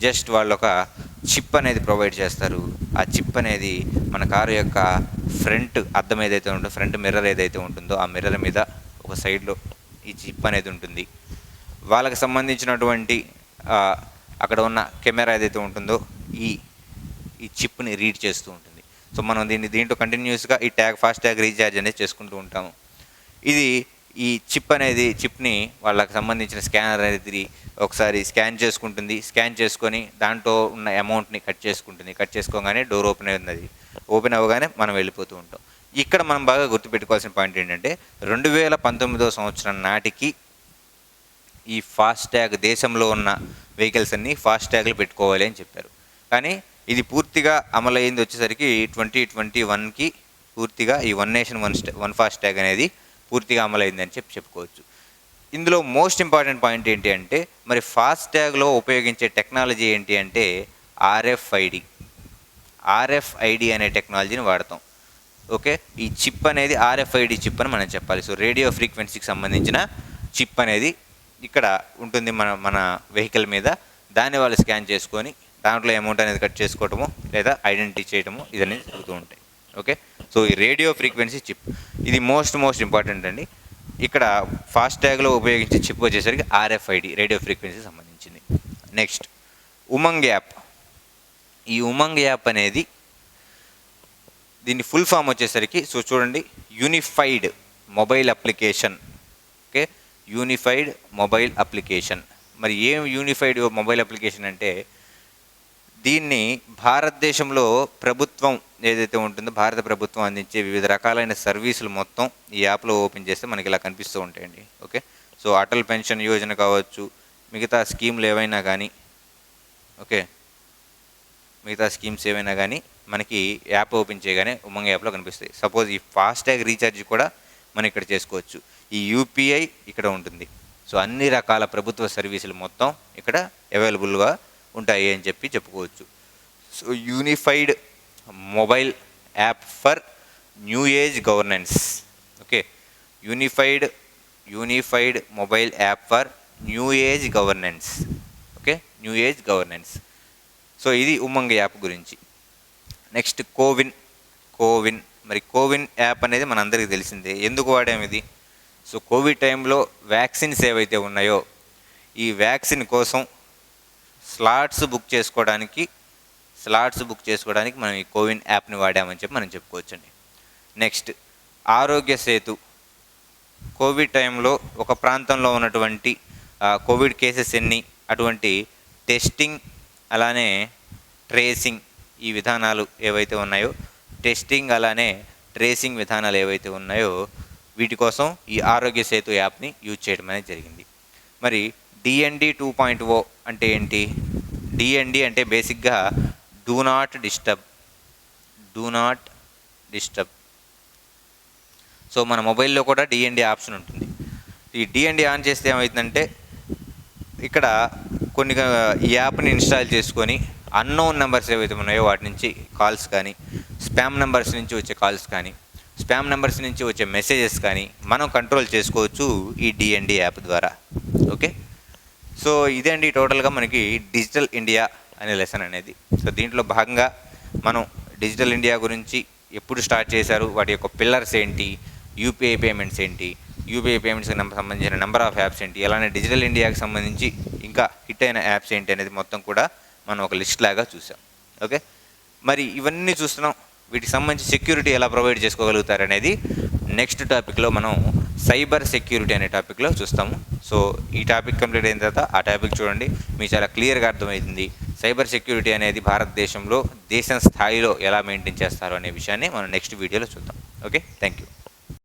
A: జస్ట్ వాళ్ళు ఒక చిప్ అనేది ప్రొవైడ్ చేస్తారు. ఆ చిప్ అనేది మన కారు యొక్క ఫ్రంట్ అద్దం ఏదైతే ఉంటుందో, ఫ్రంట్ మిర్రర్ ఏదైతే ఉంటుందో ఆ మిర్రర్ మీద ఒక సైడ్లో ఈ చిప్ అనేది ఉంటుంది. వాళ్ళకి సంబంధించినటువంటి అక్కడ ఉన్న కెమెరా ఏదైతే ఉంటుందో ఈ చిప్ని రీడ్ చేస్తూ ఉంటుంది. సో మనం దీంట్లో కంటిన్యూస్గా ఈ ఫాస్ట్ ట్యాగ్ రీఛార్జ్ అనేది చేసుకుంటూ ఉంటాము. ఈ చిప్ని వాళ్ళకి సంబంధించిన స్కానర్ అనేది ఒకసారి స్కాన్ చేసుకుంటుంది. స్కాన్ చేసుకొని దాంట్లో ఉన్న అమౌంట్ని కట్ చేసుకుంటుంది. కట్ చేసుకోగానే డోర్ ఓపెన్ అవ్వగానే మనం వెళ్ళిపోతూ ఉంటాం. ఇక్కడ మనం బాగా గుర్తుపెట్టుకోవాల్సిన పాయింట్ ఏంటంటే 2019 సంవత్సరం నాటికి ఈ ఫాస్టాగ్ దేశంలో ఉన్న వెహికల్స్ అన్నీ ఫాస్టాగ్లు పెట్టుకోవాలి అని చెప్పారు. కానీ ఇది పూర్తిగా అమలైంది వచ్చేసరికి 2021కి పూర్తిగా ఈ వన్ నేషన్ వన్ ఫాస్టాగ్ అనేది పూర్తిగా అమలైందని చెప్పుకోవచ్చు. ఇందులో మోస్ట్ ఇంపార్టెంట్ పాయింట్ ఏంటి అంటే మరి ఫాస్టాగ్లో ఉపయోగించే టెక్నాలజీ ఏంటి అంటే ఆర్ఎఫ్ఐడి అనే టెక్నాలజీని వాడతాం. ఓకే. ఈ చిప్ అనేది ఆర్ఎఫ్ఐడి చిప్ అని మనం చెప్పాలి. సో రేడియో ఫ్రీక్వెన్సీకి సంబంధించిన చిప్ అనేది ఇక్కడ ఉంటుంది మన వెహికల్ మీద. దాన్ని వాళ్ళు స్కాన్ చేసుకొని దాంట్లో అమౌంట్ అనేది కట్ చేసుకోవటము లేదా ఐడెంటిటీ చేయటము ఇదనేది జరుగుతూ ఉంటాయి. ఓకే. సో ఈ రేడియో ఫ్రీక్వెన్సీ చిప్ ఇది మోస్ట్ ఇంపార్టెంట్ అండి. ఇక్కడ ఫాస్టాగ్లో ఉపయోగించే చిప్ వచ్చేసరికి ఆర్ఎఫ్ఐడి రేడియో ఫ్రీక్వెన్సీ సంబంధించింది. Next Umang app. ఈ ఉమంగ్ యాప్ అనేది దీని ఫుల్ ఫామ్ వచ్చేసరికి సో చూడండి, unified mobile application. Okay. Unified mobile application. మరి ఏం యూనిఫైడ్ మొబైల్ అప్లికేషన్ అంటే దీన్ని భారతదేశంలో ప్రభుత్వం ఏదైతే ఉంటుందో భారత ప్రభుత్వం అందించే వివిధ రకాలైన సర్వీసులు మొత్తం ఈ యాప్లో ఓపెన్ చేస్తే మనకి ఇలా కనిపిస్తూ ఉంటాయండి. Okay. So Atal pension Yojana కావచ్చు, మిగతా స్కీమ్లు ఏవైనా కానీ, ఓకే, మిగతా స్కీమ్స్ ఏవైనా కానీ మనకి యాప్ ఓపెన్ చేయగానే ఉమంగ్ యాప్లో కనిపిస్తాయి. సపోజ్ ఈ ఫాస్టాగ్ రీఛార్జ్ కూడా మనం ఇక్కడ చేసుకోవచ్చు. ఈ యూపీఐ ఇక్కడ ఉంటుంది. సో అన్ని రకాల ప్రభుత్వ సర్వీసులు మొత్తం ఇక్కడ అవైలబుల్గా ఉంటాయి అని చెప్పుకోవచ్చు. So unified mobile app for new age governance. Okay. Unified mobile app for new age governance. Okay. New age governance. So ఇది ఉమంగ్ యాప్ గురించి. Next CoWIN. మరి కోవిన్ యాప్ అనేది మనందరికీ తెలిసిందే. ఎందుకు వాడాము ఇది? సో కోవిడ్ టైంలో వ్యాక్సిన్స్ ఏవైతే ఉన్నాయో ఈ వ్యాక్సిన్ కోసం స్లాట్స్ బుక్ చేసుకోవడానికి మనం ఈ కోవిన్ యాప్ని వాడామని చెప్పి మనం చెప్పుకోవచ్చండి. నెక్స్ట్ ఆరోగ్య సేతు. కోవిడ్ టైంలో ఒక ప్రాంతంలో ఉన్నటువంటి కోవిడ్ కేసెస్ ఎన్ని, అటువంటి టెస్టింగ్ అలానే ట్రేసింగ్ ఈ విధానాలు ఏవైతే ఉన్నాయో ట్రేసింగ్ విధానాలు ఏవైతే ఉన్నాయో వీటి కోసం ఈ ఆరోగ్య సేతు యాప్ని యూజ్ చేయడం అనేది జరిగింది. మరి DND 2.0 అంటే ఏంటి? DND అంటే బేసిక్గా డూ నాట్ డిస్టర్బ్. సో మన మొబైల్లో కూడా DND ఆప్షన్ ఉంటుంది. ఈ DND ఆన్ చేస్తే ఏమవుతుందంటే ఇక్కడ కొన్ని ఈ యాప్ని ఇన్స్టాల్ చేసుకొని అన్నోన్ నెంబర్స్ ఏవైతే ఉన్నాయో వాటి నుంచి కాల్స్ కానీ, స్పామ్ నెంబర్స్ నుంచి వచ్చే కాల్స్ కానీ, స్పామ్ నెంబర్స్ నుంచి వచ్చే మెసేజెస్ కానీ మనం కంట్రోల్ చేసుకోవచ్చు ఈ DND యాప్ ద్వారా. ఓకే. సో ఇదే అండి టోటల్గా మనకి డిజిటల్ ఇండియా అనే లెసన్ అనేది. సో దీంట్లో భాగంగా మనం డిజిటల్ ఇండియా గురించి ఎప్పుడు స్టార్ట్ చేశారు, వాటి యొక్క పిల్లర్స్ ఏంటి, యూపీఐ పేమెంట్స్ ఏంటి, యూపీఐ పేమెంట్స్కి సంబంధించిన నెంబర్ ఆఫ్ యాప్స్ ఏంటి, అలానే డిజిటల్ ఇండియాకి సంబంధించి ఇంకా హిట్ అయిన యాప్స్ ఏంటి అనేది మొత్తం కూడా మనం ఒక లిస్ట్ లాగా చూసాం. ఓకే. మరి ఇవన్నీ చూస్తున్నాం, వీటికి సంబంధించి సెక్యూరిటీ ఎలా ప్రొవైడ్ చేసుకోగలుగుతారు అనేది నెక్స్ట్ టాపిక్లో మనం సైబర్ సెక్యూరిటీ అనే టాపిక్లో చూస్తాము. సో ఈ టాపిక్ కంప్లీట్ అయిన తర్వాత ఆ టాపిక్ చూడండి, మీకు చాలా క్లియర్గా అర్థమైంది సైబర్ సెక్యూరిటీ అనేది భారతదేశంలో దేశం స్థాయిలో ఎలా మెయింటైన్ చేస్తారు అనే విషయాన్ని మనం నెక్స్ట్ వీడియోలో చూద్దాం. Okay, thank you.